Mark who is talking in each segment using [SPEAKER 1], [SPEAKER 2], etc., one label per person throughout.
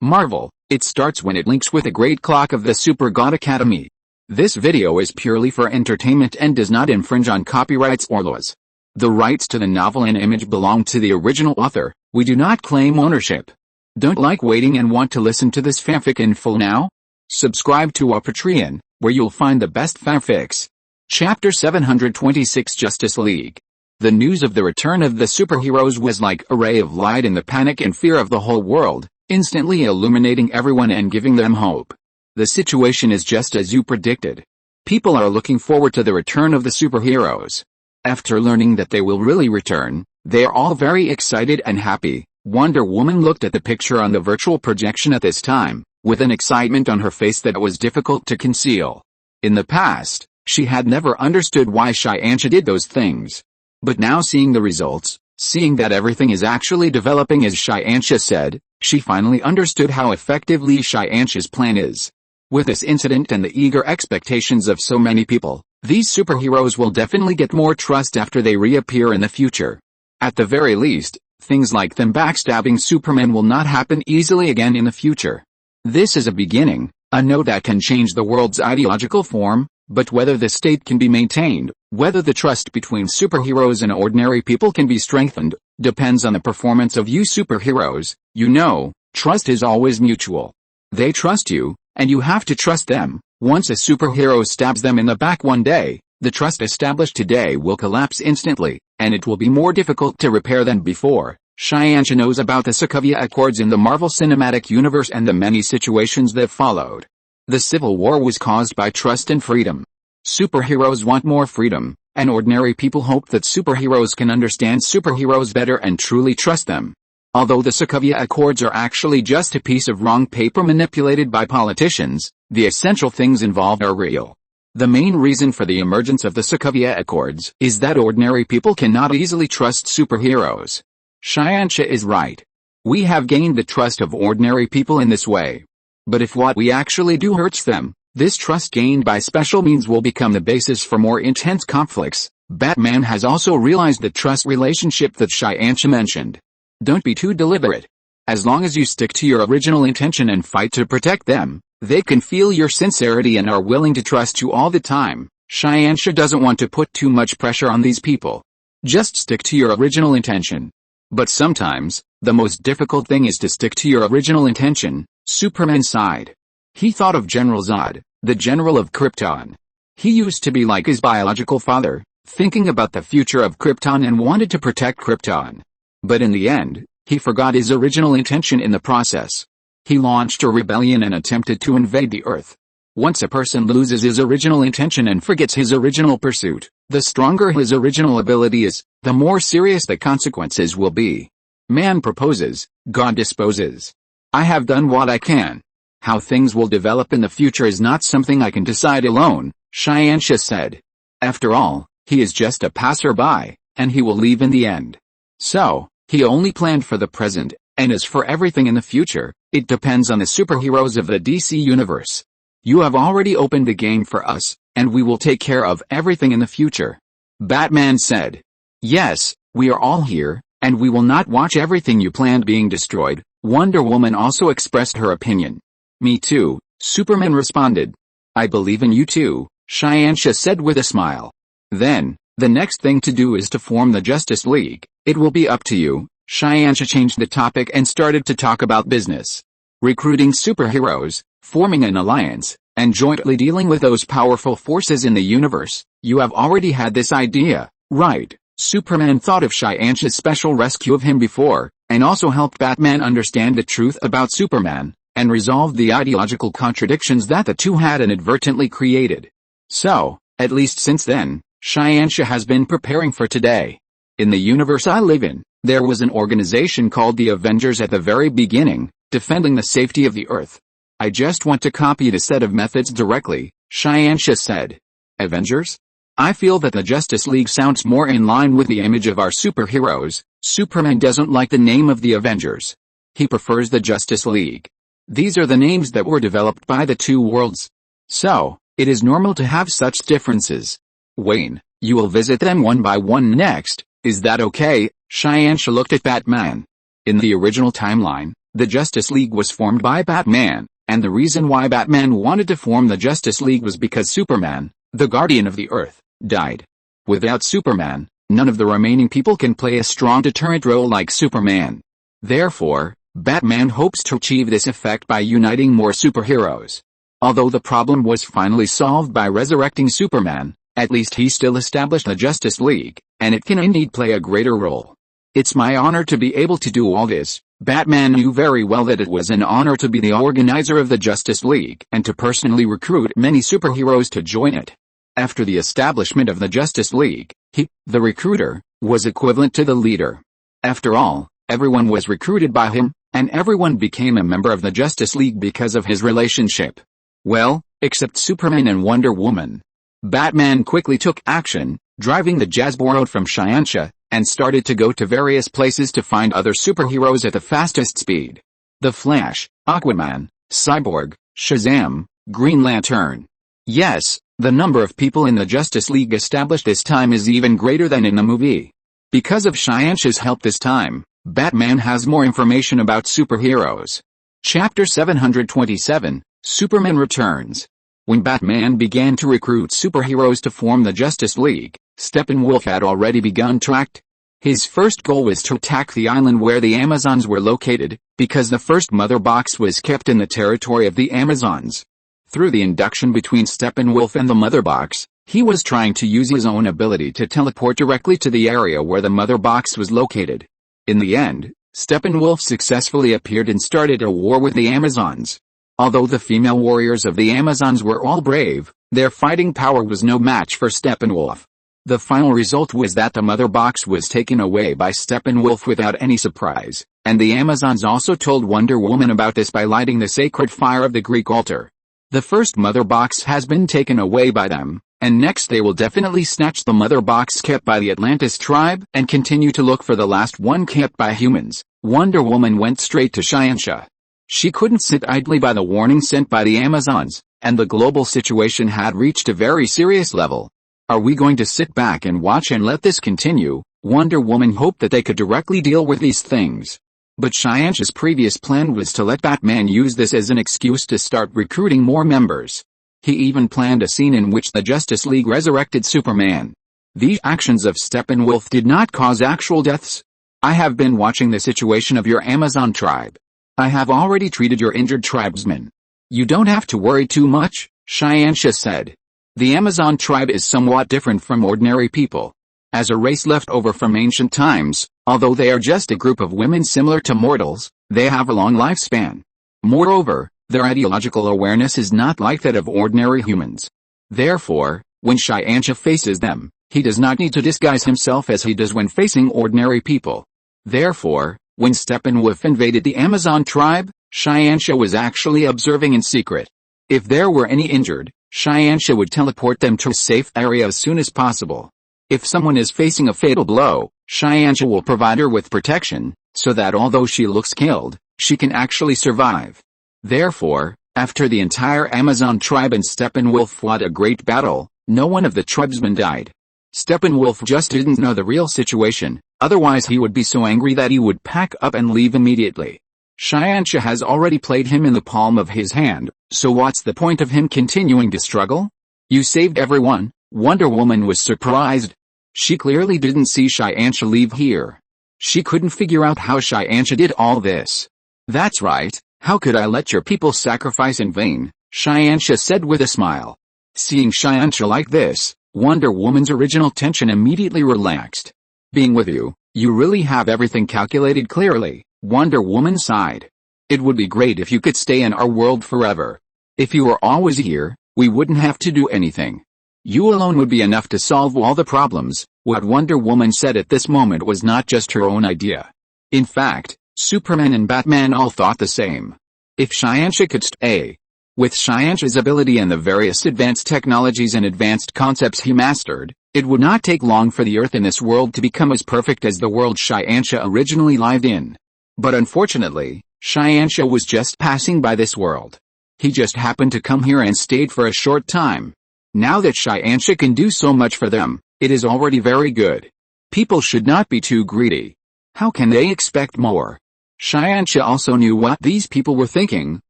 [SPEAKER 1] Marvel, it starts when it links with a great clock of the Super God Academy. This video is purely for entertainment and does not infringe on copyrights or laws. The rights to the novel and image belong to the original author. We do not claim ownership. Don't like waiting and want to listen to this fanfic in full now? Subscribe to our Patreon, where you'll find the best fanfics. Chapter 726 Justice League. The news of the return of the superheroes was like a ray of light in the panic and fear of the whole world, instantly illuminating everyone and giving them hope. The situation is just as you predicted. People are looking forward to the return of the superheroes. After learning that they will really return, they are all very excited and happy. Wonder Woman looked at the picture on the virtual projection at this time, with an excitement on her face that was difficult to conceal. In the past, she had never understood why Qianxia did those things. But now seeing the results, seeing that everything is actually developing as Qianxia said, she finally understood how effective Li Qianxia's plan is. With this incident and the eager expectations of so many people, these superheroes will definitely get more trust after they reappear in the future. At the very least, things like them backstabbing Superman will not happen easily again in the future. This is a beginning, a note that can change the world's ideological form, but whether the state can be maintained, whether the trust between superheroes and ordinary people can be strengthened, depends on the performance of you superheroes. You know, trust is always mutual. They trust you, and you have to trust them. Once a superhero stabs them in the back one day, the trust established today will collapse instantly, and it will be more difficult to repair than before. Qianxia knows about the Sokovia Accords in the Marvel Cinematic Universe and the many situations that followed. The Civil War was caused by trust and freedom. Superheroes want more freedom, and ordinary people hope that superheroes can understand superheroes better and truly trust them. Although the Sokovia Accords are actually just a piece of wrong paper manipulated by politicians, the essential things involved are real. The main reason for the emergence of the Sokovia Accords is that ordinary people cannot easily trust superheroes. Qianxia is right. We have gained the trust of ordinary people in this way. But if what we actually do hurts them, this trust gained by special means will become the basis for more intense conflicts. Batman has also realized the trust relationship that Qianxia mentioned. Don't be too deliberate. As long as you stick to your original intention and fight to protect them, they can feel your sincerity and are willing to trust you all the time. Qianxia doesn't want to put too much pressure on these people. Just stick to your original intention. But sometimes, the most difficult thing is to stick to your original intention. Superman sighed. He thought of General Zod, the general of Krypton. He used to be like his biological father, thinking about the future of Krypton and wanted to protect Krypton. But in the end, he forgot his original intention in the process. He launched a rebellion and attempted to invade the Earth. Once a person loses his original intention and forgets his original pursuit, the stronger his original ability is, the more serious the consequences will be. Man proposes, God disposes. I have done what I can. How things will develop in the future is not something I can decide alone, Qianxia said. After all, he is just a passerby, and he will leave in the end. So, he only planned for the present, and as for everything in the future, it depends on the superheroes of the DC universe. You have already opened the game for us, and we will take care of everything in the future. Batman said. Yes, we are all here, and we will not watch everything you planned being destroyed. Wonder Woman also expressed her opinion. Me too, Superman responded. I believe in you too, Qianxia said with a smile. Then, the next thing to do is to form the Justice League. It will be up to you. Qianxia changed the topic and started to talk about business. Recruiting superheroes, forming an alliance, and jointly dealing with those powerful forces in the universe. You have already had this idea, right? Superman thought of Qianxia's special rescue of him before, and also helped Batman understand the truth about Superman, and resolved the ideological contradictions that the two had inadvertently created. So, at least since then, Qianxia has been preparing for today. In the universe I live in, there was an organization called the Avengers at the very beginning, defending the safety of the Earth. I just want to copy the set of methods directly, Qianxia said. Avengers? I feel that the Justice League sounds more in line with the image of our superheroes. Superman doesn't like the name of the Avengers. He prefers the Justice League. These are the names that were developed by the two worlds. So, it is normal to have such differences. Wayne, you will visit them one by one next, is that okay? Qianxia looked at Batman. In the original timeline, The Justice League was formed by Batman, and the reason why Batman wanted to form the Justice League was because Superman, the guardian of the Earth, died. Without Superman, none of the remaining people can play a strong deterrent role like Superman. Therefore, Batman hopes to achieve this effect by uniting more superheroes. Although the problem was finally solved by resurrecting Superman, at least he still established the Justice League, and it can indeed play a greater role. It's my honor to be able to do all this. Batman knew very well that it was an honor to be the organizer of the Justice League and to personally recruit many superheroes to join it. After the establishment of the Justice League, he, the recruiter, was equivalent to the leader. After all, everyone was recruited by him, and everyone became a member of the Justice League because of his relationship. Well, except Superman and Wonder Woman. Batman quickly took action, driving the Jazz borrowed from Xianxia, and started to go to various places to find other superheroes at the fastest speed. The Flash, Aquaman, Cyborg, Shazam, Green Lantern. Yes, the number of people in the Justice League established this time is even greater than in the movie. Because of Xianxia's help this time, Batman has more information about superheroes. Chapter 727, Superman Returns. When Batman began to recruit superheroes to form the Justice League, Steppenwolf had already begun to act. His first goal was to attack the island where the Amazons were located, because the first mother box was kept in the territory of the Amazons. Through the induction between Steppenwolf and the mother box, he was trying to use his own ability to teleport directly to the area where the mother box was located. In the end, Steppenwolf successfully appeared and started a war with the Amazons. Although the female warriors of the Amazons were all brave, their fighting power was no match for Steppenwolf. The final result was that the mother box was taken away by Steppenwolf without any surprise, and the Amazons also told Wonder Woman about this by lighting the sacred fire of the Greek altar. The first mother box has been taken away by them, and next they will definitely snatch the mother box kept by the Atlantis tribe and continue to look for the last one kept by humans. Wonder Woman went straight to Xianxia. She couldn't sit idly by the warning sent by the Amazons, and the global situation had reached a very serious level. Are we going to sit back and watch and let this continue? Wonder Woman hoped that they could directly deal with these things. But Xianxia's previous plan was to let Batman use this as an excuse to start recruiting more members. He even planned a scene in which the Justice League resurrected Superman. These actions of Steppenwolf did not cause actual deaths. I have been watching the situation of your Amazon tribe. I have already treated your injured tribesmen. You don't have to worry too much, Xianxia said. The Amazon tribe is somewhat different from ordinary people. As a race left over from ancient times, although they are just a group of women similar to mortals, they have a long lifespan. Moreover, their ideological awareness is not like that of ordinary humans. Therefore, when Xianxia faces them, he does not need to disguise himself as he does when facing ordinary people. Therefore, when Steppenwolf invaded the Amazon tribe, Xianxia was actually observing in secret. If there were any injured, Xianxia would teleport them to a safe area as soon as possible. If someone is facing a fatal blow, Xianxia will provide her with protection, so that although she looks killed, she can actually survive. Therefore, after the entire Amazon tribe and Steppenwolf fought a great battle, no one of the tribesmen died. Steppenwolf just didn't know the real situation, otherwise he would be so angry that he would pack up and leave immediately. Xianxia has already played him in the palm of his hand, so what's the point of him continuing to struggle? You saved everyone. Wonder Woman was surprised. She clearly didn't see Xianxia leave here. She couldn't figure out how Xianxia did all this. That's right, how could I let your people sacrifice in vain? Xianxia said with a smile. Seeing Xianxia like this, Wonder Woman's original tension immediately relaxed. Being with you, you really have everything calculated clearly, Wonder Woman sighed. It would be great if you could stay in our world forever. If you were always here, we wouldn't have to do anything. You alone would be enough to solve all the problems. What Wonder Woman said at this moment was not just her own idea. In fact, Superman and Batman all thought the same. If Xianxia could stay. With Xianxia's ability and the various advanced technologies and advanced concepts he mastered, it would not take long for the Earth in this world to become as perfect as the world Xianxia originally lived in. But unfortunately, Xianxia was just passing by this world. He just happened to come here and stayed for a short time. Now that Xianxia can do so much for them, it is already very good. People should not be too greedy. How can they expect more? Xianxia also knew what these people were thinking,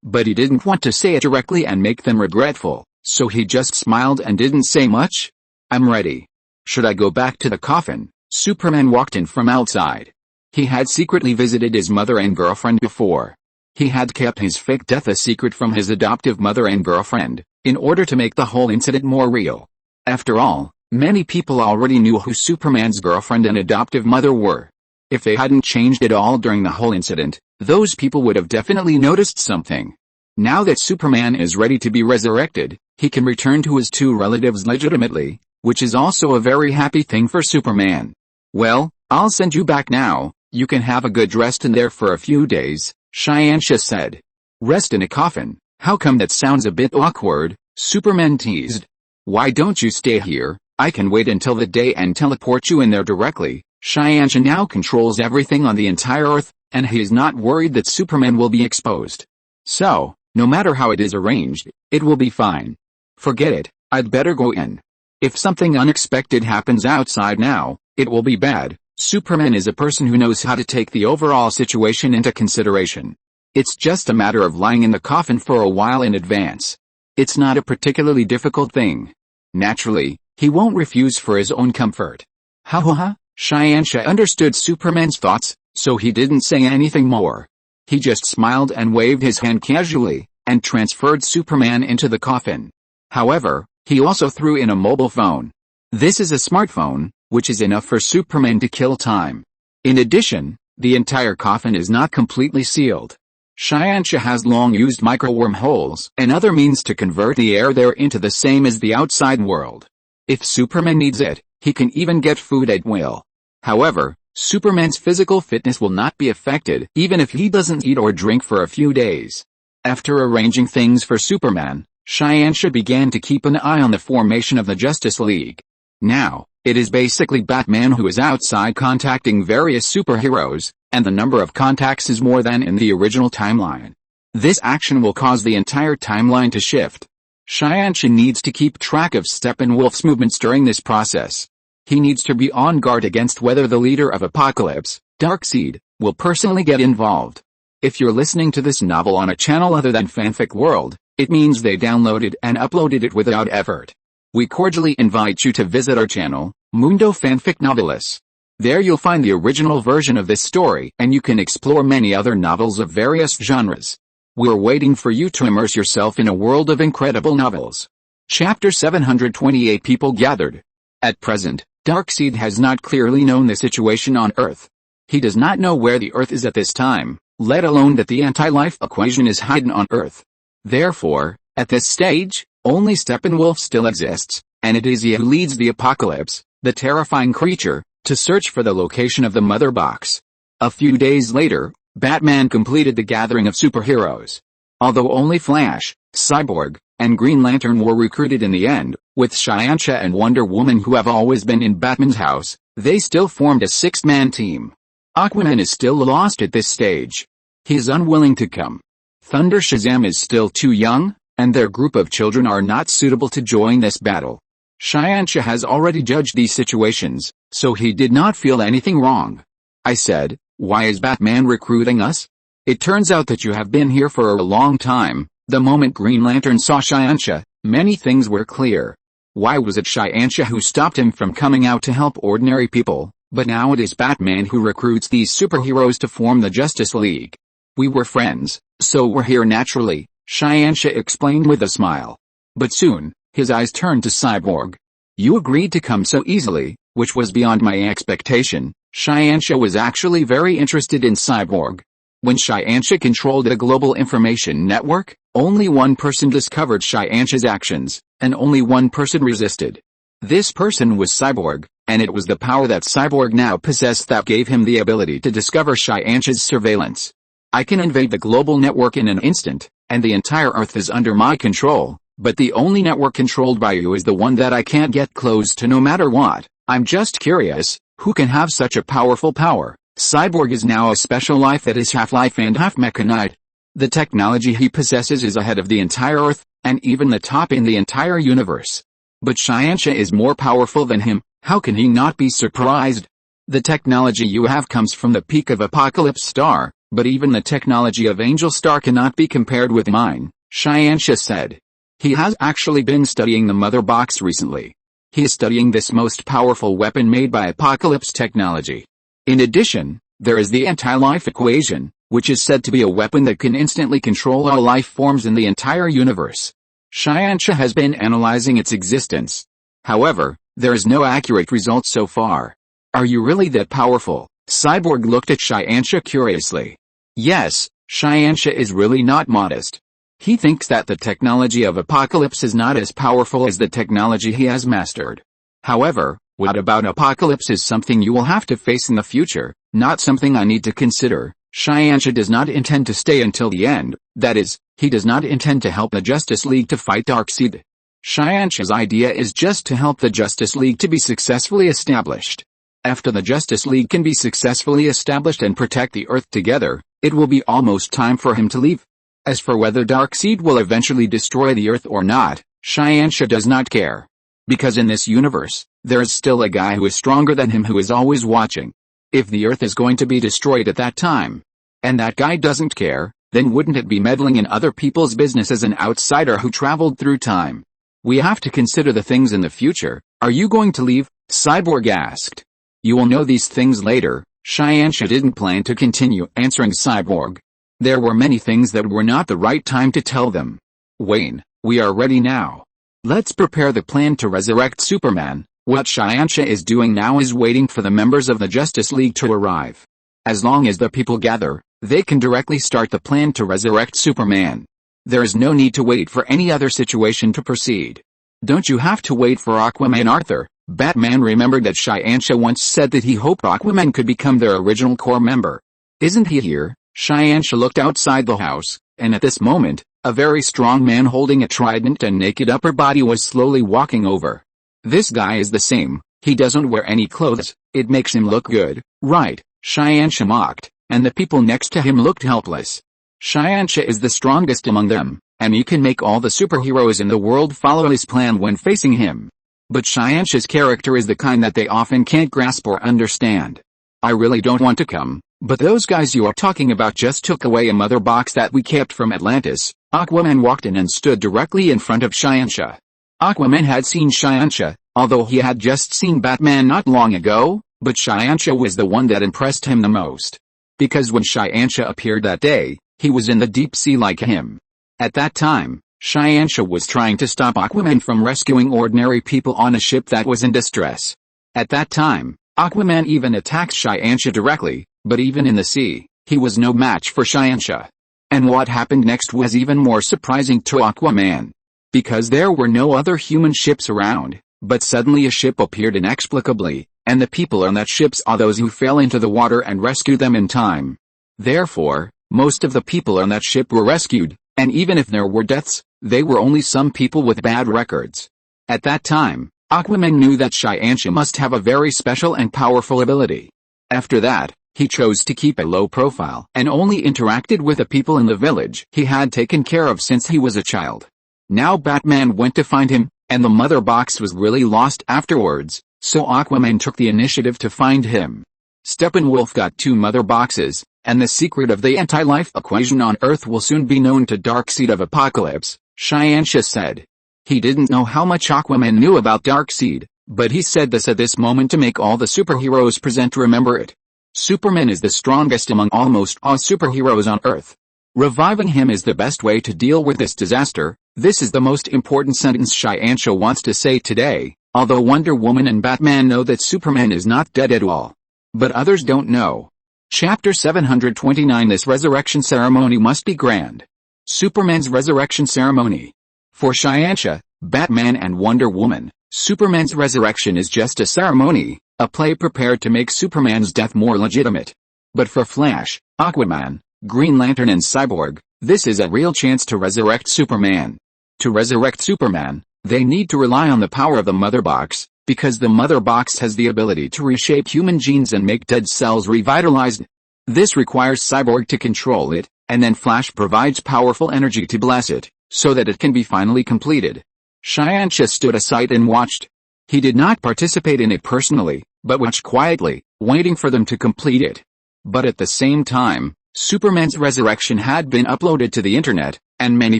[SPEAKER 1] but he didn't want to say it directly and make them regretful, so he just smiled and didn't say much. I'm ready. Should I go back to the coffin? Superman walked in from outside. He had secretly visited his mother and girlfriend before. He had kept his fake death a secret from his adoptive mother and girlfriend, in order to make the whole incident more real. After all, many people already knew who Superman's girlfriend and adoptive mother were. If they hadn't changed at all during the whole incident, those people would have definitely noticed something. Now that Superman is ready to be resurrected, he can return to his two relatives legitimately, which is also a very happy thing for Superman. Well, I'll send you back now, you can have a good rest in there for a few days, Xianxia said. Rest in a coffin? How come that sounds a bit awkward? Superman teased. Why don't you stay here? I can wait until the day and teleport you in there directly. Xianxia now controls everything on the entire Earth, and he is not worried that Superman will be exposed. So, no matter how it is arranged, it will be fine. Forget it, I'd better go in. If something unexpected happens outside now, it will be bad. Superman is a person who knows how to take the overall situation into consideration. It's just a matter of lying in the coffin for a while in advance. It's not a particularly difficult thing. Naturally, he won't refuse for his own comfort. Ha ha ha, Xianxia understood Superman's thoughts, so he didn't say anything more. He just smiled and waved his hand casually, and transferred Superman into the coffin. However, he also threw in a mobile phone. This is a smartphone, which is enough for Superman to kill time. In addition, the entire coffin is not completely sealed. Xianxia has long used micro-wormholes and other means to convert the air there into the same as the outside world. If Superman needs it, he can even get food at will. However, Superman's physical fitness will not be affected even if he doesn't eat or drink for a few days. After arranging things for Superman, Xianxia began to keep an eye on the formation of the Justice League. Now, it is basically Batman who is outside contacting various superheroes, and the number of contacts is more than in the original timeline. This action will cause the entire timeline to shift. Xianxia needs to keep track of Steppenwolf's movements during this process. He needs to be on guard against whether the leader of Apocalypse, Darkseid, will personally get involved. If you're listening to this novel on a channel other than Fanfic World, it means they downloaded and uploaded it without effort. We cordially invite you to visit our channel, Mundo Fanfic Novelis. There you'll find the original version of this story and you can explore many other novels of various genres. We're waiting for you to immerse yourself in a world of incredible novels. Chapter 728 People Gathered. At present, Darkseid has not clearly known the situation on Earth. He does not know where the Earth is at this time, let alone that the anti-life equation is hidden on Earth. Therefore, at this stage, only Steppenwolf still exists, and it is he who leads the Apocalypse, the terrifying creature, to search for the location of the Mother Box. A few days later, Batman completed the gathering of superheroes. Although only Flash, Cyborg, and Green Lantern were recruited in the end, with Xianxia and Wonder Woman who have always been in Batman's house, they still formed a six-man team. Aquaman is still lost at this stage. He is unwilling to come. Thunder Shazam is still too young, and their group of children are not suitable to join this battle. Xianxia has already judged these situations, so he did not feel anything wrong. I said, why is Batman recruiting us? It turns out that you have been here for a long time. The moment Green Lantern saw Xianxia, many things were clear. Why was it Xianxia who stopped him from coming out to help ordinary people, but now it is Batman who recruits these superheroes to form the Justice League? We were friends, so we're here naturally, Xianxia explained with a smile. But soon, his eyes turned to Cyborg. You agreed to come so easily, which was beyond my expectation. Xianxia was actually very interested in Cyborg. When Xianxia controlled a global information network, only one person discovered Xianxia's actions, and only one person resisted. This person was Cyborg, and it was the power that Cyborg now possessed that gave him the ability to discover Xianxia's surveillance. I can invade the global network in an instant, and the entire Earth is under my control, but the only network controlled by you is the one that I can't get close to no matter what. I'm just curious, who can have such a powerful power? Cyborg is now a special life that is half life and half mechanite. The technology he possesses is ahead of the entire Earth, and even the top in the entire universe. But Xianxia is more powerful than him, how can he not be surprised? The technology you have comes from the peak of Apocalypse Star, But even the technology of Angel Star cannot be compared with mine, Xianxia said. He has actually been studying the mother box recently. He is studying this most powerful weapon made by Apocalypse technology. In addition, there is the anti-life equation, which is said to be a weapon that can instantly control all life forms in the entire universe. Xianxia has been analyzing its existence. However, there is no accurate result so far. Are you really that powerful? Cyborg looked at Xianxia curiously. Yes, Xianxia is really not modest. He thinks that the technology of Apocalypse is not as powerful as the technology he has mastered. However, what about Apocalypse is something you will have to face in the future, not something I need to consider. Xianxia does not intend to stay until the end, that is, he does not intend to help the Justice League to fight Darkseid. Xianxia's idea is just to help the Justice League to be successfully established. After the Justice League can be successfully established and protect the Earth together, it will be almost time for him to leave. As for whether Darkseid will eventually destroy the Earth or not, Xianxia does not care. Because in this universe, there is still a guy who is stronger than him who is always watching. If the Earth is going to be destroyed at that time, and that guy doesn't care, then wouldn't it be meddling in other people's business as an outsider who traveled through time? We have to consider the things in the future. Are you going to leave? Cyborg asked. You will know these things later. Xianxia didn't plan to continue answering Cyborg. There were many things that were not the right time to tell them. Wayne, we are ready now. Let's prepare the plan to resurrect Superman. What Xianxia is doing now is waiting for the members of the Justice League to arrive. As long as the people gather, they can directly start the plan to resurrect Superman. There is no need to wait for any other situation to proceed. Don't you have to wait for Aquaman? Arthur, Batman remembered that Xianxia once said that he hoped Aquaman could become their original core member. Isn't he here? Xianxia looked outside the house, and at this moment, a very strong man holding a trident and naked upper body was slowly walking over. This guy is the same, he doesn't wear any clothes, it makes him look good, right? Xianxia mocked, and the people next to him looked helpless. Xianxia is the strongest among them, and he can make all the superheroes in the world follow his plan when facing him. But Xianxia's character is the kind that they often can't grasp or understand. I really don't want to come, but those guys you are talking about just took away a mother box that we kept from Atlantis. Aquaman walked in and stood directly in front of Xianxia. Aquaman had seen Xianxia, although he had just seen Batman not long ago, but Xianxia was the one that impressed him the most. Because when Xianxia appeared that day, he was in the deep sea like him. At that time, Xianxia was trying to stop Aquaman from rescuing ordinary people on a ship that was in distress. At that time, Aquaman even attacked Xianxia directly, but even in the sea, he was no match for Xianxia. And what happened next was even more surprising to Aquaman. Because there were no other human ships around, but suddenly a ship appeared inexplicably, and the people on that ship saw those who fell into the water and rescued them in time. Therefore, most of the people on that ship were rescued, and even if there were deaths, they were only some people with bad records. At that time, Aquaman knew that Xianxia must have a very special and powerful ability. After that, he chose to keep a low profile and only interacted with the people in the village he had taken care of since he was a child. Now Batman went to find him, and the mother box was really lost afterwards, so Aquaman took the initiative to find him. Steppenwolf got 2 mother boxes, and the secret of the anti-life equation on Earth will soon be known to Darkseid of Apocalypse, Xianxia said. He didn't know how much Aquaman knew about Darkseid, but he said this at this moment to make all the superheroes present remember it. Superman is the strongest among almost all superheroes on Earth. Reviving him is the best way to deal with this disaster. This is the most important sentence Xianxia wants to say today, although Wonder Woman and Batman know that Superman is not dead at all. But others don't know. Chapter 729 This resurrection ceremony must be grand. Superman's resurrection ceremony. For Xianxia, Batman and Wonder Woman, Superman's resurrection is just a ceremony, a play prepared to make Superman's death more legitimate. But for Flash, Aquaman, Green Lantern and Cyborg, this is a real chance to resurrect Superman. To resurrect Superman, they need to rely on the power of the Mother Box, because the Mother Box has the ability to reshape human genes and make dead cells revitalized. This requires Cyborg to control it, and then Flash provides powerful energy to bless it, so that it can be finally completed. Xianxia stood aside and watched. He did not participate in it personally, but watched quietly, waiting for them to complete it. But at the same time, Superman's resurrection had been uploaded to the internet, and many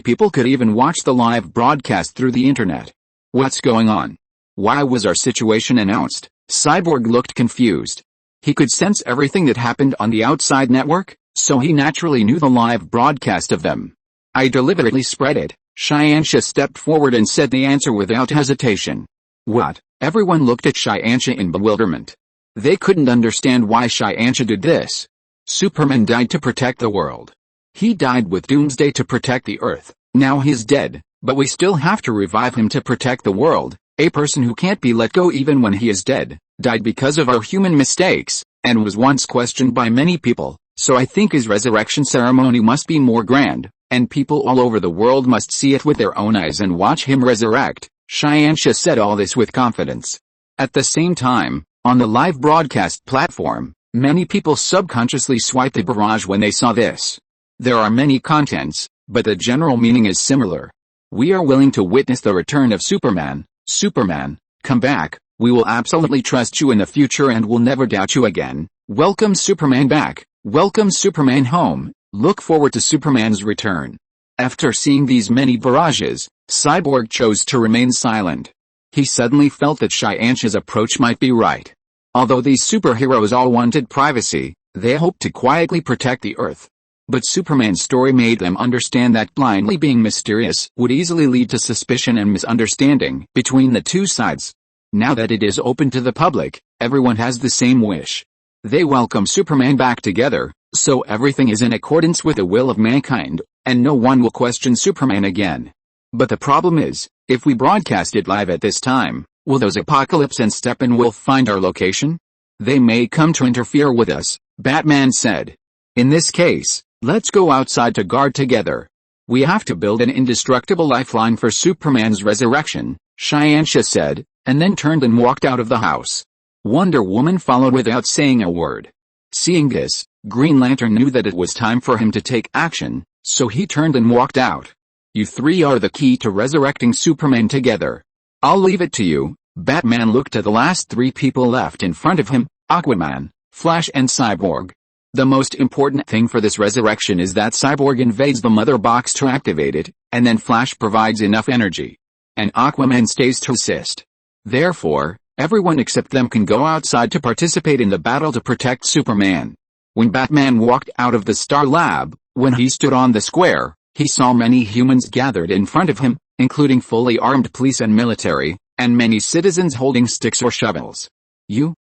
[SPEAKER 1] people could even watch the live broadcast through the internet. What's going on? Why was our situation announced? Cyborg looked confused. He could sense everything that happened on the outside network, so he naturally knew the live broadcast of them. I deliberately spread it. Xianxia stepped forward and said the answer without hesitation. What? Everyone looked at Xianxia in bewilderment. They couldn't understand why Xianxia did this. Superman died to protect the world. He died with Doomsday to protect the Earth. Now he's dead, but we still have to revive him to protect the world. A person who can't be let go even when he is dead, died because of our human mistakes, and was once questioned by many people, so I think his resurrection ceremony must be more grand, and people all over the world must see it with their own eyes and watch him resurrect. Xianxia said all this with confidence. At the same time, on the live broadcast platform, many people subconsciously swiped the barrage when they saw this. There are many contents, but the general meaning is similar. We are willing to witness the return of Superman. Superman, come back. We will absolutely trust you in the future and will never doubt you again. Welcome Superman back. Welcome Superman home. Look forward to Superman's return. After seeing these many barrages, Cyborg chose to remain silent. He suddenly felt that Xianxia's approach might be right. Although these superheroes all wanted privacy, they hoped to quietly protect the Earth. But Superman's story made them understand that blindly being mysterious would easily lead to suspicion and misunderstanding between the two sides. Now that it is open to the public, everyone has the same wish. They welcome Superman back together, so everything is in accordance with the will of mankind, and no one will question Superman again. But the problem is, if we broadcast it live at this time, will those Apocalypse and Steppenwolf find our location? They may come to interfere with us, Batman said. In this case, let's go outside to guard together. We have to build an indestructible lifeline for Superman's resurrection, Xianxia said, and then turned and walked out of the house. Wonder Woman followed without saying a word. Seeing this, Green Lantern knew that it was time for him to take action, so he turned and walked out. You three are the key to resurrecting Superman together. I'll leave it to you. Batman looked at the last three people left in front of him, Aquaman, Flash and Cyborg. The most important thing for this resurrection is that Cyborg invades the mother box to activate it, and then Flash provides enough energy. And Aquaman stays to assist. Therefore, everyone except them can go outside to participate in the battle to protect Superman. When Batman walked out of the Star Lab, when he stood on the square, he saw many humans gathered in front of him, including fully armed police and military, and many citizens holding sticks or shovels.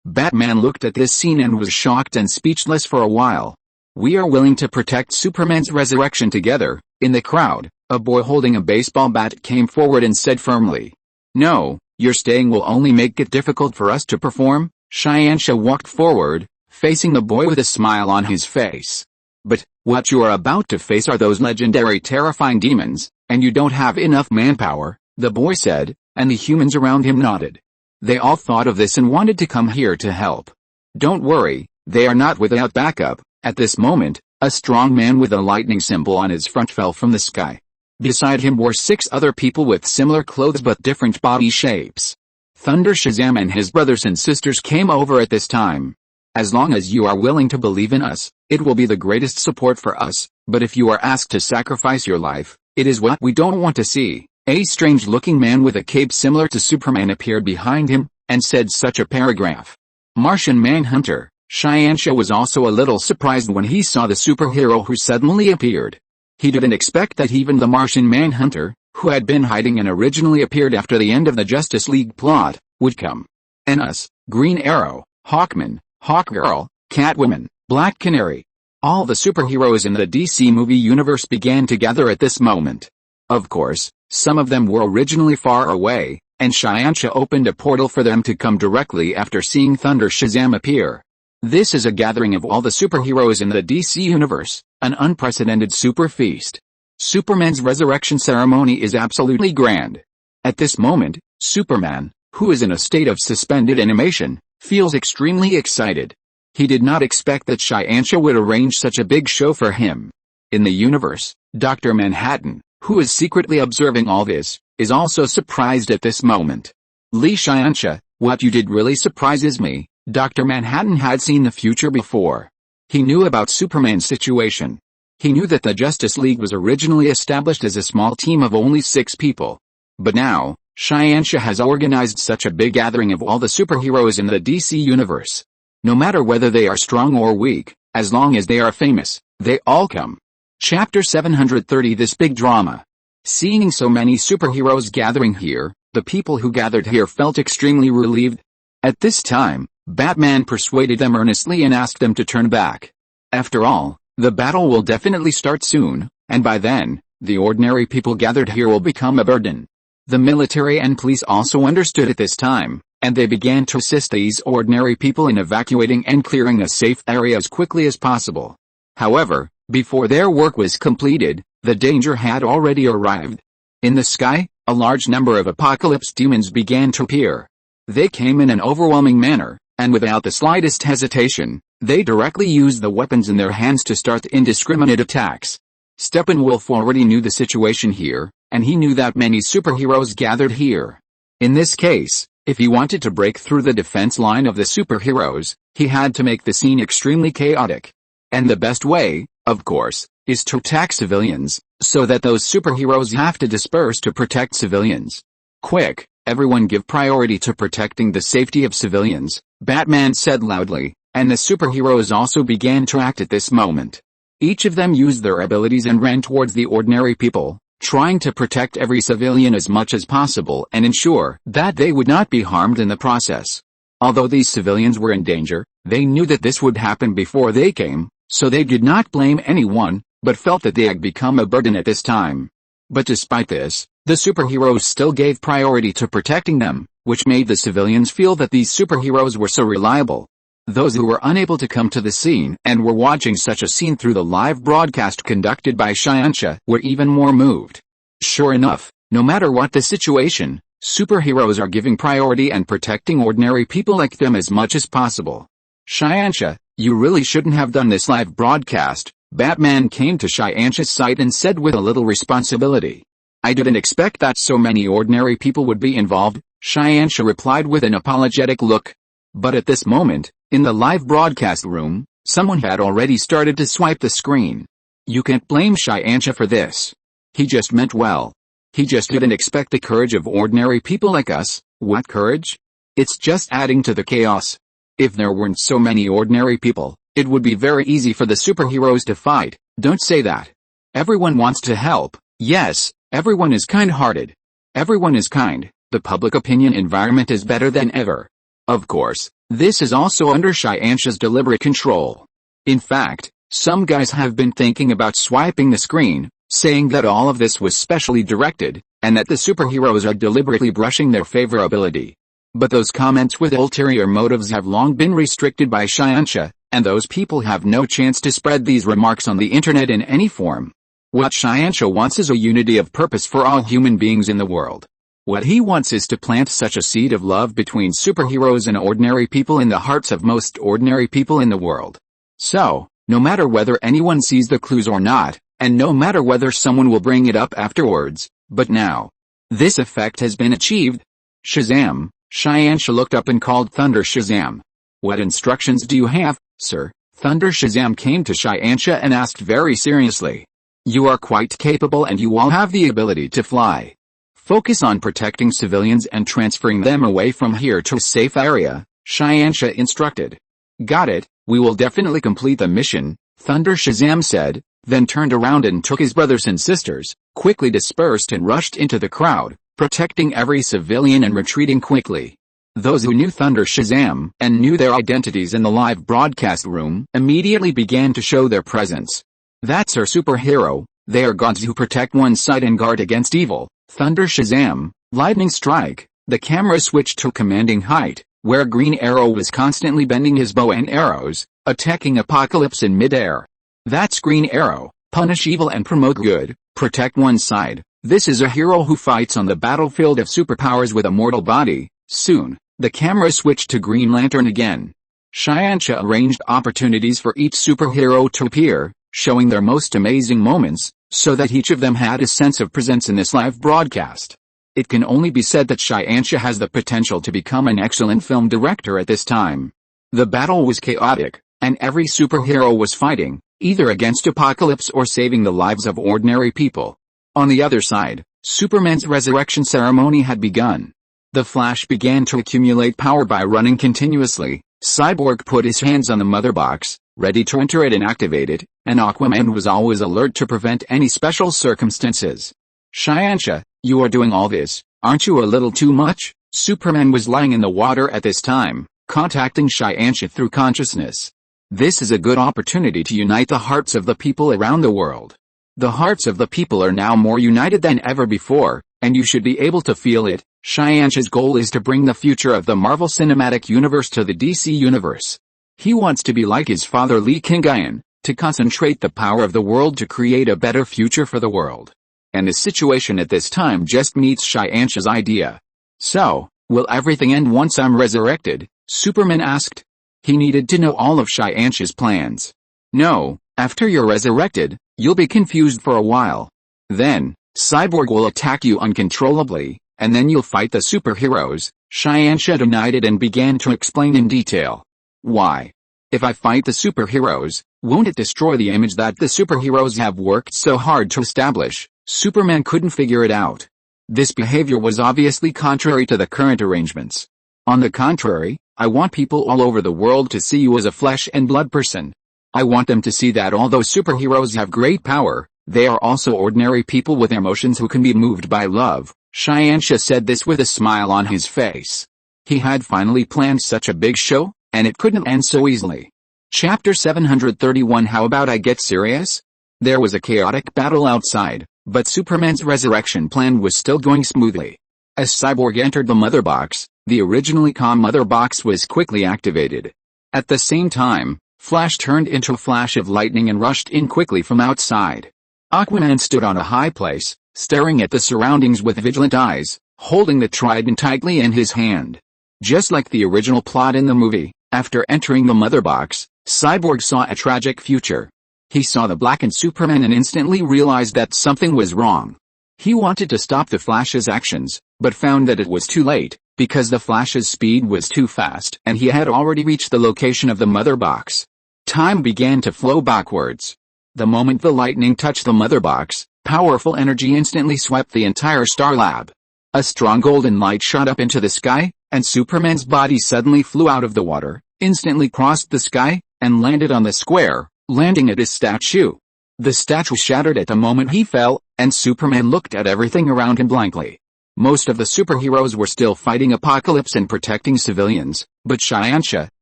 [SPEAKER 1] Batman looked at this scene and was shocked and speechless for a while. We are willing to protect Superman's resurrection together. In the crowd, a boy holding a baseball bat came forward and said firmly. No, your staying will only make it difficult for us to perform. Xianxia walked forward, facing the boy with a smile on his face. But, what you are about to face are those legendary terrifying demons, and you don't have enough manpower, the boy said, and the humans around him nodded. They all thought of this and wanted to come here to help. Don't worry, they are not without backup. At this moment, a strong man with a lightning symbol on his front fell from the sky. Beside him were 6 other people with similar clothes but different body shapes. Thunder Shazam and his brothers and sisters came over at this time. As long as you are willing to believe in us, it will be the greatest support for us, but if you are asked to sacrifice your life, it is what we don't want to see. A strange-looking man with a cape similar to Superman appeared behind him, and said such a paragraph. Martian Manhunter. Xianxia was also a little surprised when he saw the superhero who suddenly appeared. He didn't expect that even the Martian Manhunter, who had been hiding and originally appeared after the end of the Justice League plot, would come. And us, Green Arrow, Hawkman, Hawkgirl, Catwoman, Black Canary. All the superheroes in the DC movie universe began to gather at this moment. Of course, some of them were originally far away, and Xianxia opened a portal for them to come directly after seeing Thunder Shazam appear. This is a gathering of all the superheroes in the DC universe, an unprecedented super feast. Superman's resurrection ceremony is absolutely grand. At this moment, Superman, who is in a state of suspended animation, feels extremely excited. He did not expect that Xianxia would arrange such a big show for him. In the universe, Dr. Manhattan, who is secretly observing all this, is also surprised at this moment. Li Xianxia, what you did really surprises me. Dr. Manhattan had seen the future before. He knew about Superman's situation. He knew that the Justice League was originally established as a small team of only 6 people. But now, Xianxia has organized such a big gathering of all the superheroes in the DC universe. No matter whether they are strong or weak, as long as they are famous, they all come. Chapter 730 This big drama. Seeing so many superheroes gathering here, the people who gathered here felt extremely relieved. At this time, Batman persuaded them earnestly and asked them to turn back. After all, the battle will definitely start soon, and by then, the ordinary people gathered here will become a burden. The military and police also understood at this time, and they began to assist these ordinary people in evacuating and clearing a safe area as quickly as possible. However, before their work was completed, the danger had already arrived. In the sky, a large number of apocalypse demons began to appear. They came in an overwhelming manner, and without the slightest hesitation, they directly used the weapons in their hands to start indiscriminate attacks. Steppenwolf already knew the situation here, and he knew that many superheroes gathered here. In this case, if he wanted to break through the defense line of the superheroes, he had to make the scene extremely chaotic. And the best way, of course, is to attack civilians, so that those superheroes have to disperse to protect civilians. Quick, everyone give priority to protecting the safety of civilians, Batman said loudly, and the superheroes also began to act at this moment. Each of them used their abilities and ran towards the ordinary people, trying to protect every civilian as much as possible and ensure that they would not be harmed in the process. Although these civilians were in danger, they knew that this would happen before they came, so they did not blame anyone, but felt that they had become a burden at this time. But despite this, the superheroes still gave priority to protecting them, which made the civilians feel that these superheroes were so reliable. Those who were unable to come to the scene and were watching such a scene through the live broadcast conducted by Xianxia were even more moved. Sure enough, no matter what the situation, superheroes are giving priority and protecting ordinary people like them as much as possible. Xianxia, you really shouldn't have done this live broadcast, Batman came to Xianxia's side and said with a little responsibility. I didn't expect that so many ordinary people would be involved, Xianxia replied with an apologetic look. But at this moment, in the live broadcast room, someone had already started to swipe the screen. You can't blame Xianxia for this. He just meant well. He just didn't expect the courage of ordinary people like us. What courage? It's just adding to the chaos. If there weren't so many ordinary people, it would be very easy for the superheroes to fight. Don't say that. Everyone wants to help. Yes, everyone is kind-hearted. Everyone is kind. The public opinion environment is better than ever. Of course, this is also under Xianxia's deliberate control. In fact, some guys have been thinking about swiping the screen, saying that all of this was specially directed, and that the superheroes are deliberately brushing their favorability. But those comments with ulterior motives have long been restricted by Xianxia, and those people have no chance to spread these remarks on the internet in any form. What Xianxia wants is a unity of purpose for all human beings in the world. What he wants is to plant such a seed of love between superheroes and ordinary people in the hearts of most ordinary people in the world. So, no matter whether anyone sees the clues or not, and no matter whether someone will bring it up afterwards, but now, this effect has been achieved. Shazam! Xianxia looked up and called Thunder Shazam. What instructions do you have, sir? Thunder Shazam came to Xianxia and asked very seriously. You are quite capable and you all have the ability to fly. Focus on protecting civilians and transferring them away from here to a safe area, Xianxia instructed. Got it, we will definitely complete the mission, Thunder Shazam said, then turned around and took his brothers and sisters, quickly dispersed and rushed into the crowd, protecting every civilian and retreating quickly. Those who knew Thunder Shazam and knew their identities in the live broadcast room immediately began to show their presence. That's our superhero, they are gods who protect one side and guard against evil. Thunder Shazam, lightning strike, the camera switched to commanding height, where Green Arrow was constantly bending his bow and arrows, attacking Apocalypse in midair. That's Green Arrow, punish evil and promote good, protect one side. This is a hero who fights on the battlefield of superpowers with a mortal body. Soon, the camera switched to Green Lantern again. Xianxia arranged opportunities for each superhero to appear, showing their most amazing moments, so that each of them had a sense of presence in this live broadcast. It can only be said that Xianxia has the potential to become an excellent film director at this time. The battle was chaotic, and every superhero was fighting, either against Apocalypse or saving the lives of ordinary people. On the other side, Superman's resurrection ceremony had begun. The Flash began to accumulate power by running continuously. Cyborg put his hands on the mother box, ready to enter it and activate it, and Aquaman was always alert to prevent any special circumstances. "Shiansha, you are doing all this, aren't you a little too much?" Superman was lying in the water at this time, contacting Shiansha through consciousness. "This is a good opportunity to unite the hearts of the people around the world. The hearts of the people are now more united than ever before, and you should be able to feel it." Shiansha's goal is to bring the future of the Marvel Cinematic Universe to the DC Universe. He wants to be like his father Li Qingyun, to concentrate the power of the world to create a better future for the world. And the situation at this time just meets Shiansha's idea. "So, will everything end once I'm resurrected?" Superman asked. He needed to know all of Shiansha's plans. "No, after you're resurrected, you'll be confused for a while. Then, Cyborg will attack you uncontrollably, and then you'll fight the superheroes." Shiansha denied it and began to explain in detail. "Why? If I fight the superheroes, won't it destroy the image that the superheroes have worked so hard to establish?" Superman couldn't figure it out. This behavior was obviously contrary to the current arrangements. "On the contrary, I want people all over the world to see you as a flesh and blood person. I want them to see that although superheroes have great power, they are also ordinary people with emotions who can be moved by love." Shiansha said this with a smile on his face. He had finally planned such a big show, and it couldn't end so easily. Chapter 731. How about I get serious? There was a chaotic battle outside, but Superman's resurrection plan was still going smoothly. As Cyborg entered the mother box, the originally calm mother box was quickly activated. At the same time, Flash turned into a flash of lightning and rushed in quickly from outside. Aquaman stood on a high place, staring at the surroundings with vigilant eyes, holding the trident tightly in his hand. Just like the original plot in the movie, after entering the mother box, Cyborg saw a tragic future. He saw the blackened Superman and instantly realized that something was wrong. He wanted to stop the Flash's actions, but found that it was too late, because the Flash's speed was too fast and he had already reached the location of the mother box. Time began to flow backwards. The moment the lightning touched the mother box, powerful energy instantly swept the entire Star Lab. A strong golden light shot up into the sky, and Superman's body suddenly flew out of the water, instantly crossed the sky, and landed on the square, landing at his statue. The statue shattered at the moment he fell, and Superman looked at everything around him blankly. Most of the superheroes were still fighting Apocalypse and protecting civilians, but Shiansha,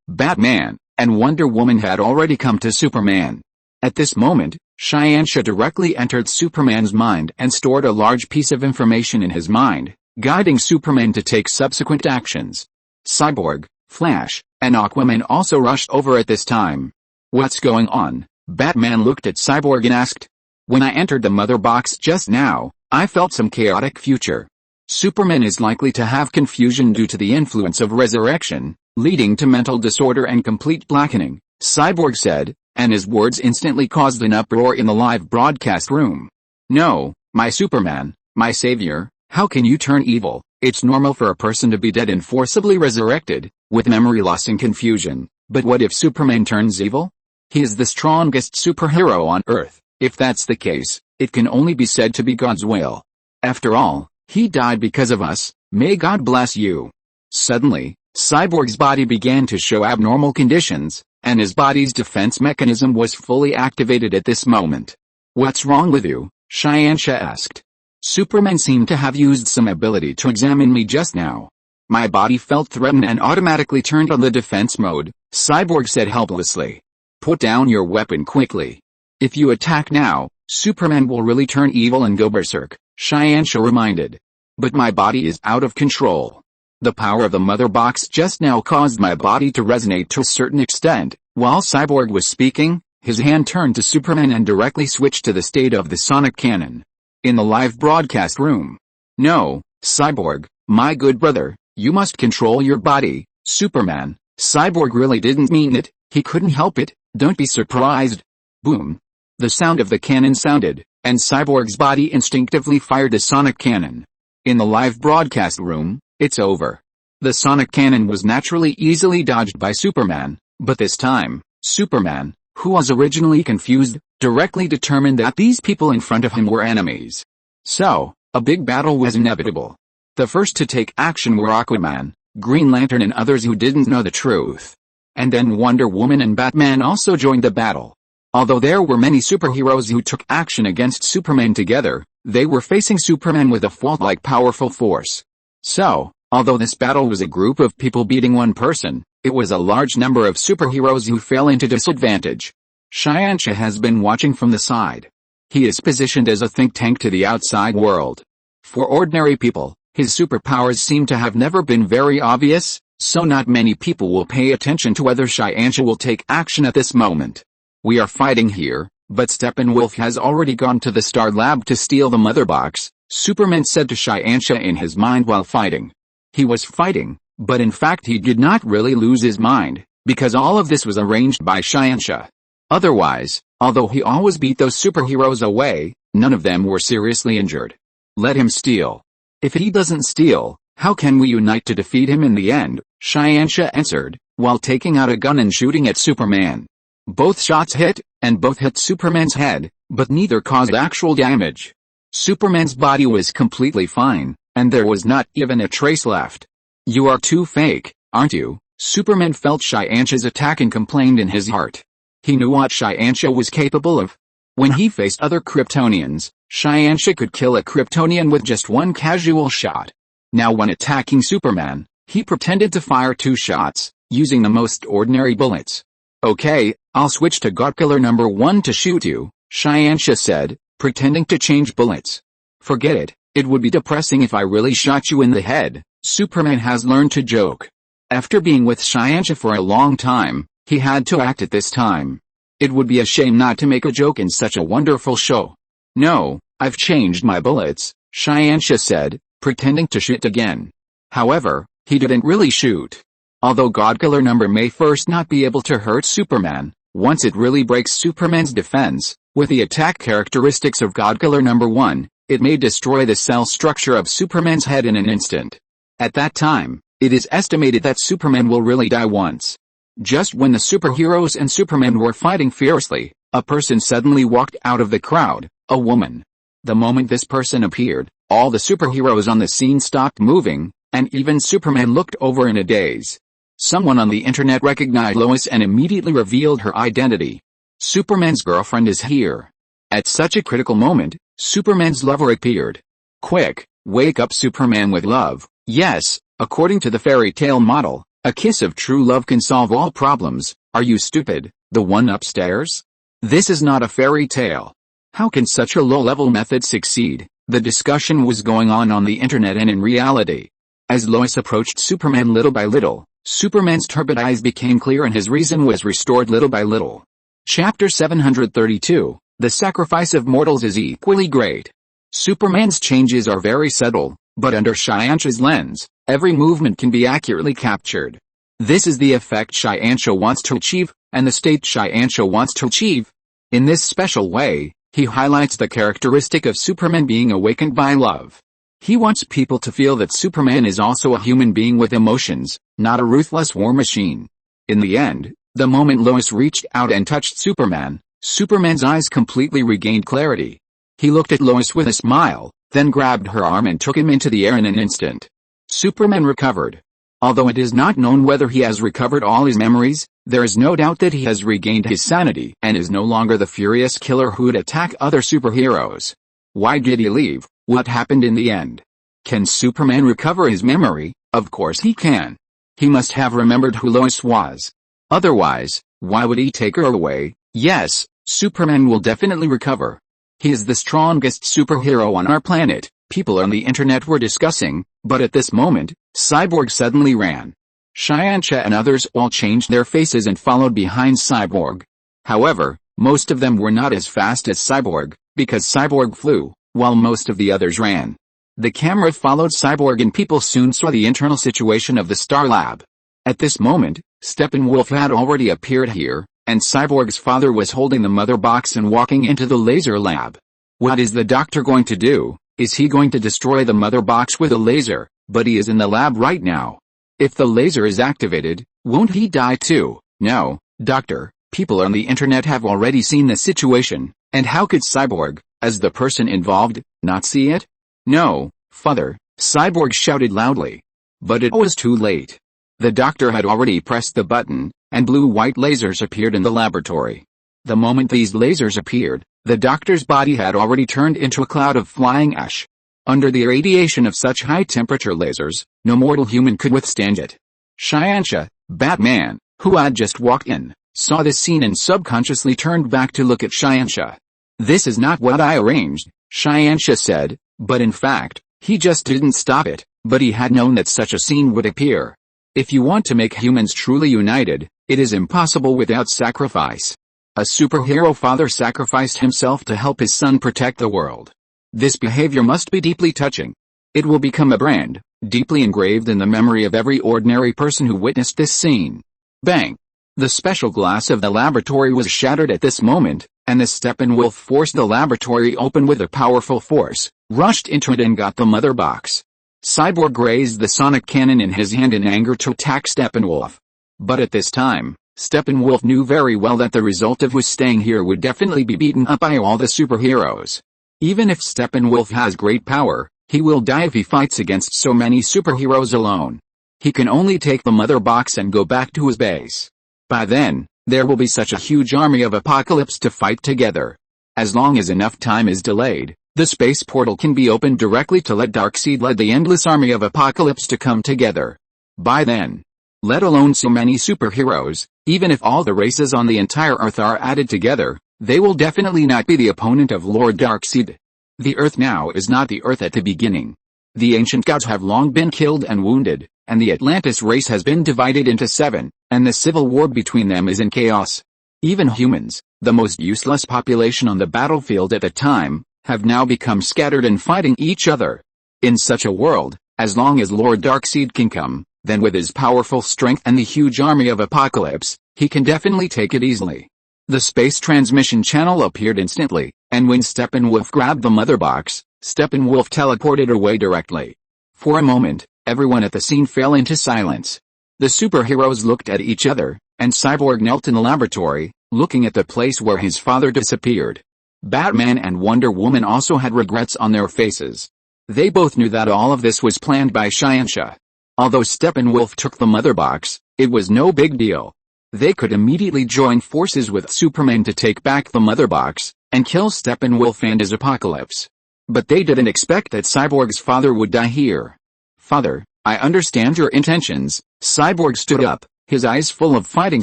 [SPEAKER 1] Batman, and Wonder Woman had already come to Superman. At this moment, Shiansha directly entered Superman's mind and stored a large piece of information in his mind, guiding Superman to take subsequent actions. Cyborg, Flash, and Aquaman also rushed over at this time. "What's going on?" Batman looked at Cyborg and asked. "When I entered the mother box just now, I felt some chaotic future. Superman is likely to have confusion due to the influence of resurrection, leading to mental disorder and complete blackening," Cyborg said, and his words instantly caused an uproar in the live broadcast room. "No, my Superman, my savior, how can you turn evil? It's normal for a person to be dead and forcibly resurrected, with memory loss and confusion, but what if Superman turns evil? He is the strongest superhero on Earth. If that's the case, it can only be said to be God's will. After all, he died because of us, may God bless you." Suddenly, Cyborg's body began to show abnormal conditions, and his body's defense mechanism was fully activated at this moment. "What's wrong with you?" Shiansha asked. "Superman seemed to have used some ability to examine me just now. My body felt threatened and automatically turned on the defense mode," Cyborg said helplessly. "Put down your weapon quickly. If you attack now, Superman will really turn evil and go berserk," Shiansha reminded. "But my body is out of control. The power of the mother box just now caused my body to resonate to a certain extent." While Cyborg was speaking, his hand turned to Superman and directly switched to the state of the sonic cannon. In the live broadcast room. "No, Cyborg, my good brother, you must control your body, Superman." Cyborg really didn't mean it, he couldn't help it, don't be surprised. Boom. The sound of the cannon sounded, and Cyborg's body instinctively fired a sonic cannon. In the live broadcast room, it's over. The sonic cannon was naturally easily dodged by Superman, but this time, Superman, who was originally confused, directly determined that these people in front of him were enemies. So, a big battle was inevitable. The first to take action were Aquaman, Green Lantern and others who didn't know the truth. And then Wonder Woman and Batman also joined the battle. Although there were many superheroes who took action against Superman together, they were facing Superman with a fault-like powerful force. So, although this battle was a group of people beating one person, it was a large number of superheroes who fell into disadvantage. Xianxia has been watching from the side. He is positioned as a think tank to the outside world. For ordinary people, his superpowers seem to have never been very obvious, so not many people will pay attention to whether Xianxia will take action at this moment. We are fighting here, but Steppenwolf has already gone to the Star Lab to steal the Mother Box, Superman said to Xianxia in his mind while fighting. He was fighting, but in fact he did not really lose his mind, because all of this was arranged by Xianxia. Otherwise, although he always beat those superheroes away, none of them were seriously injured. Let him steal. If he doesn't steal, how can we unite to defeat him in the end? Xianxia answered, while taking out a gun and shooting at Superman. Both shots hit, and both hit Superman's head, but neither caused actual damage. Superman's body was completely fine, and there was not even a trace left. You are too fake, aren't you? Superman felt Xianxia's attack and complained in his heart. He knew what Xianxia was capable of. When he faced other Kryptonians, Xianxia could kill a Kryptonian with just one casual shot. Now when attacking Superman, he pretended to fire 2 shots, using the most ordinary bullets. Okay, I'll switch to Godkiller number 1 to shoot you, Xianxia said, pretending to change bullets. Forget it, it would be depressing if I really shot you in the head. Superman has learned to joke. After being with Xianxia for a long time, he had to act at this time. It would be a shame not to make a joke in such a wonderful show. No, I've changed my bullets, Xianxia said, pretending to shoot again. However, he didn't really shoot. Although Godkiller number may first not be able to hurt Superman, once it really breaks Superman's defense, with the attack characteristics of Godkiller number 1, it may destroy the cell structure of Superman's head in an instant. At that time, it is estimated that Superman will really die once. Just when the superheroes and Superman were fighting fiercely, a person suddenly walked out of the crowd, a woman. The moment this person appeared, all the superheroes on the scene stopped moving, and even Superman looked over in a daze. Someone on the internet recognized Lois and immediately revealed her identity. Superman's girlfriend is here. At such a critical moment, Superman's lover appeared. Quick, wake up Superman with love. Yes, according to the fairy tale model, a kiss of true love can solve all problems. Are you stupid, the one upstairs? This is not a fairy tale. How can such a low-level method succeed? The discussion was going on the internet and in reality. As Lois approached Superman little by little, Superman's turbid eyes became clear and his reason was restored little by little. Chapter 732, The Sacrifice of Mortals is Equally Great. Superman's changes are very subtle, but under Xianxia's lens, every movement can be accurately captured. This is the effect Xianxia wants to achieve, and the state Xianxia wants to achieve. In this special way, he highlights the characteristic of Superman being awakened by love. He wants people to feel that Superman is also a human being with emotions, not a ruthless war machine. In the end, the moment Lois reached out and touched Superman, Superman's eyes completely regained clarity. He looked at Lois with a smile, then grabbed her arm and took him into the air in an instant. Superman recovered. Although it is not known whether he has recovered all his memories, there is no doubt that he has regained his sanity and is no longer the furious killer who would attack other superheroes. Why did he leave? What happened in the end? Can Superman recover his memory? Of course he can. He must have remembered who Lois was. Otherwise, why would he take her away? Yes, Superman will definitely recover. He is the strongest superhero on our planet, people on the internet were discussing, but at this moment, Cyborg suddenly ran. Xianxia and others all changed their faces and followed behind Cyborg. However, most of them were not as fast as Cyborg, because Cyborg flew, while most of the others ran. The camera followed Cyborg and people soon saw the internal situation of the Star Lab. At this moment, Steppenwolf had already appeared here, and Cyborg's father was holding the mother box and walking into the laser lab. What is the doctor going to do? Is he going to destroy the mother box with a laser? But he is in the lab right now. If the laser is activated, won't he die too? No, doctor, People on the internet have already seen the situation, and how could Cyborg, as the person involved, not see it? No, father, Cyborg shouted loudly. But it was too late. The doctor had already pressed the button, and blue-white lasers appeared in the laboratory. The moment these lasers appeared, the doctor's body had already turned into a cloud of flying ash. Under the radiation of such high-temperature lasers, no mortal human could withstand it. Xianxia, Batman, who had just walked in, saw this scene and subconsciously turned back to look at Xianxia. "This is not what I arranged," Xianxia said, but in fact, he just didn't stop it, but he had known that such a scene would appear. If you want to make humans truly united, it is impossible without sacrifice. A superhero father sacrificed himself to help his son protect the world. This behavior must be deeply touching. It will become a brand, deeply engraved in the memory of every ordinary person who witnessed this scene. Bang! The special glass of the laboratory was shattered at this moment, and the Steppenwolf forced the laboratory open with a powerful force, rushed into it and got the mother box. Cyborg raised the sonic cannon in his hand in anger to attack Steppenwolf. But at this time, Steppenwolf knew very well that the result of his staying here would definitely be beaten up by all the superheroes. Even if Steppenwolf has great power, he will die if he fights against so many superheroes alone. He can only take the mother box and go back to his base. By then, there will be such a huge army of Apocalypse to fight together. As long as enough time is delayed, the space portal can be opened directly to let Darkseid lead the endless army of Apocalypse to come together. By then, let alone so many superheroes, even if all the races on the entire Earth are added together, they will definitely not be the opponent of Lord Darkseid. The Earth now is not the Earth at the beginning. The ancient gods have long been killed and wounded, and the Atlantis race has been divided into 7, and the civil war between them is in chaos. Even humans, the most useless population on the battlefield at the time, have now become scattered and fighting each other. In such a world, as long as Lord Darkseid can come, then with his powerful strength and the huge army of Apocalypse, he can definitely take it easily. The space transmission channel appeared instantly, and when Steppenwolf grabbed the mother box, Steppenwolf teleported away directly. For a moment, everyone at the scene fell into silence. The superheroes looked at each other, and Cyborg knelt in the laboratory, looking at the place where his father disappeared. Batman and Wonder Woman also had regrets on their faces. They both knew that all of this was planned by Xianxia. Although Steppenwolf took the mother box, it was no big deal. They could immediately join forces with Superman to take back the mother box, and kill Steppenwolf and his Apocalypse. But they didn't expect that Cyborg's father would die here. "Father, I understand your intentions." Cyborg stood up, his eyes full of fighting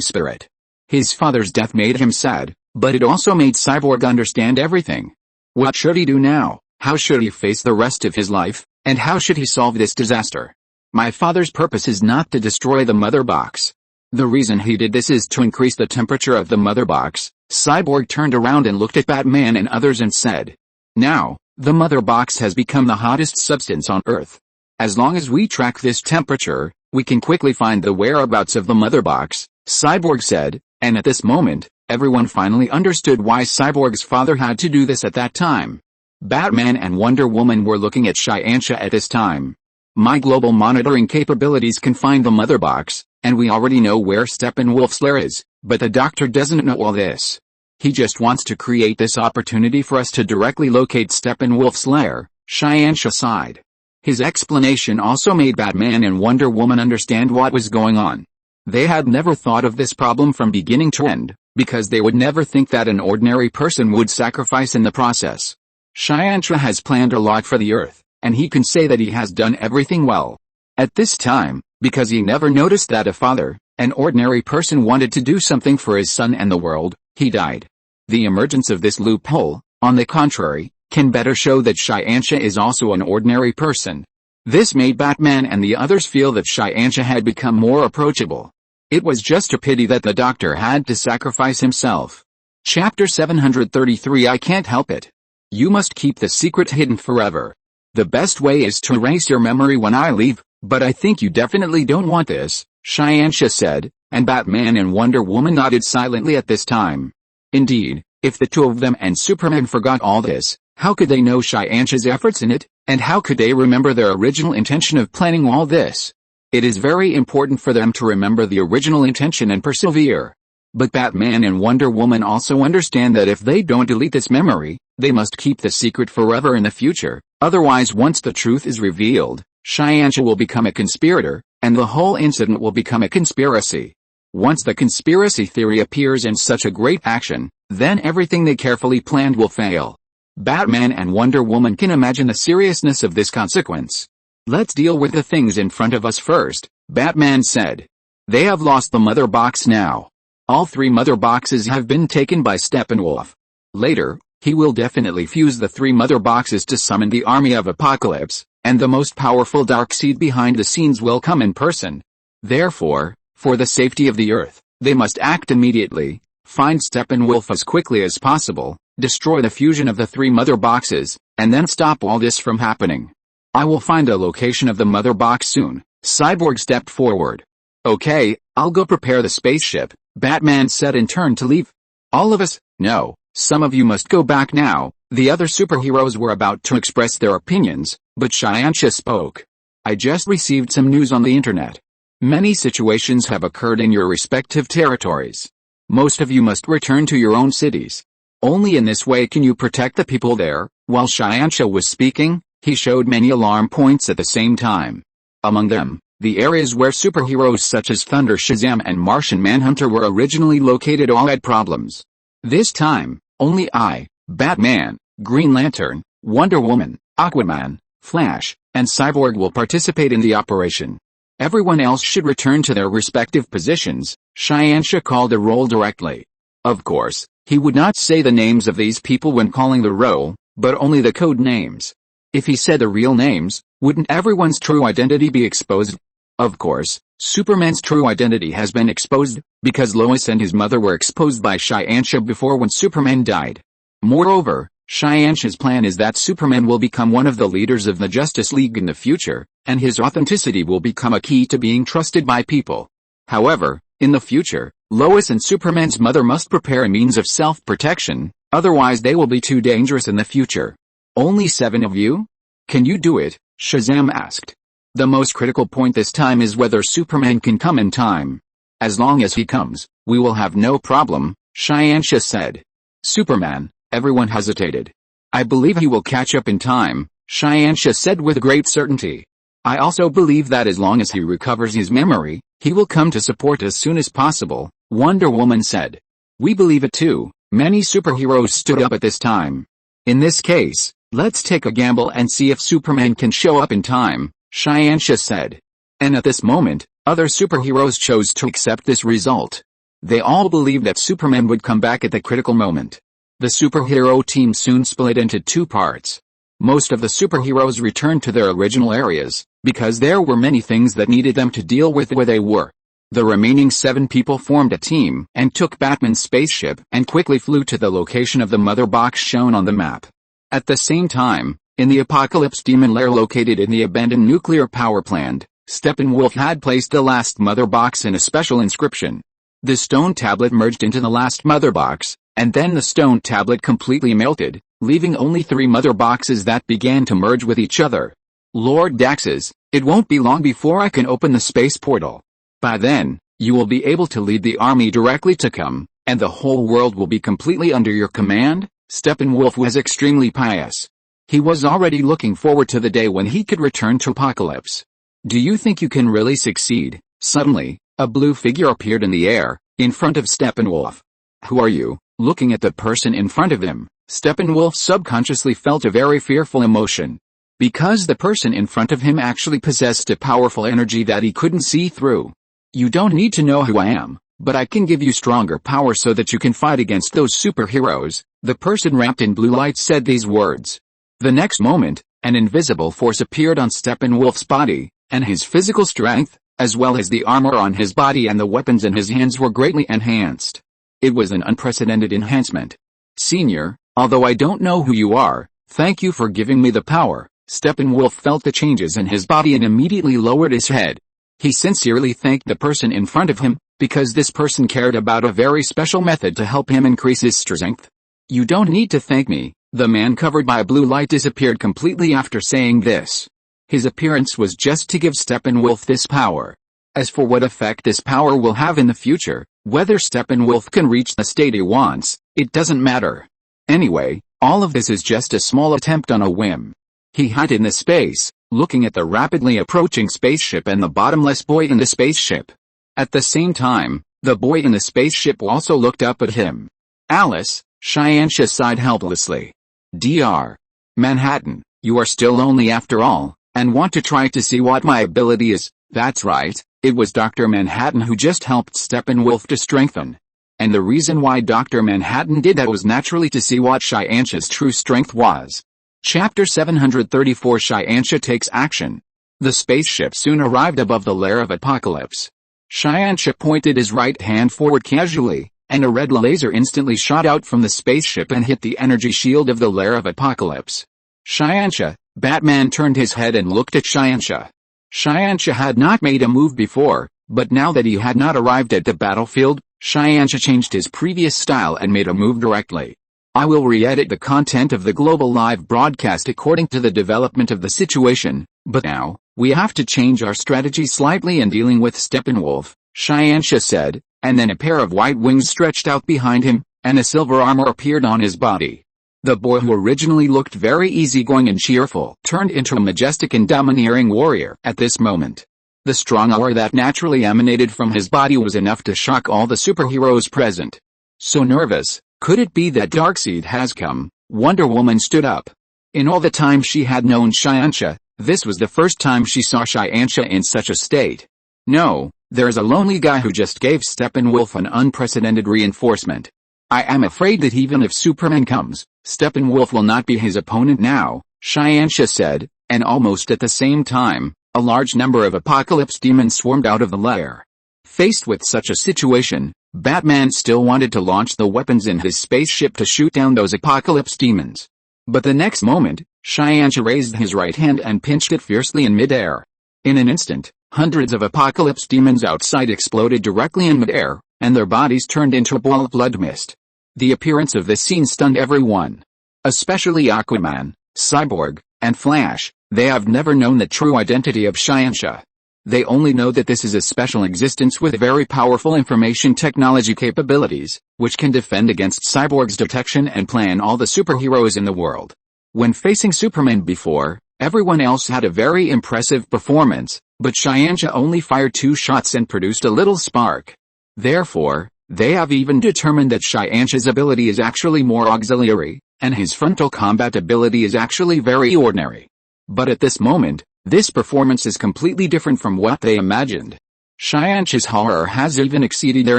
[SPEAKER 1] spirit. His father's death made him sad, but it also made Cyborg understand everything. What should he do now? How should he face the rest of his life, and how should he solve this disaster? "My father's purpose is not to destroy the mother box. The reason he did this is to increase the temperature of the mother box." Cyborg turned around and looked at Batman and others and said, "Now, the mother box has become the hottest substance on Earth. As long as we track this temperature, we can quickly find the whereabouts of the mother box," Cyborg said, and at this moment, everyone finally understood why Cyborg's father had to do this at that time. Batman and Wonder Woman were looking at Xianxia at this time. "My global monitoring capabilities can find the mother box, and we already know where Steppenwolf's lair is, but the doctor doesn't know all this. He just wants to create this opportunity for us to directly locate Steppenwolf's lair," Xianxia sighed. His explanation also made Batman and Wonder Woman understand what was going on. They had never thought of this problem from beginning to end, because they would never think that an ordinary person would sacrifice in the process. Xianxia has planned a lot for the Earth, and he can say that he has done everything well. At this time, because he never noticed that a father, an ordinary person, wanted to do something for his son and the world, he died. The emergence of this loophole, on the contrary, can better show that Xianxia is also an ordinary person. This made Batman and the others feel that Xianxia had become more approachable. It was just a pity that the doctor had to sacrifice himself. Chapter 733 I Can't Help It. You must keep the secret hidden forever. The best way is to erase your memory when I leave, but I think you definitely don't want this, Xianxia said, and Batman and Wonder Woman nodded silently at this time. Indeed, if the two of them and Superman forgot all this, how could they know Xianxia's efforts in it, and how could they remember their original intention of planning all this? It is very important for them to remember the original intention and persevere. But Batman and Wonder Woman also understand that if they don't delete this memory, they must keep the secret forever in the future, otherwise once the truth is revealed, Xianxia will become a conspirator, and the whole incident will become a conspiracy. Once the conspiracy theory appears in such a great action, then everything they carefully planned will fail. Batman and Wonder Woman can imagine the seriousness of this consequence. Let's deal with the things in front of us first, Batman said. They have lost the mother box now. All 3 mother boxes have been taken by Steppenwolf. Later, he will definitely fuse the 3 mother boxes to summon the army of Apocalypse, and the most powerful Darkseid behind the scenes will come in person. Therefore, for the safety of the Earth, they must act immediately, find Steppenwolf as quickly as possible, destroy the fusion of the 3 mother boxes, and then stop all this from happening. I will find a location of the mother box soon. Cyborg stepped forward. Okay, I'll go prepare the spaceship, Batman said and turned to leave. All of us? No, some of you must go back now. The other superheroes were about to express their opinions, but Xianxia spoke. I just received some news on the internet. Many situations have occurred in your respective territories. Most of you must return to your own cities. Only in this way can you protect the people there. While Xianxia was speaking, he showed many alarm points at the same time. Among them, the areas where superheroes such as Thunder Shazam and Martian Manhunter were originally located all had problems. This time, only I, Batman, Green Lantern, Wonder Woman, Aquaman, Flash, and Cyborg will participate in the operation. Everyone else should return to their respective positions, Xianxia called a roll directly. Of course, he would not say the names of these people when calling the roll, but only the code names. If he said the real names, wouldn't everyone's true identity be exposed? Of course, Superman's true identity has been exposed, because Lois and his mother were exposed by Xianxia before when Superman died. Moreover, Xianxia's plan is that Superman will become one of the leaders of the Justice League in the future, and his authenticity will become a key to being trusted by people. However, in the future, Lois and Superman's mother must prepare a means of self-protection, otherwise they will be too dangerous in the future. Only 7 of you? Can you do it? Shazam asked. The most critical point this time is whether Superman can come in time. As long as he comes, we will have no problem, Xianxia said. Superman, everyone hesitated. I believe he will catch up in time, Xianxia said with great certainty. I also believe that as long as he recovers his memory, he will come to support as soon as possible, Wonder Woman said. We believe it too. Many superheroes stood up at this time. In this case, let's take a gamble and see if Superman can show up in time, Xianxia said. And at this moment, other superheroes chose to accept this result. They all believed that Superman would come back at the critical moment. The superhero team soon split into 2 parts. Most of the superheroes returned to their original areas, because there were many things that needed them to deal with where they were. The remaining 7 people formed a team and took Batman's spaceship and quickly flew to the location of the mother box shown on the map. At the same time, in the Apocalypse Demon Lair located in the abandoned nuclear power plant, Steppenwolf had placed the last mother box in a special inscription. The stone tablet merged into the last mother box, and then the stone tablet completely melted, leaving only 3 mother boxes that began to merge with each other. Lord Daxus, it won't be long before I can open the space portal. By then, you will be able to lead the army directly to come, and the whole world will be completely under your command. Steppenwolf was extremely pious. He was already looking forward to the day when he could return to Apocalypse. Do you think you can really succeed? Suddenly, a blue figure appeared in the air, in front of Steppenwolf. Who are you? Looking at the person in front of him, Steppenwolf subconsciously felt a very fearful emotion. Because the person in front of him actually possessed a powerful energy that he couldn't see through. You don't need to know who I am, but I can give you stronger power so that you can fight against those superheroes. The person wrapped in blue light said these words. The next moment, an invisible force appeared on Steppenwolf's body, and his physical strength, as well as the armor on his body and the weapons in his hands were greatly enhanced. It was an unprecedented enhancement. Senior, although I don't know who you are, thank you for giving me the power. Steppenwolf felt the changes in his body and immediately lowered his head. He sincerely thanked the person in front of him, because this person cared about a very special method to help him increase his strength. You don't need to thank me. The man covered by blue light disappeared completely after saying this. His appearance was just to give Steppenwolf this power. As for what effect this power will have in the future, whether Steppenwolf can reach the state he wants, it doesn't matter. Anyway, all of this is just a small attempt on a whim. He hid in the space, looking at the rapidly approaching spaceship and the bottomless boy in the spaceship. At the same time, the boy in the spaceship also looked up at him. Alice, Xianxia sighed helplessly. Dr. Manhattan, you are still lonely after all, and want to try to see what my ability is. That's right, it was Dr. Manhattan who just helped Steppenwolf to strengthen. And the reason why Dr. Manhattan did that was naturally to see what Xianxia's true strength was. Chapter 734 Xianxia takes action. The spaceship soon arrived above the lair of Apocalypse. Xianxia pointed his right hand forward casually, and a red laser instantly shot out from the spaceship and hit the energy shield of the lair of Apocalypse. Xianxia, Batman turned his head and looked at Xianxia. Xianxia had not made a move before, but now that he had not arrived at the battlefield, Xianxia changed his previous style and made a move directly. I will re-edit the content of the global live broadcast according to the development of the situation, but now, we have to change our strategy slightly in dealing with Steppenwolf, Xianxia said, and then a pair of white wings stretched out behind him, and a silver armor appeared on his body. The boy who originally looked very easygoing and cheerful turned into a majestic and domineering warrior at this moment. The strong aura that naturally emanated from his body was enough to shock all the superheroes present. So nervous, could it be that Darkseid has come? Wonder Woman stood up. In all the time she had known Xianxia, this was the first time she saw Xianxia in such a state. No, there's a lonely guy who just gave Steppenwolf an unprecedented reinforcement. I am afraid that even if Superman comes, Steppenwolf will not be his opponent now, Xianxia said, and almost at the same time, a large number of Apocalypse demons swarmed out of the lair. Faced with such a situation, Batman still wanted to launch the weapons in his spaceship to shoot down those Apocalypse demons. But the next moment, Xianxia raised his right hand and pinched it fiercely in midair. In an instant, hundreds of Apocalypse demons outside exploded directly in midair, and their bodies turned into a ball of blood mist. The appearance of this scene stunned everyone. Especially Aquaman, Cyborg, and Flash. They have never known the true identity of Xianxia. They only know that this is a special existence with very powerful information technology capabilities, which can defend against Cyborg's detection and plan all the superheroes in the world. When facing Superman before, everyone else had a very impressive performance, but Xianxia only fired 2 shots and produced a little spark. Therefore, they have even determined that Xianxia's ability is actually more auxiliary, and his frontal combat ability is actually very ordinary. But at this moment, this performance is completely different from what they imagined. Xianxia's horror has even exceeded their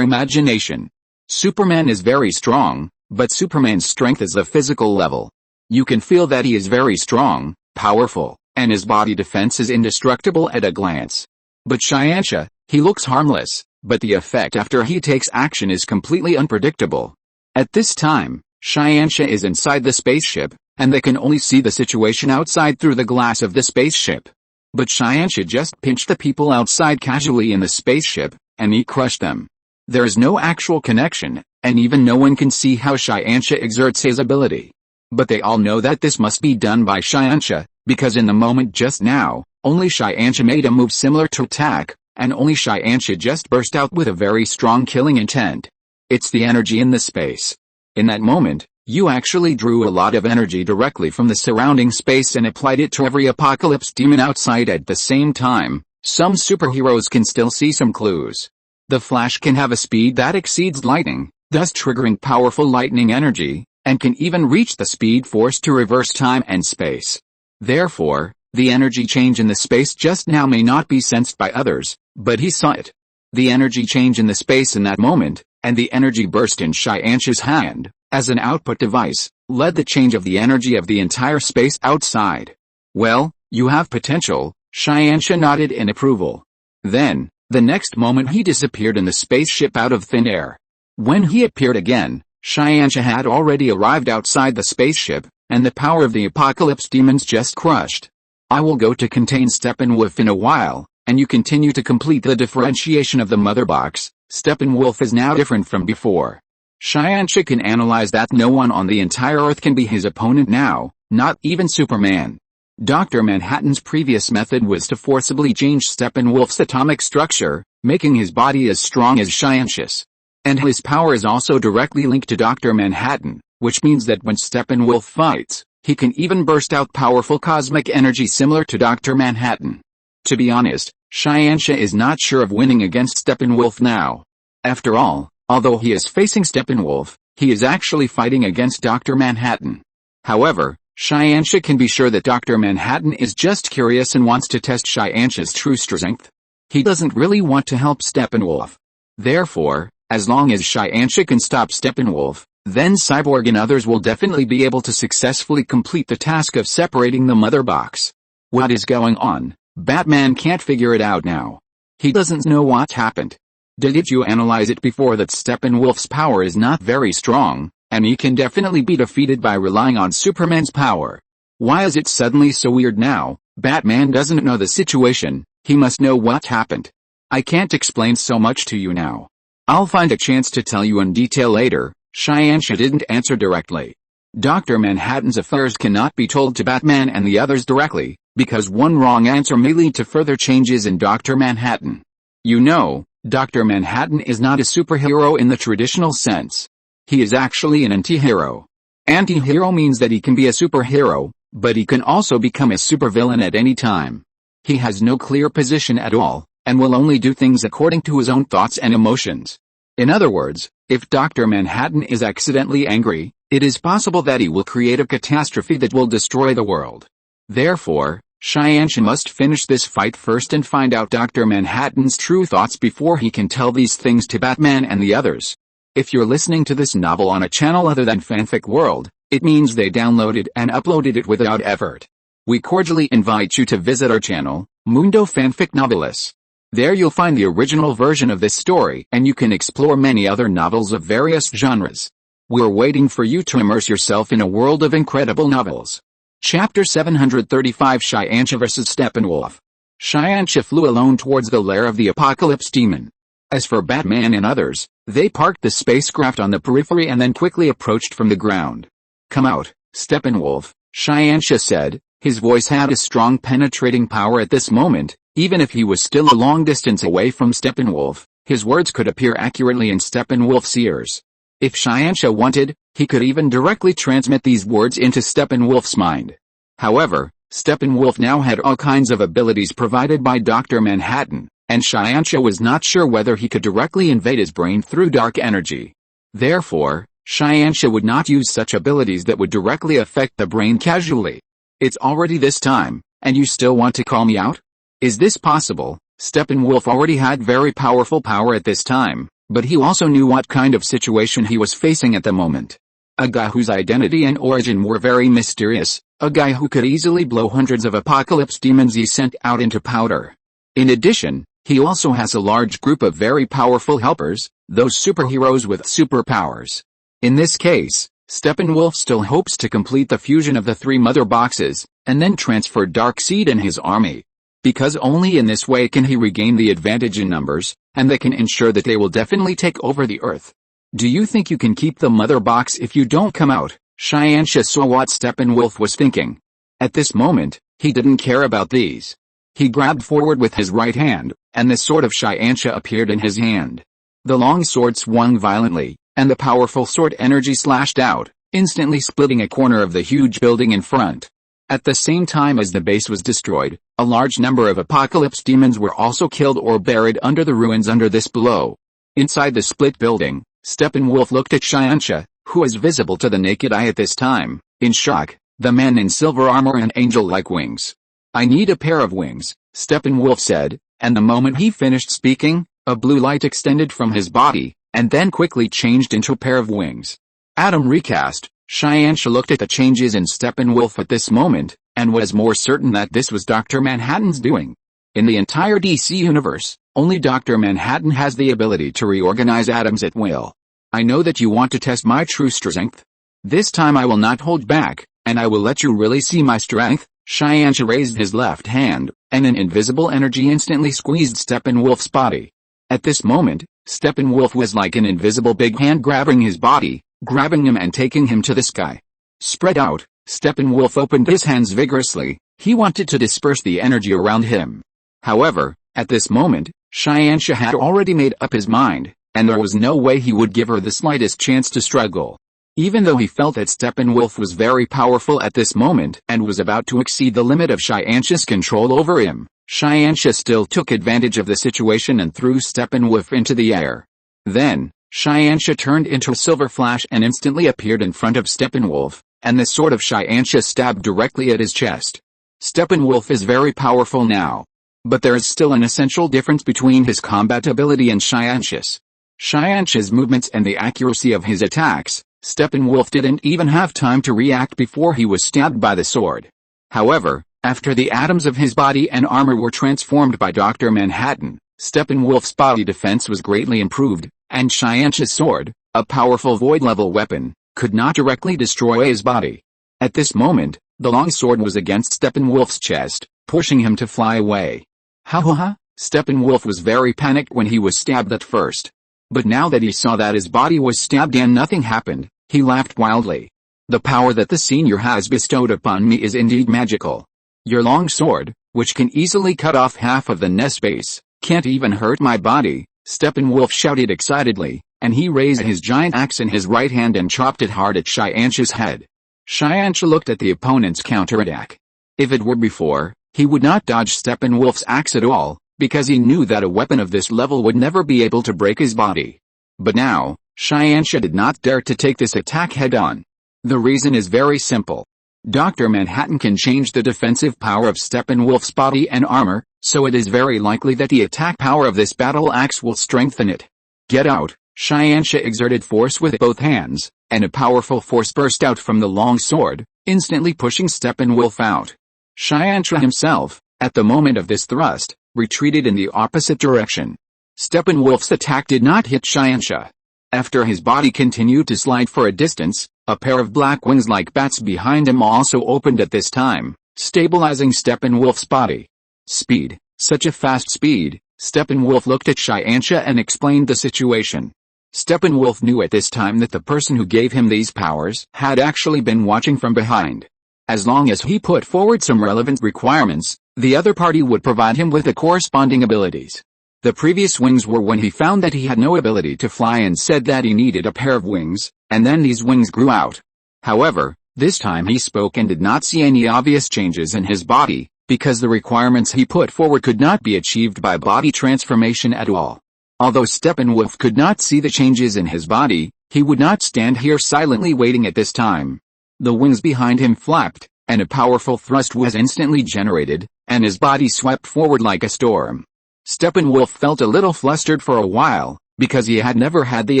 [SPEAKER 1] imagination. Superman is very strong, but Superman's strength is the physical level. You can feel that he is very strong, powerful, and his body defense is indestructible at a glance. But Xianxia, he looks harmless, but the effect after he takes action is completely unpredictable. At this time, Xianxia is inside the spaceship, and they can only see the situation outside through the glass of the spaceship. But Xianxia just pinched the people outside casually in the spaceship, and he crushed them. There is no actual connection, and even no one can see how Xianxia exerts his ability. But they all know that this must be done by Xianxia, because in the moment just now, only Xianxia made a move similar to attack, and only Xianxia just burst out with a very strong killing intent. It's the energy in the space. In that moment, you actually drew a lot of energy directly from the surrounding space and applied it to every Apocalypse demon outside at the same time. Some superheroes can still see some clues. The Flash can have a speed that exceeds lightning, thus triggering powerful lightning energy, and can even reach the speed force to reverse time and space. Therefore, the energy change in the space just now may not be sensed by others, but he saw it. The energy change in the space in that moment, and the energy burst in Xianxia's hand, as an output device, led the change of the energy of the entire space outside. Well, you have potential, Xianxia nodded in approval. Then, the next moment he disappeared in the spaceship out of thin air. When he appeared again, Xianxia had already arrived outside the spaceship, and the power of the Apocalypse demons just crushed. I will go to contain Steppenwolf in a while, and you continue to complete the differentiation of the mother box. Steppenwolf is now different from before. Xianxia can analyze that no one on the entire Earth can be his opponent now, not even Superman. Dr. Manhattan's previous method was to forcibly change Steppenwolf's atomic structure, making his body as strong as Scientius. And his power is also directly linked to Dr. Manhattan, which means that when Steppenwolf fights, he can even burst out powerful cosmic energy similar to Dr. Manhattan. To be honest, Scientia is not sure of winning against Steppenwolf now. After all, although he is facing Steppenwolf, he is actually fighting against Dr. Manhattan. However, Scientia can be sure that Dr. Manhattan is just curious and wants to test Scientia's true strength. He doesn't really want to help Steppenwolf. Therefore, as long as Scientia can stop Steppenwolf, then Cyborg and others will definitely be able to successfully complete the task of separating the mother box. What is going on? Batman can't figure it out now. He doesn't know what happened. Did you analyze it before that Steppenwolf's power is not very strong, and he can definitely be defeated by relying on Superman's power? Why is it suddenly so weird now? Batman doesn't know the situation, he must know what happened. I can't explain so much to you now. I'll find a chance to tell you in detail later. Scientia didn't answer directly. Dr. Manhattan's affairs cannot be told to Batman and the others directly, because one wrong answer may lead to further changes in Dr. Manhattan. You know, Dr. Manhattan is not a superhero in the traditional sense. He is actually an anti-hero. Anti-hero means that he can be a superhero, but he can also become a supervillain at any time. He has no clear position at all, and will only do things according to his own thoughts and emotions. In other words, if Dr. Manhattan is accidentally angry, it is possible that he will create a catastrophe that will destroy the world. Therefore, Scientia must finish this fight first and find out Dr. Manhattan's true thoughts before he can tell these things to Batman and the others. If you're listening to this novel on a channel other than Fanfic World, it means they downloaded and uploaded it without effort. We cordially invite you to visit our channel, Mundo Fanfic Novelis. There you'll find the original version of this story and you can explore many other novels of various genres. We're waiting for you to immerse yourself in a world of incredible novels. Chapter 735 Scientia vs. Steppenwolf. Scientia flew alone towards the lair of the Apocalypse Demon. As for Batman and others, they parked the spacecraft on the periphery and then quickly approached from the ground. Come out, Steppenwolf, Scientia said. His voice had a strong penetrating power at this moment. Even if he was still a long distance away from Steppenwolf, his words could appear accurately in Steppenwolf's ears. If Scientia wanted, he could even directly transmit these words into Steppenwolf's mind. However, Steppenwolf now had all kinds of abilities provided by Dr. Manhattan, and Scientia was not sure whether he could directly invade his brain through dark energy. Therefore, Scientia would not use such abilities that would directly affect the brain casually. It's already this time, and you still want to call me out? Is this possible? Steppenwolf already had very powerful power at this time, but he also knew what kind of situation he was facing at the moment. A guy whose identity and origin were very mysterious, a guy who could easily blow hundreds of apocalypse demons he sent out into powder. In addition, he also has a large group of very powerful helpers, those superheroes with superpowers. In this case, Steppenwolf still hopes to complete the fusion of the three mother boxes, and then transfer Darkseid and his army. Because only in this way can he regain the advantage in numbers, and they can ensure that they will definitely take over the Earth. Do you think you can keep the mother box if you don't come out? Scientia saw what Steppenwolf was thinking. At this moment, he didn't care about these. He grabbed forward with his right hand, and the sword of Scientia appeared in his hand. The long sword swung violently, and the powerful sword energy slashed out, instantly splitting a corner of the huge building in front. At the same time as the base was destroyed, a large number of apocalypse demons were also killed or buried under the ruins under this blow. Inside the split building, Steppenwolf looked at Scientia, who was visible to the naked eye at this time, in shock. The man in silver armor and angel-like wings. I need a pair of wings, Steppenwolf said, and the moment he finished speaking, a blue light extended from his body, and then quickly changed into a pair of wings. Atom recast. Scientia looked at the changes in Steppenwolf at this moment, and was more certain that this was Dr. Manhattan's doing. In the entire DC universe, only Dr. Manhattan has the ability to reorganize atoms at will. I know that you want to test my true strength. This time I will not hold back, and I will let you really see my strength. Scientia raised his left hand, and an invisible energy instantly squeezed Steppenwolf's body. At this moment, Steppenwolf was like an invisible big hand grabbing his body, grabbing him and taking him to the sky. Spread out, Steppenwolf opened his hands vigorously. He wanted to disperse the energy around him. However, at this moment, Xianxia had already made up his mind, and there was no way he would give her the slightest chance to struggle. Even though he felt that Steppenwolf was very powerful at this moment and was about to exceed the limit of Xianxia's control over him, Xianxia still took advantage of the situation and threw Steppenwolf into the air. Then, Xianxia turned into a silver flash and instantly appeared in front of Steppenwolf, and the sword of Xianxia stabbed directly at his chest. Steppenwolf is very powerful now. But there is still an essential difference between his combat ability and Xianxia's. Xianxia's movements and the accuracy of his attacks, Steppenwolf didn't even have time to react before he was stabbed by the sword. However, after the atoms of his body and armor were transformed by Dr. Manhattan, Steppenwolf's body defense was greatly improved, and Xianxia's sword, a powerful void-level weapon, could not directly destroy his body. At this moment, the long sword was against Steppenwolf's chest, pushing him to fly away. Ha ha ha! Steppenwolf was very panicked when he was stabbed at first. But now that he saw that his body was stabbed and nothing happened, he laughed wildly. The power that the senior has bestowed upon me is indeed magical. Your long sword, which can easily cut off half of the nest base, can't even hurt my body, Steppenwolf shouted excitedly, and he raised his giant axe in his right hand and chopped it hard at Xianxia's head. Xianxia looked at the opponent's counterattack. If it were before, he would not dodge Steppenwolf's axe at all, because he knew that a weapon of this level would never be able to break his body. But now, Xianxia did not dare to take this attack head-on. The reason is very simple. Dr. Manhattan can change the defensive power of Steppenwolf's body and armor, so it is very likely that the attack power of this battle axe will strengthen it. Get out! Xianxia exerted force with both hands, and a powerful force burst out from the long sword, instantly pushing Steppenwolf out. Xianxia himself, at the moment of this thrust, retreated in the opposite direction. Steppenwolf's attack did not hit Xianxia. After his body continued to slide for a distance, a pair of black wings like bats behind him also opened at this time, stabilizing Steppenwolf's body. Speed, such a fast speed! Steppenwolf looked at Xianxia and explained the situation. Steppenwolf knew at this time that the person who gave him these powers had actually been watching from behind. As long as he put forward some relevant requirements, the other party would provide him with the corresponding abilities. The previous wings were when he found that he had no ability to fly and said that he needed a pair of wings, and then these wings grew out. However, this time he spoke and did not see any obvious changes in his body, because the requirements he put forward could not be achieved by body transformation at all. Although Steppenwolf could not see the changes in his body, he would not stand here silently waiting at this time. The wings behind him flapped, and a powerful thrust was instantly generated, and his body swept forward like a storm. Steppenwolf felt a little flustered for a while, because he had never had the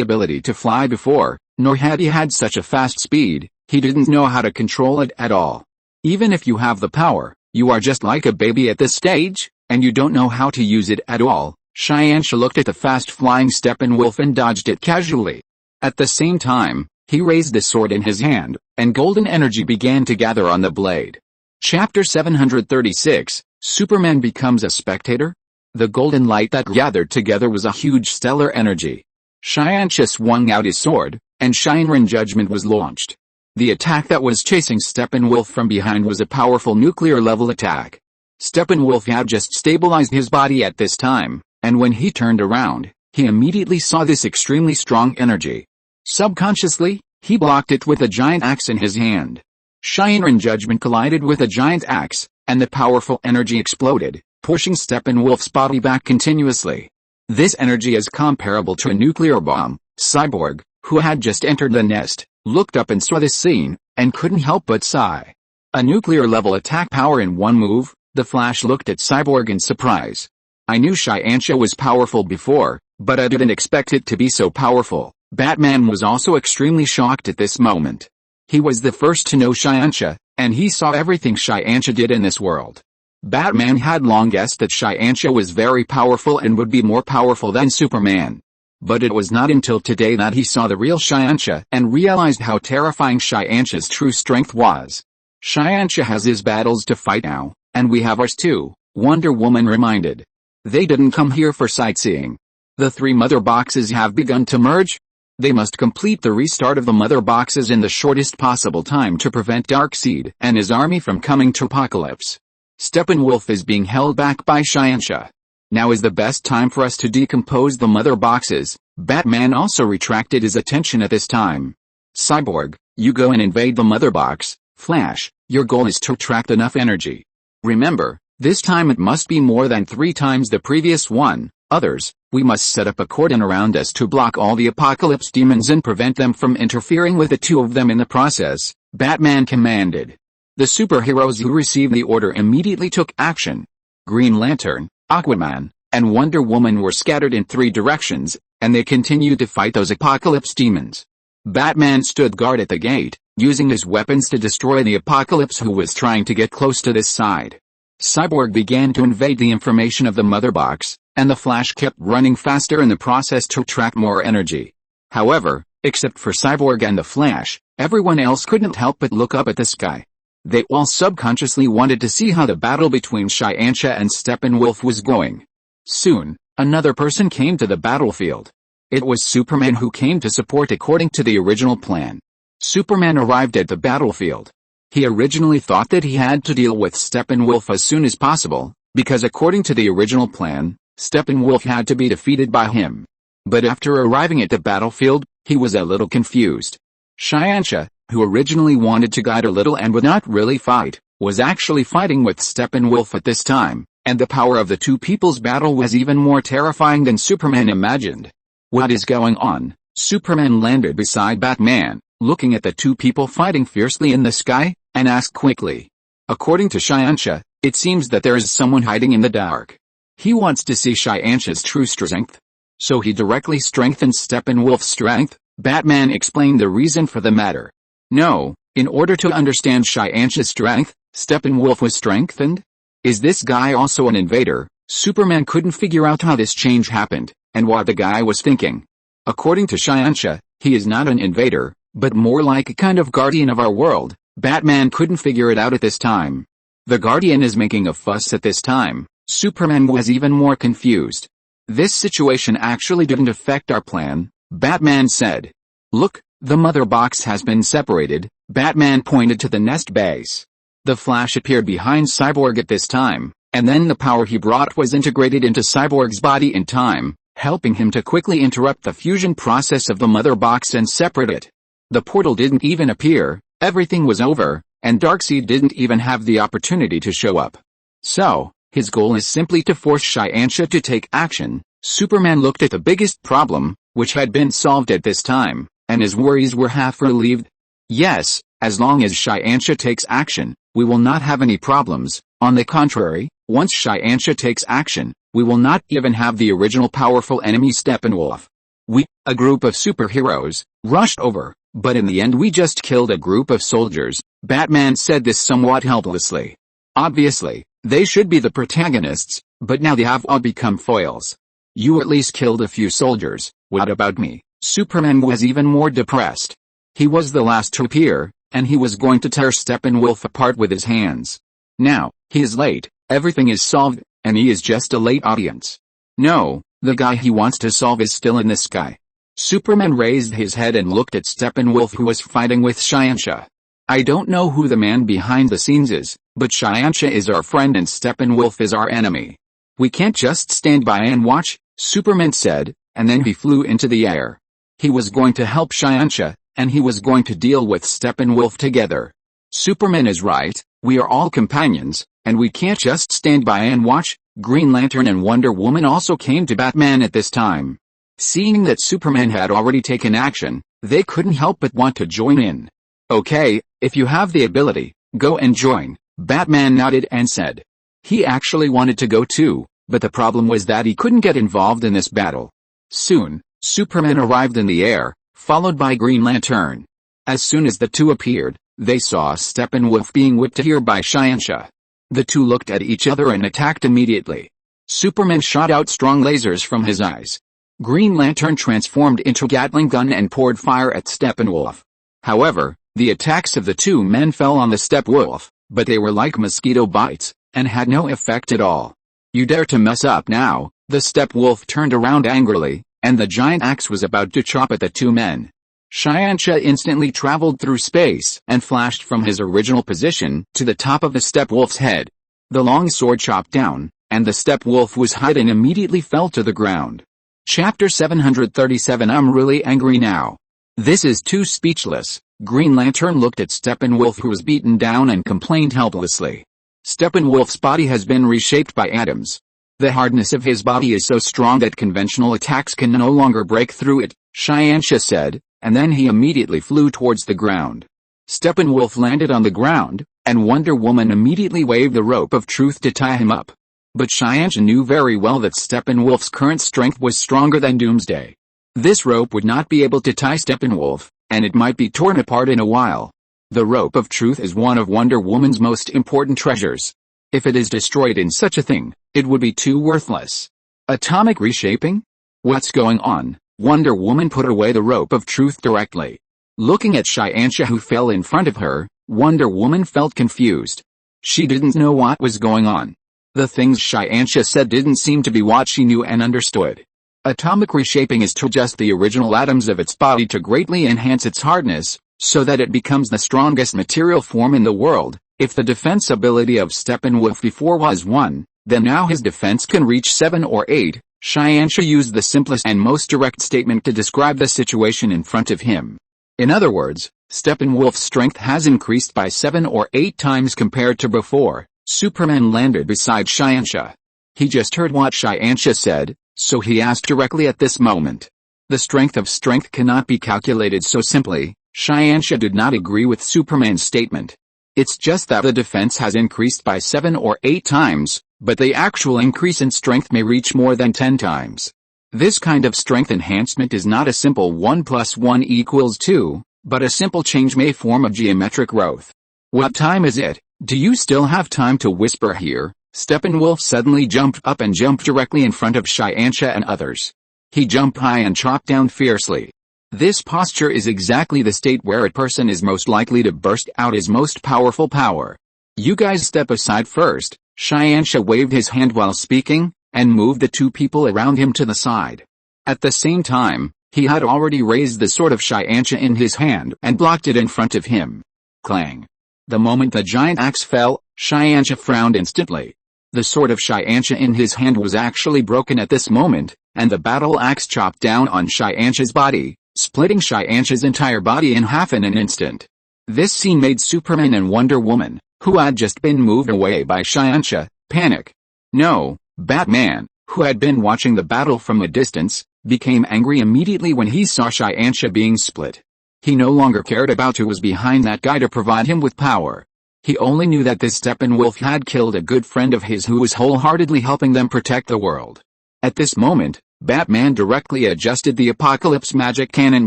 [SPEAKER 1] ability to fly before, nor had he had such a fast speed. He didn't know how to control it at all. Even if you have the power, you are just like a baby at this stage, and you don't know how to use it at all. Xianxia looked at the fast-flying Steppenwolf and dodged it casually. At the same time, he raised the sword in his hand, and golden energy began to gather on the blade. Chapter 736, Superman becomes a spectator? The golden light that gathered together was a huge stellar energy. Xianxia swung out his sword, and Shinran Judgment was launched. The attack that was chasing Steppenwolf from behind was a powerful nuclear-level attack. Steppenwolf had just stabilized his body at this time, and when he turned around, he immediately saw this extremely strong energy. Subconsciously, he blocked it with a giant axe in his hand. Shinran Judgment collided with a giant axe, and the powerful energy exploded, pushing Steppenwolf's body back continuously. This energy is comparable to a nuclear bomb. Cyborg, who had just entered the nest, looked up and saw this scene, and couldn't help but sigh. A nuclear-level attack power in one move. The Flash looked at Cyborg in surprise. I knew Xianxia was powerful before, but I didn't expect it to be so powerful. Batman was also extremely shocked at this moment. He was the first to know Xianxia, and he saw everything Xianxia did in this world. Batman had long guessed that Xianxia was very powerful and would be more powerful than Superman. But it was not until today that he saw the real Xianxia and realized how terrifying Xianxia's true strength was. Xianxia has his battles to fight now, and we have ours too, Wonder Woman reminded. They didn't come here for sightseeing. The three mother boxes have begun to merge. They must complete the restart of the mother boxes in the shortest possible time to prevent Darkseid and his army from coming to Apocalypse. Steppenwolf is being held back by Xianxia. Now is the best time for us to decompose the mother boxes. Batman also retracted his attention at this time. Cyborg, you go and invade the mother box. Flash, your goal is to attract enough energy. Remember, this time it must be more than 3 times the previous one. Others, we must set up a cordon around us to block all the Apocalypse demons and prevent them from interfering with the 2 of them in the process, Batman commanded. The superheroes who received the order immediately took action. Green Lantern, Aquaman, and Wonder Woman were scattered in 3 directions, and they continued to fight those Apocalypse demons. Batman stood guard at the gate, using his weapons to destroy the Apocalypse who was trying to get close to this side. Cyborg began to invade the information of the mother box, and the Flash kept running faster in the process to attract more energy. However, except for Cyborg and the Flash, everyone else couldn't help but look up at the sky. They all subconsciously wanted to see how the battle between Xianxia and Steppenwolf was going. Soon, another person came to the battlefield. It was Superman who came to support according to the original plan. Superman arrived at the battlefield. He originally thought that he had to deal with Steppenwolf as soon as possible, because according to the original plan, Steppenwolf had to be defeated by him. But after arriving at the battlefield, he was a little confused. Xianxia, who originally wanted to guide a little and would not really fight, was actually fighting with Steppenwolf at this time, and the power of the 2 people's battle was even more terrifying than Superman imagined. What is going on? Superman landed beside Batman, looking at the 2 people fighting fiercely in the sky, and asked quickly. According to Xianxia, it seems that there is someone hiding in the dark. He wants to see Xianxia's true strength. So he directly strengthens Steppenwolf's strength. Batman explained the reason for the matter. No, in order to understand Xianxia's strength, Steppenwolf was strengthened? Is this guy also an invader? Superman couldn't figure out how this change happened, and what the guy was thinking. According to Xianxia, he is not an invader, but more like a kind of guardian of our world. Batman couldn't figure it out at this time. The Guardian is making a fuss at this time. Superman was even more confused. This situation actually didn't affect our plan, Batman said. Look, the mother box has been separated. Batman pointed to the nest base. The Flash appeared behind Cyborg at this time, and then the power he brought was integrated into Cyborg's body in time, helping him to quickly interrupt the fusion process of the mother box and separate it. The portal didn't even appear, everything was over, and Darkseid didn't even have the opportunity to show up. So, his goal is simply to force Xianxia to take action. Superman looked at the biggest problem, which had been solved at this time, and his worries were half relieved. Yes, as long as Xianxia takes action, we will not have any problems. On the contrary, once Xianxia takes action, we will not even have the original powerful enemy Steppenwolf. We, a group of superheroes, rushed over, but in the end we just killed a group of soldiers. Batman said this somewhat helplessly. Obviously, they should be the protagonists, but now they have all become foils. You at least killed a few soldiers, what about me? Superman was even more depressed. He was the last to appear, and he was going to tear Steppenwolf apart with his hands. Now, he is late, everything is solved, and he is just a late audience. No, the guy he wants to solve is still in the sky. Superman raised his head and looked at Steppenwolf who was fighting with Xianxia. I don't know who the man behind the scenes is, but Xianxia is our friend and Steppenwolf is our enemy. We can't just stand by and watch, Superman said, and then he flew into the air. He was going to help Xianxia, and he was going to deal with Steppenwolf together. Superman is right, we are all companions, and we can't just stand by and watch. Green Lantern and Wonder Woman also came to Batman at this time. Seeing that Superman had already taken action, they couldn't help but want to join in. Okay, if you have the ability, go and join, Batman nodded and said. He actually wanted to go too, but the problem was that he couldn't get involved in this battle. Soon, Superman arrived in the air, followed by Green Lantern. As soon as the two appeared, they saw Steppenwolf being whipped here by Xianxia. The two looked at each other and attacked immediately. Superman shot out strong lasers from his eyes. Green Lantern transformed into a Gatling gun and poured fire at Steppenwolf. However, the attacks of the two men fell on the Steppenwolf, but they were like mosquito bites, and had no effect at all. You dare to mess up now? The Steppenwolf turned around angrily, and the giant axe was about to chop at the two men. Xianxia instantly traveled through space and flashed from his original position to the top of the steppe wolf's head. The long sword chopped down, and the steppe wolf was hit and immediately fell to the ground. Chapter 737. I'm really angry now. This is too speechless. Green Lantern looked at Steppenwolf, who was beaten down, and complained helplessly. Steppenwolf's body has been reshaped by atoms. The hardness of his body is so strong that conventional attacks can no longer break through it, Xianxia said, and then he immediately flew towards the ground. Steppenwolf landed on the ground, and Wonder Woman immediately waved the rope of truth to tie him up. But Xianxia knew very well that Steppenwolf's current strength was stronger than Doomsday. This rope would not be able to tie Steppenwolf, and it might be torn apart in a while. The rope of truth is one of Wonder Woman's most important treasures. If it is destroyed in such a thing, it would be too worthless. Atomic reshaping? What's going on? Wonder Woman put away the rope of truth directly. Looking at Xianxia, who fell in front of her, Wonder Woman felt confused. She didn't know what was going on. The things Xianxia said didn't seem to be what she knew and understood. Atomic reshaping is to adjust the original atoms of its body to greatly enhance its hardness, so that it becomes the strongest material form in the world. If the defense ability of Steppenwolf before was 1, then now his defense can reach 7 or 8. Xianxia used the simplest and most direct statement to describe the situation in front of him. In other words, Steppenwolf's strength has increased by 7 or 8 times compared to before. Superman landed beside Xianxia. He just heard what Xianxia said, so he asked directly at this moment. The strength of strength cannot be calculated so simply. Xianxia did not agree with Superman's statement. It's just that the defense has increased by 7 or 8 times, but the actual increase in strength may reach more than 10 times. This kind of strength enhancement is not a simple 1 + 1 = 2, but a simple change may form a geometric growth. What time is it? Do you still have time to whisper here? Steppenwolf suddenly jumped up and jumped directly in front of Xianxia and others. He jumped high and chopped down fiercely. This posture is exactly the state where a person is most likely to burst out his most powerful power. You guys step aside first. Xianxia waved his hand while speaking, and moved the two people around him to the side. At the same time, he had already raised the sword of Xianxia in his hand and blocked it in front of him. Clang! The moment the giant axe fell, Xianxia frowned instantly. The sword of Xianxia in his hand was actually broken at this moment, and the battle axe chopped down on Xianxia's body, splitting Xianxia's entire body in half in an instant. This scene made Superman and Wonder Woman, who had just been moved away by Xianxia, panic. No, Batman, who had been watching the battle from a distance, became angry immediately when he saw Xianxia being split. He no longer cared about who was behind that guy to provide him with power. He only knew that this Steppenwolf had killed a good friend of his who was wholeheartedly helping them protect the world. At this moment, Batman directly adjusted the Apocalypse magic cannon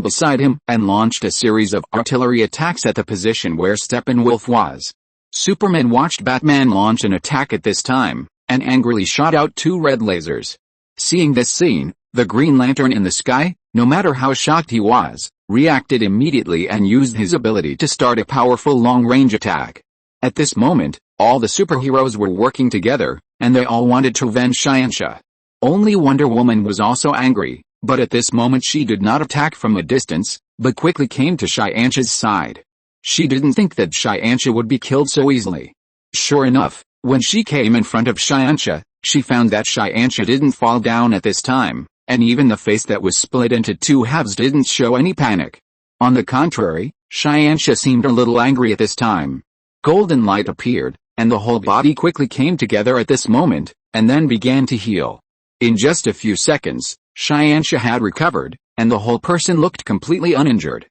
[SPEAKER 1] beside him and launched a series of artillery attacks at the position where Steppenwolf was. Superman watched Batman launch an attack at this time, and angrily shot out 2 red lasers. Seeing this scene, the Green Lantern in the sky, no matter how shocked he was, reacted immediately and used his ability to start a powerful long-range attack. At this moment, all the superheroes were working together, and they all wanted to avenge Xianxia. Only Wonder Woman was also angry, but at this moment she did not attack from a distance, but quickly came to Xianxia's side. She didn't think that Xianxia would be killed so easily. Sure enough, when she came in front of Xianxia, she found that Xianxia didn't fall down at this time, and even the face that was split into 2 halves didn't show any panic. On the contrary, Xianxia seemed a little angry at this time. Golden light appeared, and the whole body quickly came together at this moment, and then began to heal. In just a few seconds, Xianxia had recovered, and the whole person looked completely uninjured.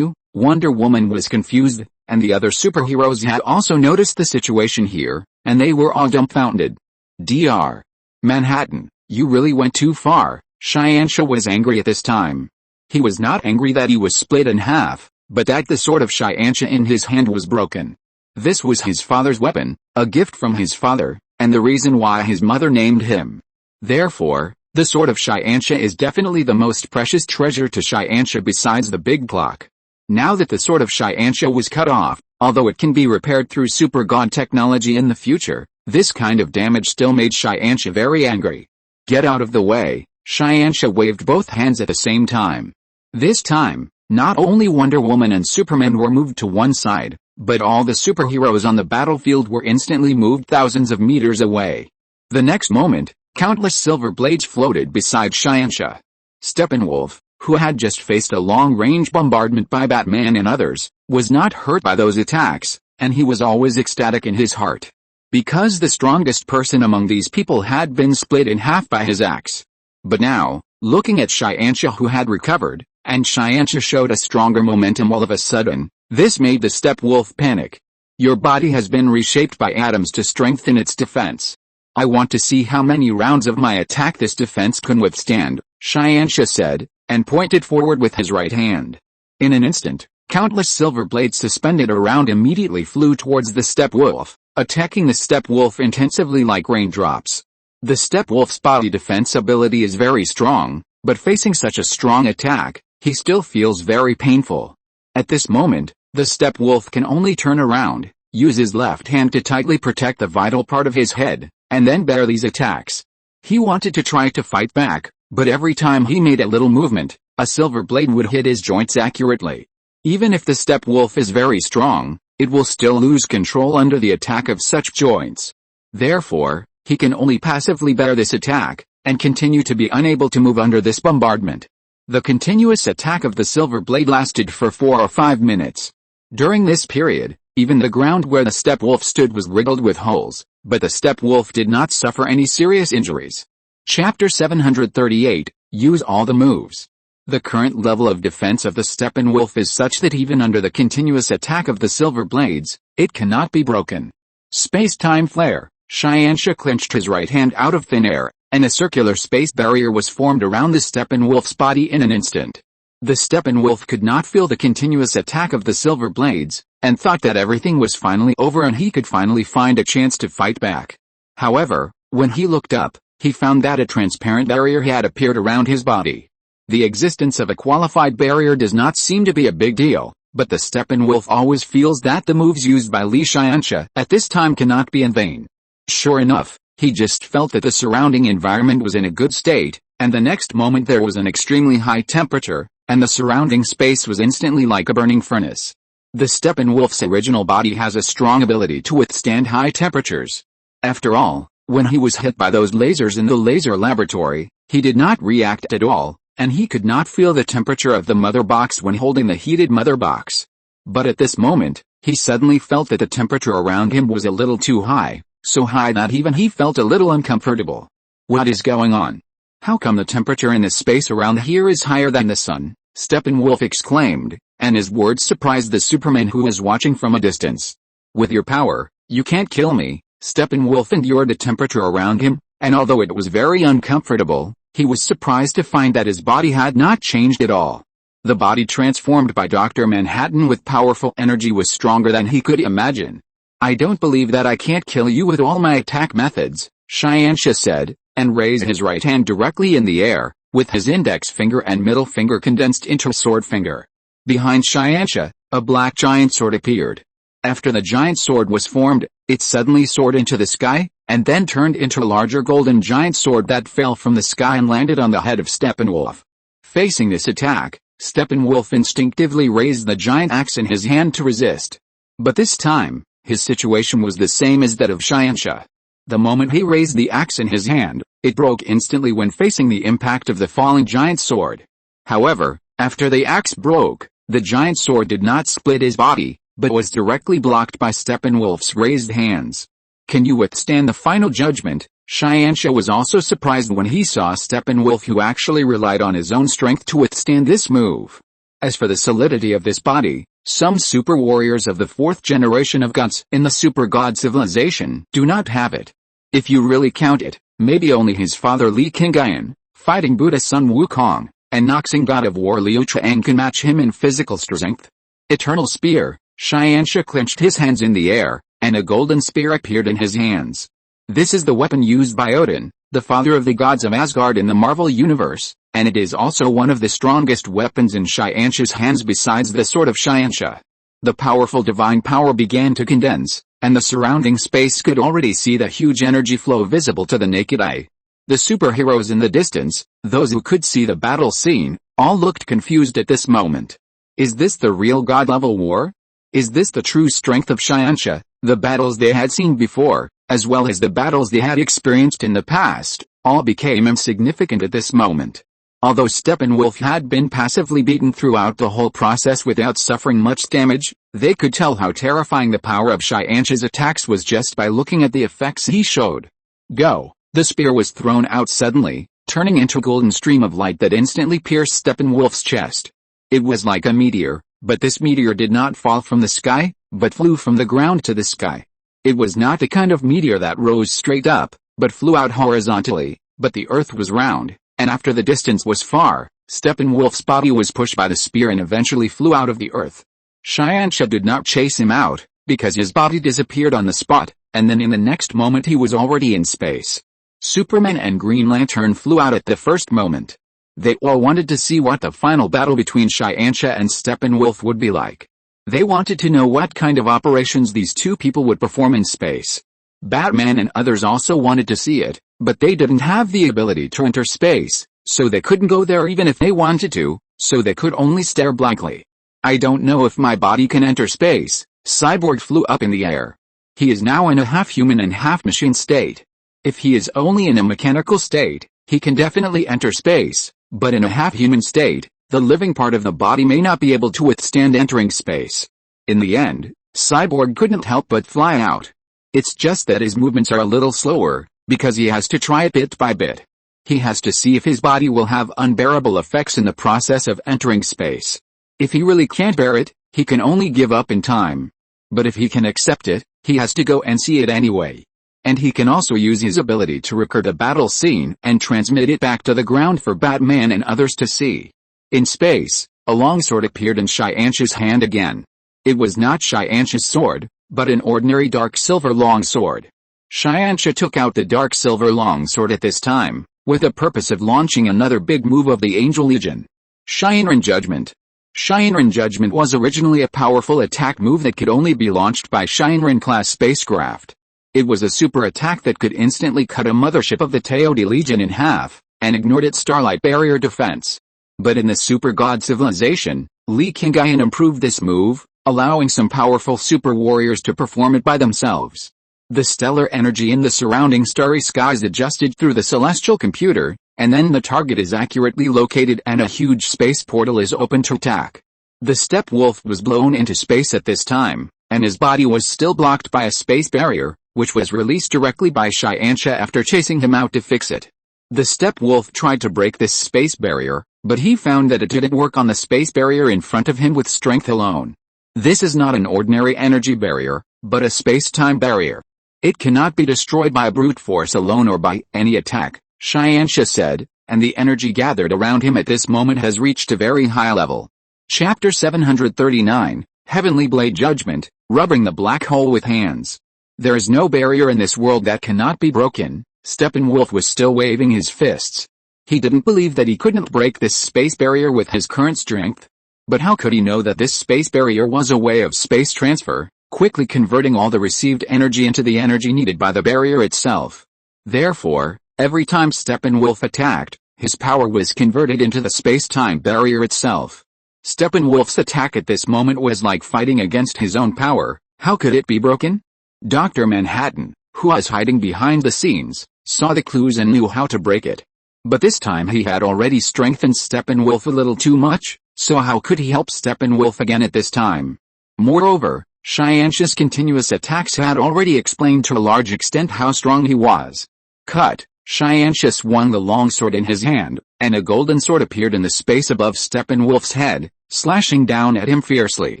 [SPEAKER 1] Wonder Woman was confused, and the other superheroes had also noticed the situation here, and they were all dumbfounded. Dr. Manhattan, you really went too far. Xianxia was angry at this time. He was not angry that he was split in half, but that the sword of Xianxia in his hand was broken. This was his father's weapon, a gift from his father, and the reason why his mother named him. Therefore, the sword of Xianxia is definitely the most precious treasure to Xianxia besides the big clock. Now that the sword of Xianxia was cut off, although it can be repaired through super god technology in the future, this kind of damage still made Xianxia very angry. Get out of the way, Xianxia waved both hands at the same time. This time, not only Wonder Woman and Superman were moved to one side, but all the superheroes on the battlefield were instantly moved thousands of meters away. The next moment, countless silver blades floated beside Xianxia. Steppenwolf, who had just faced a long-range bombardment by Batman and others, was not hurt by those attacks, and he was always ecstatic in his heart. Because the strongest person among these people had been split in half by his axe. But now, looking at Xianxia who had recovered, and Xianxia showed a stronger momentum all of a sudden, this made the Steppenwolf panic. Your body has been reshaped by atoms to strengthen its defense. I want to see how many rounds of my attack this defense can withstand, Xianxia said, and pointed forward with his right hand. In an instant, countless silver blades suspended around immediately flew towards the Steppenwolf, attacking the Steppenwolf intensively like raindrops. The Steppenwolf's body defense ability is very strong, but facing such a strong attack, he still feels very painful. At this moment, the Steppenwolf can only turn around, use his left hand to tightly protect the vital part of his head, and then bear these attacks. He wanted to try to fight back, but every time he made a little movement, a silver blade would hit his joints accurately. Even if the Steppenwolf is very strong, it will still lose control under the attack of such joints. Therefore, he can only passively bear this attack, and continue to be unable to move under this bombardment. The continuous attack of the silver blade lasted for 4 or 5 minutes. During this period, even the ground where the Steppenwolf stood was riddled with holes, but the Steppenwolf did not suffer any serious injuries. Chapter 738, Use all the moves. The current level of defense of the Steppenwolf is such that even under the continuous attack of the silver blades, it cannot be broken. Space-time flare. Xianxia clenched his right hand out of thin air, and a circular space barrier was formed around the Steppenwolf's body in an instant. The Steppenwolf could not feel the continuous attack of the silver blades, and thought that everything was finally over and he could finally find a chance to fight back. However, when he looked up, he found that a transparent barrier had appeared around his body. The existence of a qualified barrier does not seem to be a big deal, but the Steppenwolf always feels that the moves used by Li Qianxia at this time cannot be in vain. Sure enough, he just felt that the surrounding environment was in a good state, and the next moment there was an extremely high temperature, and the surrounding space was instantly like a burning furnace. The Steppenwolf's original body has a strong ability to withstand high temperatures. After all, when he was hit by those lasers in the laser laboratory, he did not react at all, and he could not feel the temperature of the mother box when holding the heated mother box. But at this moment, he suddenly felt that the temperature around him was a little too high, so high that even he felt a little uncomfortable. What is going on? How come the temperature in this space around here is higher than the sun? Steppenwolf exclaimed, and his words surprised the Superman who was watching from a distance. With your power, you can't kill me. Steppenwolf endured the temperature around him, and although it was very uncomfortable, he was surprised to find that his body had not changed at all. The body transformed by Dr. Manhattan with powerful energy was stronger than he could imagine. I don't believe that I can't kill you with all my attack methods, Xianxia said, and raised his right hand directly in the air, with his index finger and middle finger condensed into a sword finger. Behind Xianxia, a black giant sword appeared. After the giant sword was formed, it suddenly soared into the sky, and then turned into a larger golden giant sword that fell from the sky and landed on the head of Steppenwolf. Facing this attack, Steppenwolf instinctively raised the giant axe in his hand to resist. But this time, his situation was the same as that of Xianxia. The moment he raised the axe in his hand, it broke instantly when facing the impact of the falling giant sword. However, after the axe broke, the giant sword did not split his body, but was directly blocked by Steppenwolf's raised hands. Can you withstand the final judgment? Xianxia was also surprised when he saw Steppenwolf who actually relied on his own strength to withstand this move. As for the solidity of this body, some super warriors of the 4th generation of gods in the super god civilization do not have it. If you really count it, maybe only his father Li Qingyun, fighting Buddha's son Wukong, and Noxing god of war Liu Qiang can match him in physical strength. Eternal Spear. Xianxia clenched his hands in the air, and a golden spear appeared in his hands. This is the weapon used by Odin, the father of the gods of Asgard in the Marvel Universe, and it is also one of the strongest weapons in Xianxia's hands besides the sword of Xianxia. The powerful divine power began to condense, and the surrounding space could already see the huge energy flow visible to the naked eye. The superheroes in the distance, those who could see the battle scene, all looked confused at this moment. Is this the real god-level war? Is this the true strength of Xianxia? The battles they had seen before, as well as the battles they had experienced in the past, all became insignificant at this moment. Although Steppenwolf had been passively beaten throughout the whole process without suffering much damage, they could tell how terrifying the power of Xianxia's attacks was just by looking at the effects he showed. Go! The spear was thrown out suddenly, turning into a golden stream of light that instantly pierced Steppenwolf's chest. It was like a meteor, but this meteor did not fall from the sky, but flew from the ground to the sky. It was not the kind of meteor that rose straight up, but flew out horizontally, but the earth was round, and after the distance was far, Steppenwolf's body was pushed by the spear and eventually flew out of the earth. Xianxia did not chase him out, because his body disappeared on the spot, and then in the next moment he was already in space. Superman and Green Lantern flew out at the first moment. They all wanted to see what the final battle between Xianxia and Steppenwolf would be like. They wanted to know what kind of operations these two people would perform in space. Batman and others also wanted to see it, but they didn't have the ability to enter space, so they couldn't go there even if they wanted to, so they could only stare blankly. I don't know if my body can enter space. Cyborg flew up in the air. He is now in a half-human and half-machine state. If he is only in a mechanical state, he can definitely enter space, but in a half-human state, the living part of the body may not be able to withstand entering space. In the end, Cyborg couldn't help but fly out. It's just that his movements are a little slower, because he has to try it bit by bit. He has to see if his body will have unbearable effects in the process of entering space. If he really can't bear it, he can only give up in time. But if he can accept it, he has to go and see it anyway. And he can also use his ability to record a battle scene and transmit it back to the ground for Batman and others to see. In space, a longsword appeared in Xianxia's hand again. It was not Xianxia's sword, but an ordinary dark silver longsword. Xianxia took out the dark silver longsword at this time, with the purpose of launching another big move of the Angel Legion. Shinran Judgment. Shinran Judgment was originally a powerful attack move that could only be launched by Shinran-class spacecraft. It was a super attack that could instantly cut a mothership of the Teodi Legion in half, and ignored its starlight barrier defense. But in the Super God civilization, Li Qingyun improved this move, allowing some powerful super warriors to perform it by themselves. The stellar energy in the surrounding starry skies adjusted through the celestial computer, and then the target is accurately located and a huge space portal is open to attack. The Steppenwolf was blown into space at this time, and his body was still blocked by a space barrier, which was released directly by Xianxia after chasing him out to fix it. The Steppenwolf tried to break this space barrier, but he found that it didn't work on the space barrier in front of him with strength alone. This is not an ordinary energy barrier, but a space-time barrier. It cannot be destroyed by brute force alone or by any attack, Xianxia said, and the energy gathered around him at this moment has reached a very high level. Chapter 739, Heavenly Blade Judgment, Rubbing the Black Hole with Hands. There is no barrier in this world that cannot be broken. Steppenwolf was still waving his fists. He didn't believe that he couldn't break this space barrier with his current strength. But how could he know that this space barrier was a way of space transfer, quickly converting all the received energy into the energy needed by the barrier itself? Therefore, every time Steppenwolf attacked, his power was converted into the space-time barrier itself. Steppenwolf's attack at this moment was like fighting against his own power. How could it be broken? Dr. Manhattan, who was hiding behind the scenes, saw the clues and knew how to break it. But this time he had already strengthened Steppenwolf a little too much, so how could he help Steppenwolf again at this time? Moreover, Xianxia's continuous attacks had already explained to a large extent how strong he was. Cut! Xianxia swung the longsword in his hand, and a golden sword appeared in the space above Steppenwolf's head, slashing down at him fiercely.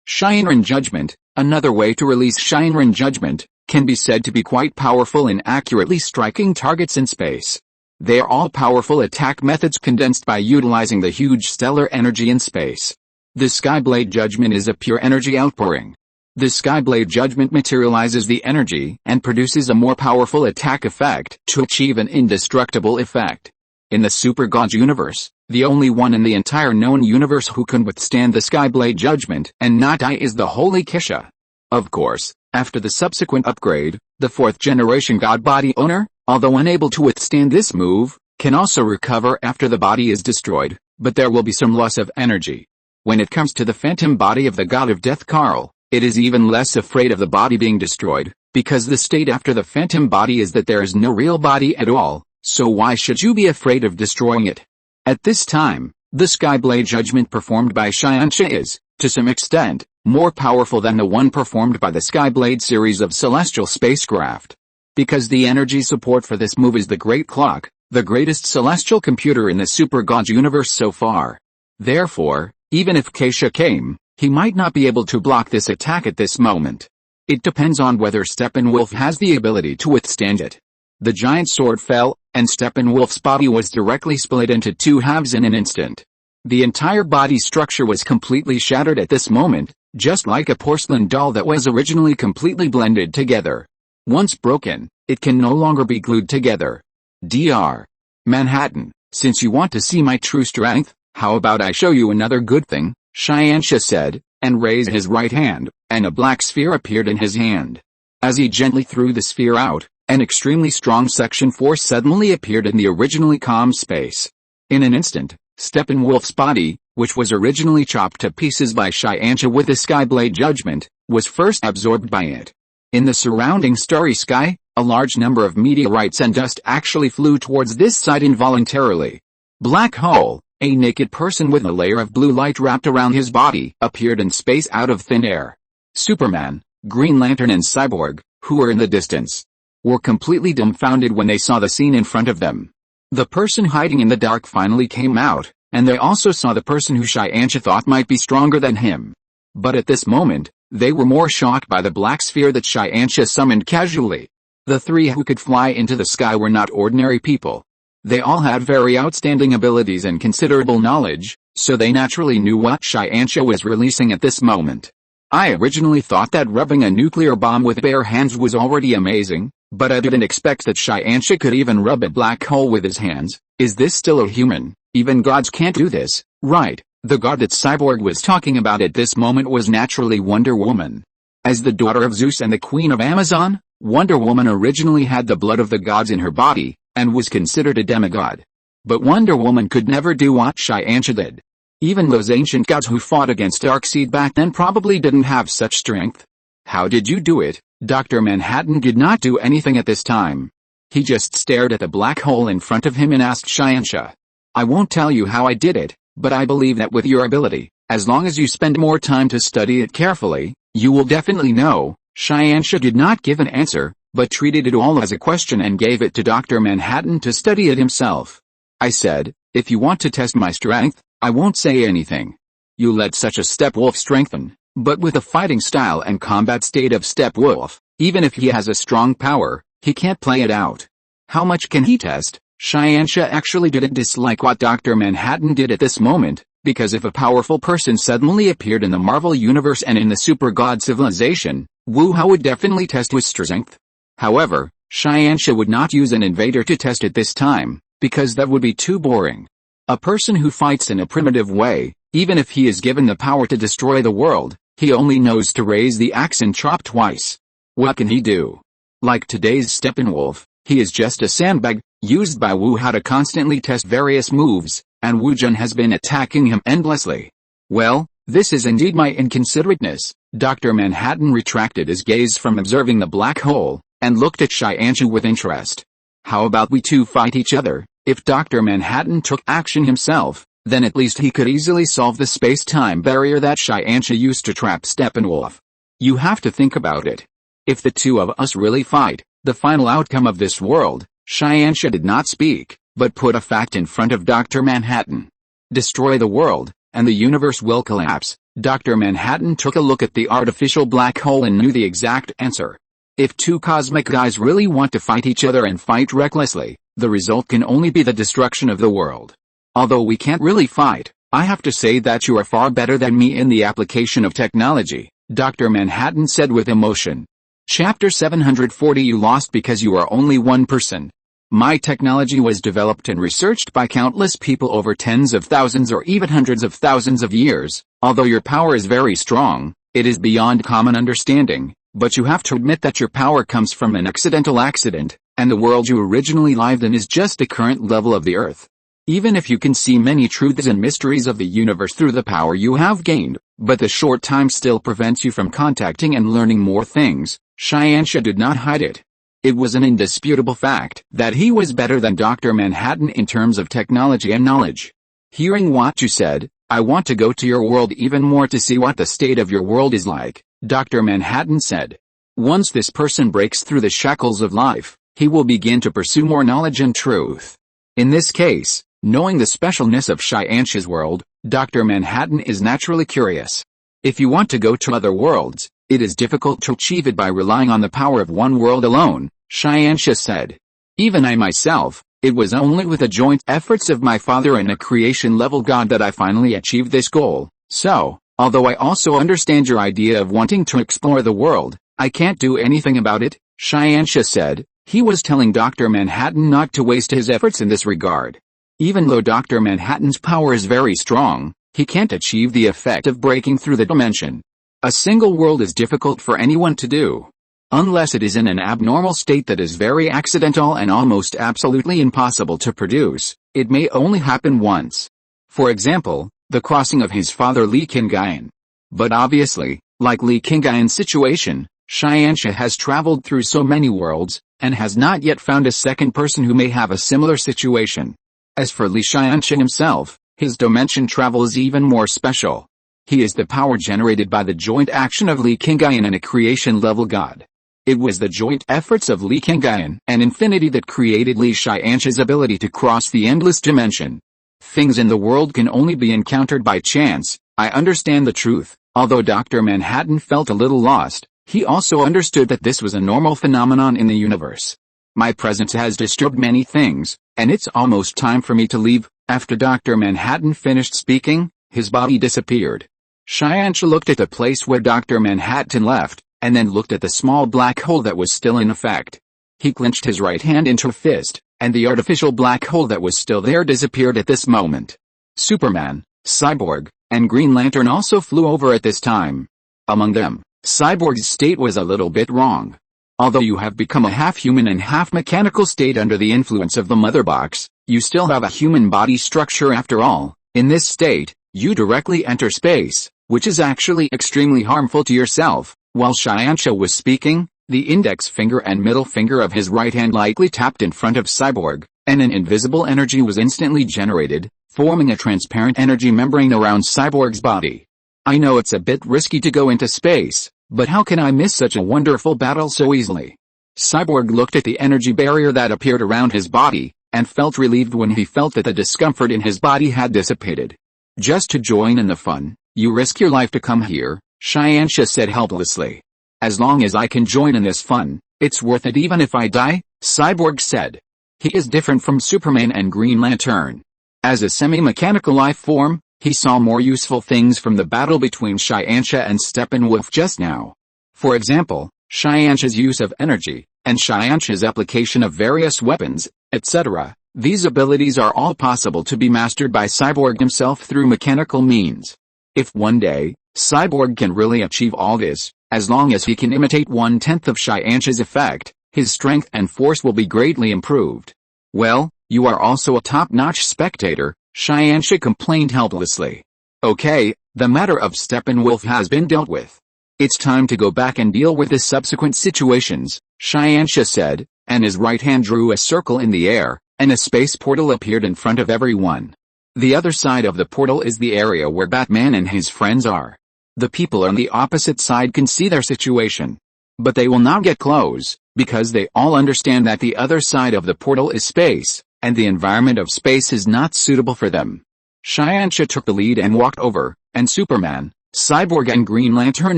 [SPEAKER 1] Shinran Judgment, another way to release Shinran Judgment, can be said to be quite powerful in accurately striking targets in space. They are all powerful attack methods condensed by utilizing the huge stellar energy in space. The Skyblade Judgment is a pure energy outpouring. The Skyblade Judgment materializes the energy and produces a more powerful attack effect to achieve an indestructible effect. In the Super God universe, the only one in the entire known universe who can withstand the Skyblade Judgment and not die is the Holy Kisha. Of course, after the subsequent upgrade, the 4th generation God Body owner, although unable to withstand this move, can also recover after the body is destroyed, but there will be some loss of energy. When it comes to the phantom body of the god of death Karl, it is even less afraid of the body being destroyed, because the state after the phantom body is that there is no real body at all, so why should you be afraid of destroying it? At this time, the Skyblade judgment performed by Xianxia is, to some extent, more powerful than the one performed by the Skyblade series of celestial spacecraft. Because the energy support for this move is the Great Clock, the greatest celestial computer in the Super God universe so far. Therefore, even if Keisha came, he might not be able to block this attack at this moment. It depends on whether Steppenwolf has the ability to withstand it. The giant sword fell, and Steppenwolf's body was directly split into two halves in an instant. The entire body structure was completely shattered at this moment, just like a porcelain doll that was originally completely blended together. Once broken, it can no longer be glued together. Dr. Manhattan, since you want to see my true strength, how about I show you another good thing, Xianxia said, and raised his right hand, and a black sphere appeared in his hand. As he gently threw the sphere out, an extremely strong section force suddenly appeared in the originally calm space. In an instant, Steppenwolf's body, which was originally chopped to pieces by Xianxia with the Skyblade judgment, was first absorbed by it. In the surrounding starry sky, a large number of meteorites and dust actually flew towards this side involuntarily. Black Hole, a naked person with a layer of blue light wrapped around his body, appeared in space out of thin air. Superman, Green Lantern and Cyborg, who were in the distance, were completely dumbfounded when they saw the scene in front of them. The person hiding in the dark finally came out, and they also saw the person who Xianxia thought might be stronger than him. But at this moment, they were more shocked by the black sphere that Xianxia summoned casually. The three who could fly into the sky were not ordinary people. They all had very outstanding abilities and considerable knowledge, so they naturally knew what Xianxia was releasing at this moment. I originally thought that rubbing a nuclear bomb with bare hands was already amazing, but I didn't expect that Xianxia could even rub a black hole with his hands. Is this still a human? Even gods can't do this, right? The god that Cyborg was talking about at this moment was naturally Wonder Woman. As the daughter of Zeus and the Queen of Amazon, Wonder Woman originally had the blood of the gods in her body, and was considered a demigod. But Wonder Woman could never do what Xianxia did. Even those ancient gods who fought against Darkseid back then probably didn't have such strength. How did you do it? Dr. Manhattan did not do anything at this time. He just stared at the black hole in front of him and asked Xianxia. I won't tell you how I did it, but I believe that with your ability, as long as you spend more time to study it carefully, you will definitely know. Xianxia did not give an answer, but treated it all as a question and gave it to Dr. Manhattan to study it himself. I said, if you want to test my strength, I won't say anything. You let such a Steppenwolf strengthen, but with the fighting style and combat state of Steppenwolf, even if he has a strong power, he can't play it out. How much can he test? Xianxia actually didn't dislike what Dr. Manhattan did at this moment, because if a powerful person suddenly appeared in the Marvel Universe and in the Super God civilization, Wu-Hao would definitely test his strength. However, Xianxia would not use an invader to test it this time, because that would be too boring. A person who fights in a primitive way, even if he is given the power to destroy the world, he only knows to raise the axe and chop twice. What can he do? Like today's Steppenwolf, he is just a sandbag, used by Wu-Hao to constantly test various moves, and Wu-Jun has been attacking him endlessly. Well, this is indeed my inconsiderateness. Dr. Manhattan retracted his gaze from observing the black hole, and looked at Xianxia with interest. How about we two fight each other? If Dr. Manhattan took action himself, then at least he could easily solve the space-time barrier that Xianxia used to trap Steppenwolf. You have to think about it. If the two of us really fight, the final outcome of this world, Xianxia did not speak, but put a fact in front of Dr. Manhattan. Destroy the world, and the universe will collapse. Dr. Manhattan took a look at the artificial black hole and knew the exact answer. If two cosmic guys really want to fight each other and fight recklessly, the result can only be the destruction of the world. Although we can't really fight, I have to say that you are far better than me in the application of technology, Dr. Manhattan said with emotion. Chapter 740 You lost because you are only one person. My technology was developed and researched by countless people over tens of thousands or even hundreds of thousands of years. Although your power is very strong, it is beyond common understanding, but you have to admit that your power comes from an accident. and the world you originally lived in is just the current level of the Earth. Even if you can see many truths and mysteries of the universe through the power you have gained, but the short time still prevents you from contacting and learning more things, Xianxia did not hide it. It was an indisputable fact that he was better than Dr. Manhattan in terms of technology and knowledge. Hearing what you said, I want to go to your world even more to see what the state of your world is like, Dr. Manhattan said. Once this person breaks through the shackles of life, he will begin to pursue more knowledge and truth. In this case, knowing the specialness of Xianxia's world, Dr. Manhattan is naturally curious. If you want to go to other worlds, it is difficult to achieve it by relying on the power of one world alone, Xianxia said. Even I myself, it was only with the joint efforts of my father and a creation-level god that I finally achieved this goal. So, although I also understand your idea of wanting to explore the world, I can't do anything about it, Xianxia said. He was telling Dr. Manhattan not to waste his efforts in this regard. Even though Dr. Manhattan's power is very strong, he can't achieve the effect of breaking through the dimension. A single world is difficult for anyone to do. Unless it is in an abnormal state that is very accidental and almost absolutely impossible to produce, it may only happen once. For example, the crossing of his father Li Qingyun. But obviously, like Li Qingyun's situation, Xianxia has traveled through so many worlds, and has not yet found a second person who may have a similar situation. As for Li Qiangyun himself, his dimension travel is even more special. He is the power generated by the joint action of Li Qingyun and a creation-level god. It was the joint efforts of Li Qingyun and infinity that created Li Qianxia's ability to cross the endless dimension. Things in the world can only be encountered by chance. I understand the truth. Although Dr. Manhattan felt a little lost, he also understood that this was a normal phenomenon in the universe. My presence has disturbed many things, and it's almost time for me to leave. After Dr. Manhattan finished speaking, his body disappeared. Xianxia looked at the place where Dr. Manhattan left, and then looked at the small black hole that was still in effect. He clenched his right hand into a fist, and the artificial black hole that was still there disappeared at this moment. Superman, Cyborg, and Green Lantern also flew over at this time. Among them, Cyborg's state was a little bit wrong. Although you have become a half-human and half-mechanical state under the influence of the mother box, you still have a human body structure after all. In this state, you directly enter space, which is actually extremely harmful to yourself. While Xianxia was speaking, the index finger and middle finger of his right hand lightly tapped in front of Cyborg, and an invisible energy was instantly generated, forming a transparent energy membrane around Cyborg's body. I know it's a bit risky to go into space, but how can I miss such a wonderful battle so easily? Cyborg looked at the energy barrier that appeared around his body, and felt relieved when he felt that the discomfort in his body had dissipated. Just to join in the fun, you risk your life to come here, Xianxia said helplessly. As long as I can join in this fun, it's worth it even if I die, Cyborg said. He is different from Superman and Green Lantern. As a semi-mechanical life form, he saw more useful things from the battle between Xianxia and Steppenwolf just now. For example, Xianxia's use of energy, and Xianxia's application of various weapons, etc. These abilities are all possible to be mastered by Cyborg himself through mechanical means. If one day, Cyborg can really achieve all this, as long as he can imitate 1/10 of Xianxia's effect, his strength and force will be greatly improved. Well, you are also a top-notch spectator, Xianxia complained helplessly. Okay, the matter of Steppenwolf has been dealt with. It's time to go back and deal with the subsequent situations, Xianxia said, and his right hand drew a circle in the air, and a space portal appeared in front of everyone. The other side of the portal is the area where Batman and his friends are. The people on the opposite side can see their situation. But they will not get close, because they all understand that the other side of the portal is space, and the environment of space is not suitable for them. Xianxia took the lead and walked over, and Superman, Cyborg and Green Lantern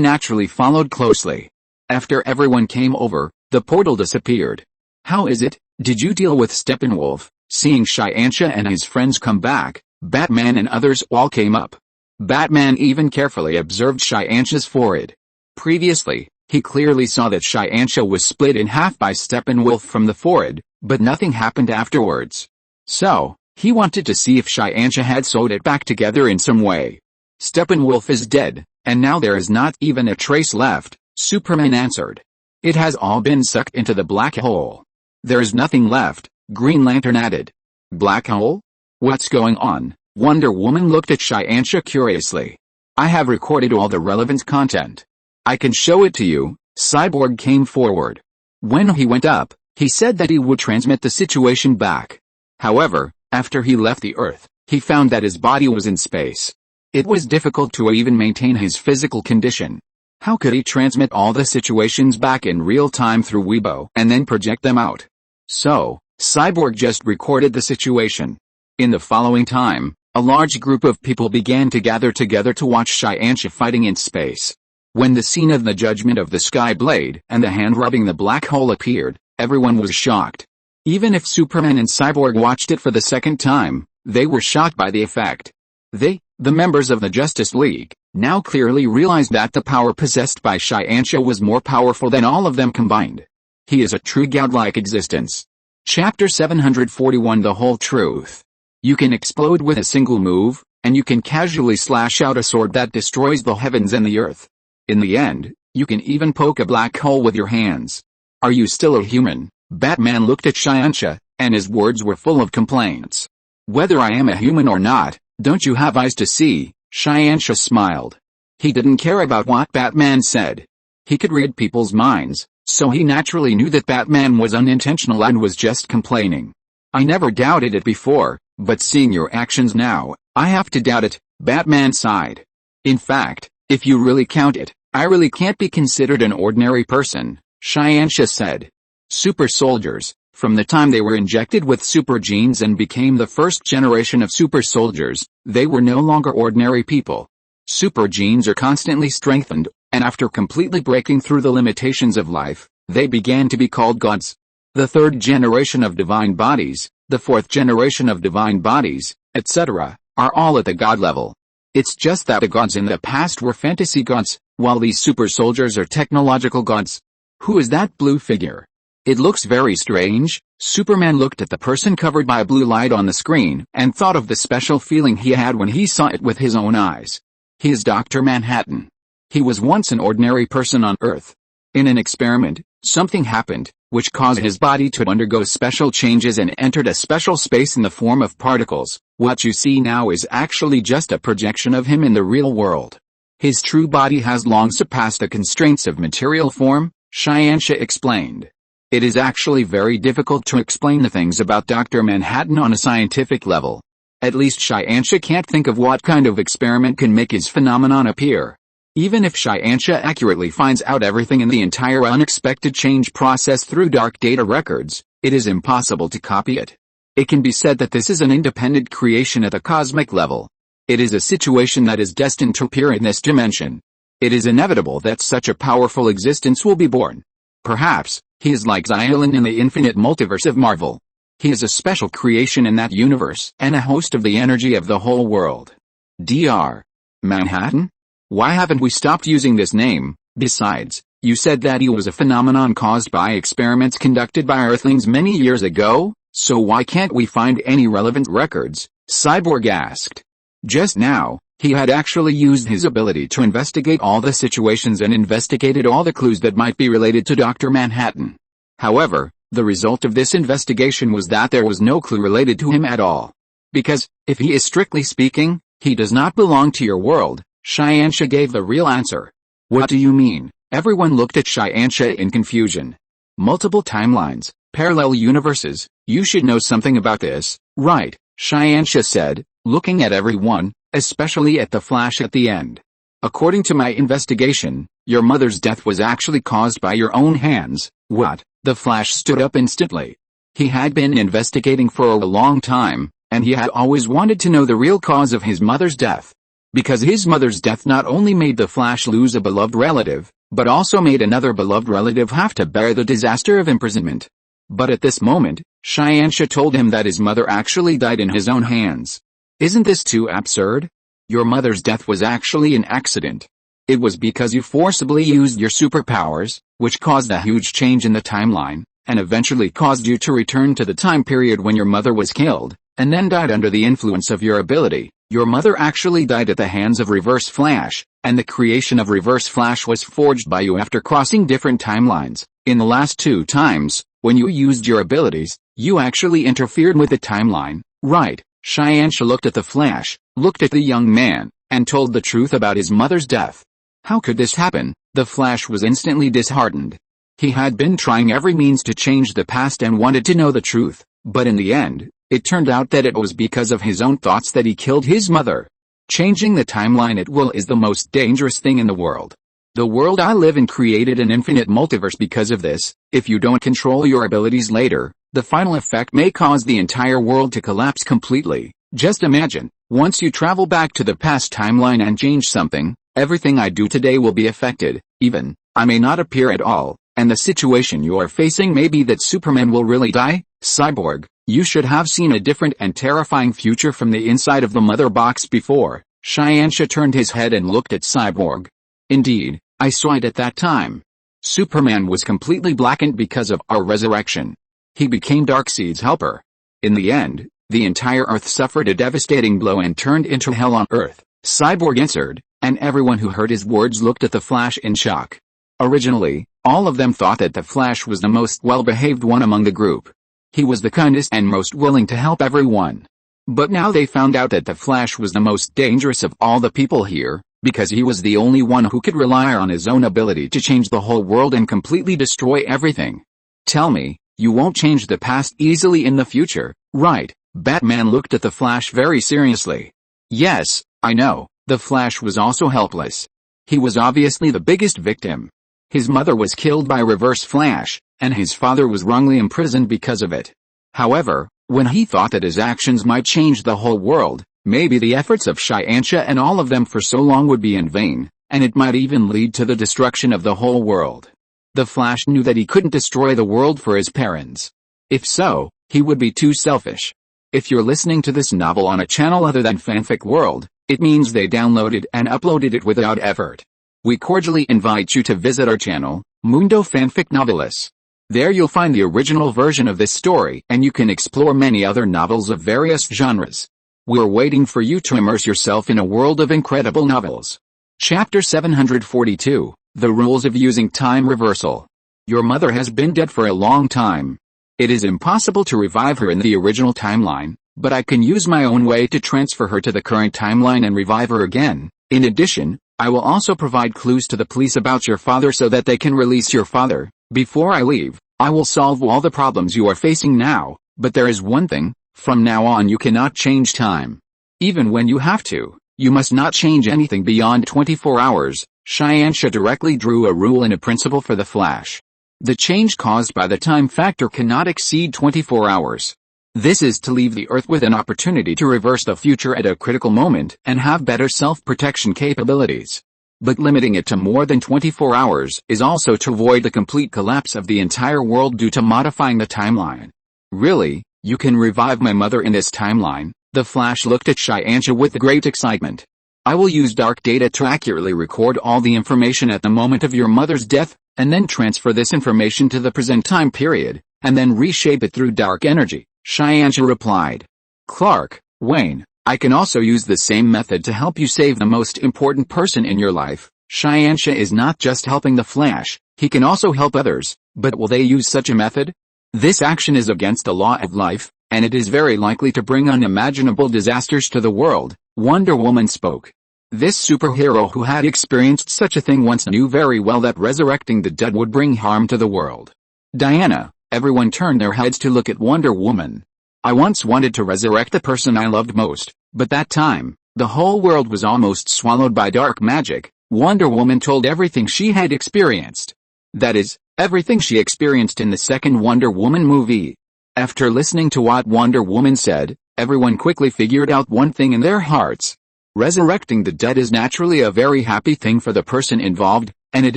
[SPEAKER 1] naturally followed closely. After everyone came over, the portal disappeared. How is it? Did you deal with Steppenwolf? Seeing Xianxia and his friends come back, Batman and others all came up. Batman even carefully observed Xianxia's forehead. Previously, he clearly saw that Xianxia was split in half by Steppenwolf from the forehead, but nothing happened afterwards. So, he wanted to see if Xianxia had sewed it back together in some way. Steppenwolf is dead, and now there is not even a trace left, Superman answered. It has all been sucked into the black hole. There's nothing left, Green Lantern added. Black hole? What's going on? Wonder Woman looked at Scientia curiously. I have recorded all the relevant content. I can show it to you. Cyborg came forward. When he went up, he said that he would transmit the situation back. However, after he left the Earth, he found that his body was in space. It was difficult to even maintain his physical condition. How could he transmit all the situations back in real time through Weibo and then project them out? So, Cyborg just recorded the situation. In the following time, a large group of people began to gather together to watch Scientia fighting in space. When the scene of the judgment of the Sky Blade and the hand rubbing the black hole appeared, everyone was shocked. Even if Superman and Cyborg watched it for the second time, they were shocked by the effect. They, the members of the Justice League, now clearly realized that the power possessed by Scientia was more powerful than all of them combined. He is a true godlike existence. Chapter 741 The Whole Truth. You can explode with a single move, and you can casually slash out a sword that destroys the heavens and the earth. In the end, you can even poke a black hole with your hands. Are you still a human? Batman looked at Scientia, and his words were full of complaints. Whether I am a human or not, don't you have eyes to see? Scientia smiled. He didn't care about what Batman said. He could read people's minds, so he naturally knew that Batman was unintentional and was just complaining. I never doubted it before, but seeing your actions now, I have to doubt it, Batman sighed. In fact, if you really count it, I really can't be considered an ordinary person, Scientia said. Super soldiers, from the time they were injected with super genes and became the first generation of super soldiers, they were no longer ordinary people. Super genes are constantly strengthened, and after completely breaking through the limitations of life, they began to be called gods. The third generation of divine bodies, the fourth generation of divine bodies, etc., are all at the god level. It's just that the gods in the past were fantasy gods, while these super soldiers are technological gods. Who is that blue figure? It looks very strange. Superman looked at the person covered by blue light on the screen and thought of the special feeling he had when he saw it with his own eyes. He is Dr. Manhattan. He was once an ordinary person on Earth. In an experiment, something happened, which caused his body to undergo special changes and entered a special space in the form of particles. What you see now is actually just a projection of him in the real world. His true body has long surpassed the constraints of material form, Scientia explained. It is actually very difficult to explain the things about Dr. Manhattan on a scientific level. At least Scientia can't think of what kind of experiment can make his phenomenon appear. Even if Scientia accurately finds out everything in the entire unexpected change process through dark data records, it is impossible to copy it. It can be said that this is an independent creation at a cosmic level. It is a situation that is destined to appear in this dimension. It is inevitable that such a powerful existence will be born. Perhaps, he is like Xylon in the infinite multiverse of Marvel. He is a special creation in that universe and a host of the energy of the whole world. Dr. Manhattan? Why haven't we stopped using this name? Besides, you said that he was a phenomenon caused by experiments conducted by Earthlings many years ago, so why can't we find any relevant records? Cyborg asked. Just now, he had actually used his ability to investigate all the situations and investigated all the clues that might be related to Dr. Manhattan. However, the result of this investigation was that there was no clue related to him at all. Because, if he is strictly speaking, he does not belong to your world. Scientia gave the real answer. What do you mean? Everyone looked at Scientia in confusion. Multiple timelines, parallel universes, you should know something about this, right? Scientia said, looking at everyone, especially at the Flash at the end. According to my investigation, your mother's death was actually caused by your own hands. What? The Flash stood up instantly. He had been investigating for a long time, and he had always wanted to know the real cause of his mother's death. Because his mother's death not only made the Flash lose a beloved relative, but also made another beloved relative have to bear the disaster of imprisonment. But at this moment, Scientia told him that his mother actually died in his own hands. Isn't this too absurd? Your mother's death was actually an accident. It was because you forcibly used your superpowers, which caused a huge change in the timeline, and eventually caused you to return to the time period when your mother was killed, and then died under the influence of your ability. Your mother actually died at the hands of Reverse Flash, and the creation of Reverse Flash was forged by you after crossing different timelines. In the last two times, When you used your abilities, you actually interfered with the timeline, right? Qianxia looked at the Flash, looked at the young man, and told the truth about his mother's death. How could this happen? The Flash was instantly disheartened. He had been trying every means to change the past and wanted to know the truth, but in the end, it turned out that it was because of his own thoughts that he killed his mother. Changing the timeline at will is the most dangerous thing in the world. The world I live in created an infinite multiverse because of this. If you don't control your abilities later, the final effect may cause the entire world to collapse completely. Just imagine, once you travel back to the past timeline and change something, everything I do today will be affected. Even, I may not appear at all, and the situation you are facing may be that Superman will really die. Cyborg, you should have seen a different and terrifying future from the inside of the mother box before. Qianxia turned his head and looked at Cyborg. Indeed, I saw it at that time. Superman was completely blackened because of our resurrection. He became Darkseid's helper. In the end, the entire Earth suffered a devastating blow and turned into hell on Earth, Cyborg answered, and everyone who heard his words looked at the Flash in shock. Originally, all of them thought that the Flash was the most well-behaved one among the group. He was the kindest and most willing to help everyone. But now they found out that the Flash was the most dangerous of all the people here, because he was the only one who could rely on his own ability to change the whole world and completely destroy everything. Tell me, you won't change the past easily in the future, right? Batman looked at the Flash very seriously. Yes, I know, the Flash was also helpless. He was obviously the biggest victim. His mother was killed by Reverse Flash, and his father was wrongly imprisoned because of it. However, when he thought that his actions might change the whole world, maybe the efforts of Qianxia and all of them for so long would be in vain, and it might even lead to the destruction of the whole world. The Flash knew that he couldn't destroy the world for his parents. If so, he would be too selfish. If you're listening to this novel on a channel other than Fanfic World, it means they downloaded and uploaded it without effort. We cordially invite you to visit our channel, Mundo Fanfic Novelis. There you'll find the original version of this story and you can explore many other novels of various genres. We're waiting for you to immerse yourself in a world of incredible novels. Chapter 742, The Rules of Using Time Reversal. Your mother has been dead for a long time. It is impossible to revive her in the original timeline, but I can use my own way to transfer her to the current timeline and revive her again. In addition, I will also provide clues to the police about your father so that they can release your father. Before I leave, I will solve all the problems you are facing now, but there is one thing, from now on you cannot change time. Even when you have to, you must not change anything beyond 24 hours. Qianxia directly drew a rule and a principle for the Flash. The change caused by the time factor cannot exceed 24 hours. This is to leave the Earth with an opportunity to reverse the future at a critical moment and have better self-protection capabilities. But limiting it to more than 24 hours is also to avoid the complete collapse of the entire world due to modifying the timeline. Really, you can revive my mother in this timeline? The Flash looked at Qianxia with great excitement. I will use dark data to accurately record all the information at the moment of your mother's death, and then transfer this information to the present time period, and then reshape it through dark energy, Qianxia replied. Clark, Wayne, I can also use the same method to help you save the most important person in your life. Qianxia is not just helping the Flash, he can also help others, but will they use such a method? This action is against the law of life, and it is very likely to bring unimaginable disasters to the world, Wonder Woman spoke. This superhero who had experienced such a thing once knew very well that resurrecting the dead would bring harm to the world. Diana, everyone turned their heads to look at Wonder Woman. I once wanted to resurrect the person I loved most, but that time, the whole world was almost swallowed by dark magic. Wonder Woman told everything she had experienced. That is, everything she experienced in the second Wonder Woman movie. After listening to what Wonder Woman said, everyone quickly figured out one thing in their hearts. Resurrecting the dead is naturally a very happy thing for the person involved, and it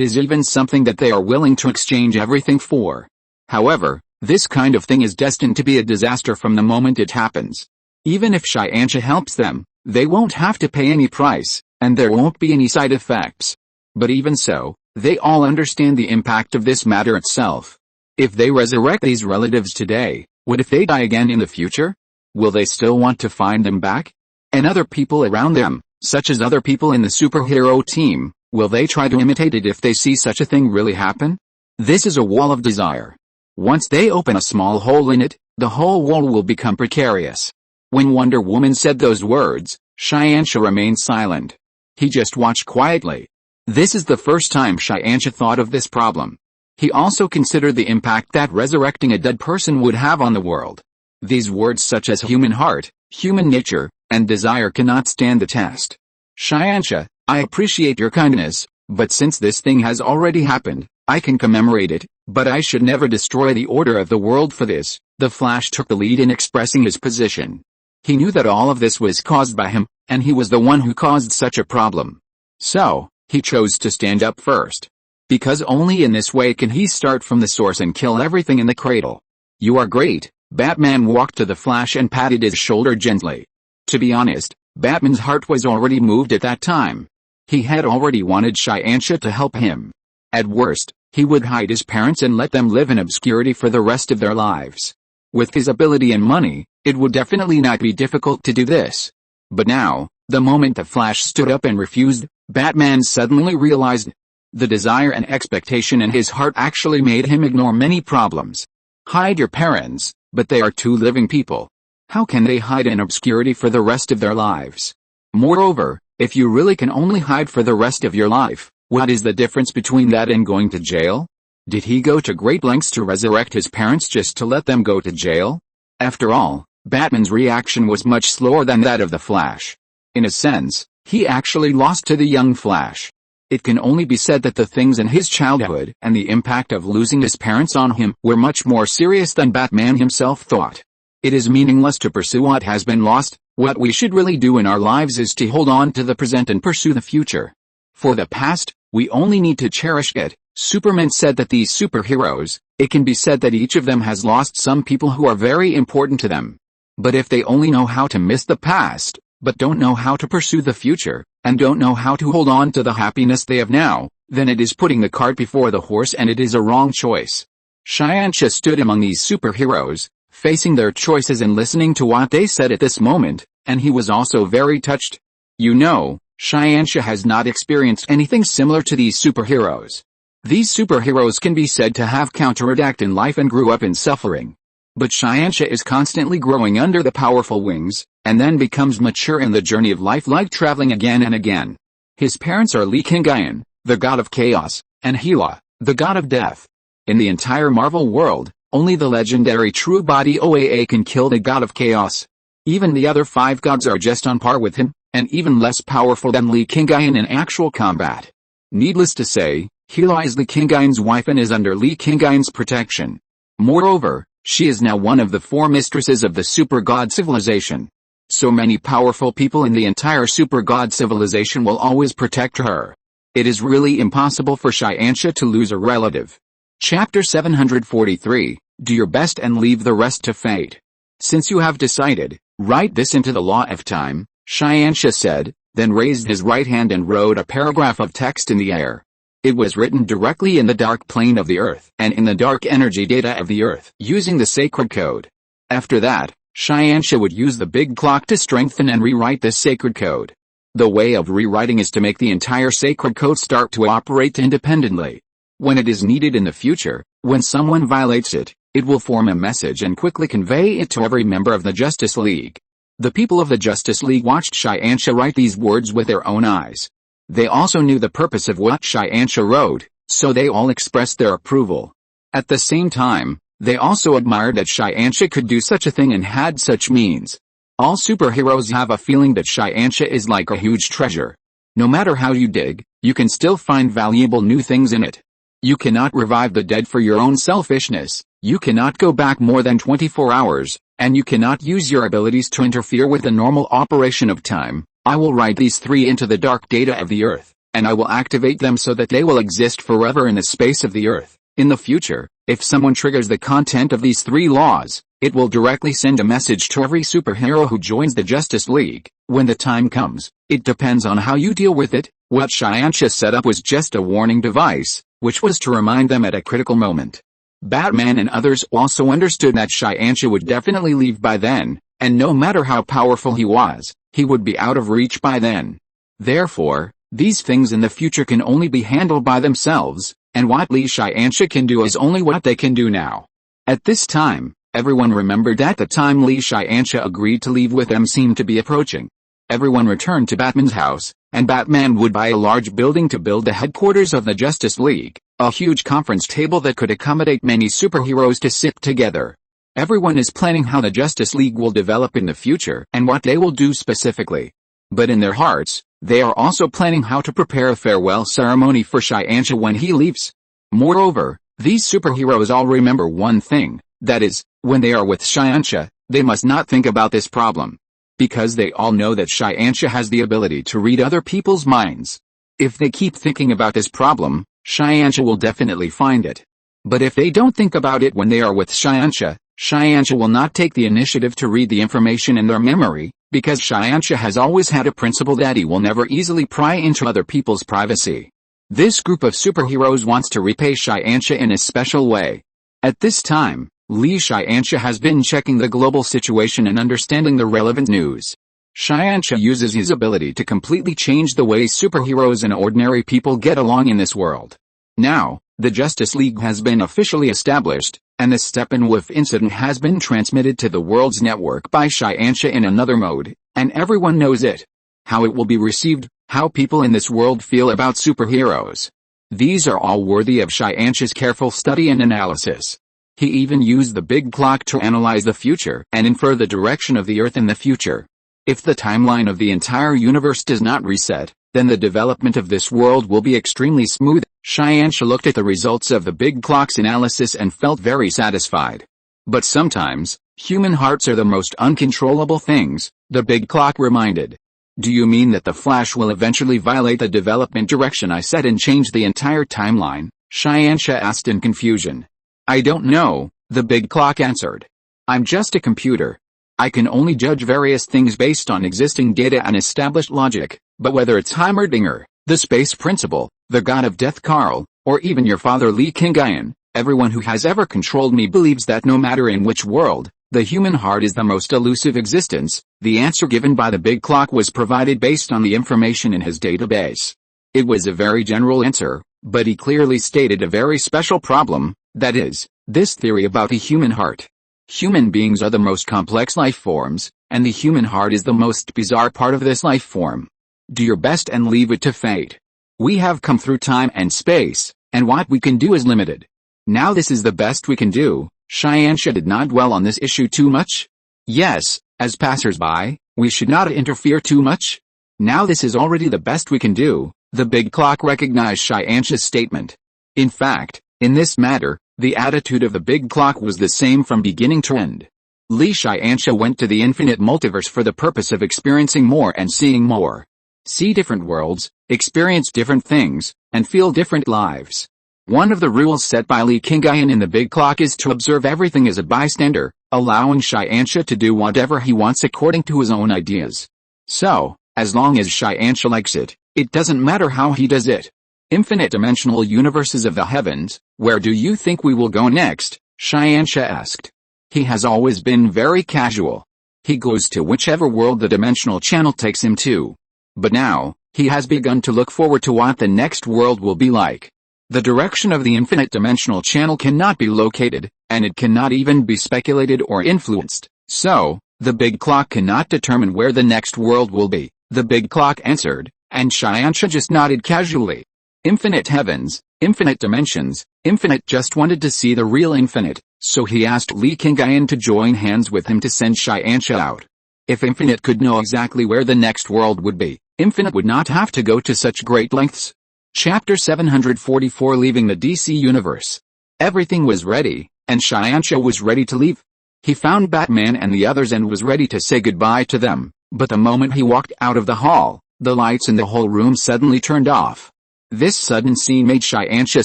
[SPEAKER 1] is even something that they are willing to exchange everything for. However, this kind of thing is destined to be a disaster from the moment it happens. Even if Qianxia helps them, they won't have to pay any price, and there won't be any side effects. But even so, they all understand the impact of this matter itself. If they resurrect these relatives today, what if they die again in the future? Will they still want to find them back? And other people around them, such as other people in the superhero team, will they try to imitate it if they see such a thing really happen? This is a wall of desire. Once they open a small hole in it, the whole wall will become precarious. When Wonder Woman said those words, Xianxia remained silent. He just watched quietly. This is the first time Xianxia thought of this problem. He also considered the impact that resurrecting a dead person would have on the world. These words such as human heart, human nature, and desire cannot stand the test. Xianxia, I appreciate your kindness, but since this thing has already happened, I can commemorate it, but I should never destroy the order of the world for this. The Flash took the lead in expressing his position. He knew that all of this was caused by him, and he was the one who caused such a problem. So, he chose to stand up first. Because only in this way can he start from the source and kill everything in the cradle. You are great. Batman walked to the Flash and patted his shoulder gently. To be honest, Batman's heart was already moved at that time. He had already wanted Xianxia to help him. At worst, he would hide his parents and let them live in obscurity for the rest of their lives. With his ability and money, it would definitely not be difficult to do this. But now, the moment the Flash stood up and refused, Batman suddenly realized the desire and expectation in his heart actually made him ignore many problems. Hide your parents, but they are two living people. How can they hide in obscurity for the rest of their lives? Moreover, if you really can only hide for the rest of your life, what is the difference between that and going to jail? Did he go to great lengths to resurrect his parents just to let them go to jail? After all, Batman's reaction was much slower than that of the Flash. In a sense, he actually lost to the young Flash. It can only be said that the things in his childhood and the impact of losing his parents on him were much more serious than Batman himself thought. It is meaningless to pursue what has been lost. What we should really do in our lives is to hold on to the present and pursue the future. For the past, we only need to cherish it. Superman said that these superheroes, it can be said that each of them has lost some people who are very important to them. But if they only know how to miss the past, but don't know how to pursue the future, and don't know how to hold on to the happiness they have now, then it is putting the cart before the horse and it is a wrong choice. Xianxia stood among these superheroes, facing their choices and listening to what they said at this moment, and he was also very touched. You know, Xianxia has not experienced anything similar to these superheroes. These superheroes can be said to have counterattacked in life and grew up in suffering. But Xianxia is constantly growing under the powerful wings, and then becomes mature in the journey of life like traveling again and again. His parents are Li Qingyun, the god of chaos, and Hela, the god of death. In the entire Marvel world, only the legendary True Body OAA can kill the god of chaos. Even the other 5 gods are just on par with him, and even less powerful than Li Qingyun in actual combat. Needless to say, Hela is Li Qingyun's wife and is under Li Qingyun's protection. Moreover, she is now one of the 4 mistresses of the super god civilization. So many powerful people in the entire super god civilization will always protect her. It is really impossible for Xianxia to lose a relative. Chapter 743, Do your best and leave the rest to fate. Since you have decided, write this into the law of time, Xianxia said, then raised his right hand and wrote a paragraph of text in the air. It was written directly in the dark plane of the earth and in the dark energy data of the earth using the sacred code. After that, Xianxia would use the big clock to strengthen and rewrite this sacred code. The way of rewriting is to make the entire sacred code start to operate independently. When it is needed in the future, when someone violates it, it will form a message and quickly convey it to every member of the Justice League. The people of the Justice League watched Xianxia write these words with their own eyes. They also knew the purpose of what Xianxia wrote, so they all expressed their approval. At the same time, they also admired that Xianxia could do such a thing and had such means. All superheroes have a feeling that Xianxia is like a huge treasure. No matter how you dig, you can still find valuable new things in it. You cannot revive the dead for your own selfishness, you cannot go back more than 24 hours, and you cannot use your abilities to interfere with the normal operation of time. I will write these 3 into the dark data of the earth, and I will activate them so that they will exist forever in the space of the earth. In the future, if someone triggers the content of these 3 laws, it will directly send a message to every superhero who joins the Justice League. When the time comes, it depends on how you deal with it. What Xianxia set up was just a warning device, which was to remind them at a critical moment. Batman and others also understood that Xianxia would definitely leave by then, and no matter how powerful he was, he would be out of reach by then. Therefore, these things in the future can only be handled by themselves, and what Li Qianxia can do is only what they can do now. At this time, everyone remembered that the time Li Qianxia agreed to leave with them seemed to be approaching. Everyone returned to Batman's house, and Batman would buy a large building to build the headquarters of the Justice League, a huge conference table that could accommodate many superheroes to sit together. Everyone is planning how the Justice League will develop in the future and what they will do specifically. But in their hearts, they are also planning how to prepare a farewell ceremony for Qianxia when he leaves. Moreover, these superheroes all remember one thing, that is, when they are with Qianxia, they must not think about this problem. Because they all know that Qianxia has the ability to read other people's minds. If they keep thinking about this problem, Qianxia will definitely find it. But if they don't think about it when they are with Qianxia, Qianxia will not take the initiative to read the information in their memory, because Qianxia has always had a principle that he will never easily pry into other people's privacy. This group of superheroes wants to repay Qianxia in a special way. At this time, Li Qianxia has been checking the global situation and understanding the relevant news. Qianxia uses his ability to completely change the way superheroes and ordinary people get along in this world. Now, the Justice League has been officially established, and the Steppenwolf incident has been transmitted to the world's network by Qianxia in another mode, and everyone knows it. How it will be received, how people in this world feel about superheroes. These are all worthy of Qianxia's careful study and analysis. He even used the big clock to analyze the future and infer the direction of the Earth in the future. If the timeline of the entire universe does not reset, then the development of this world will be extremely smooth. Qianxia looked at the results of the big clock's analysis and felt very satisfied. But sometimes, human hearts are the most uncontrollable things, the big clock reminded. Do you mean that the Flash will eventually violate the development direction I set and change the entire timeline? Qianxia asked in confusion. I don't know, the big clock answered. I'm just a computer. I can only judge various things based on existing data and established logic, but whether it's Heimerdinger, the space principal, the god of death Karl, or even your father Li Qingyun, everyone who has ever controlled me believes that no matter in which world, the human heart is the most elusive existence. The answer given by the big clock was provided based on the information in his database. It was a very general answer, but he clearly stated a very special problem, that is, this theory about the human heart. Human beings are the most complex life forms, and the human heart is the most bizarre part of this life form. Do your best and leave it to fate. We have come through time and space, and what we can do is limited. Now this is the best we can do. Qianxia did not dwell on this issue too much. Yes, as passers-by, we should not interfere too much. Now this is already the best we can do. The big clock recognized Qianxia's statement. In fact, in this matter, the attitude of the big clock was the same from beginning to end. Li Qianxia went to the infinite multiverse for the purpose of experiencing more and seeing more. See different worlds, experience different things, and feel different lives. One of the rules set by Li Qingyun in the big clock is to observe everything as a bystander, allowing Qianxia to do whatever he wants according to his own ideas. So, as long as Qianxia likes it, it doesn't matter how he does it. Infinite dimensional universes of the heavens, where do you think we will go next? Qianxia asked. He has always been very casual. He goes to whichever world the dimensional channel takes him to. But now, he has begun to look forward to what the next world will be like. The direction of the infinite dimensional channel cannot be located, and it cannot even be speculated or influenced. So, the big clock cannot determine where the next world will be, the big clock answered, and Qianxia just nodded casually. Infinite heavens, infinite dimensions, infinite just wanted to see the real infinite, so he asked Li Qingyun to join hands with him to send Qianxia out. If infinite could know exactly where the next world would be, infinite would not have to go to such great lengths. Chapter 744 Leaving the DC Universe. Everything was ready, and Qianxia was ready to leave. He found Batman and the others and was ready to say goodbye to them, but the moment he walked out of the hall, the lights in the whole room suddenly turned off. This sudden scene made Qianxia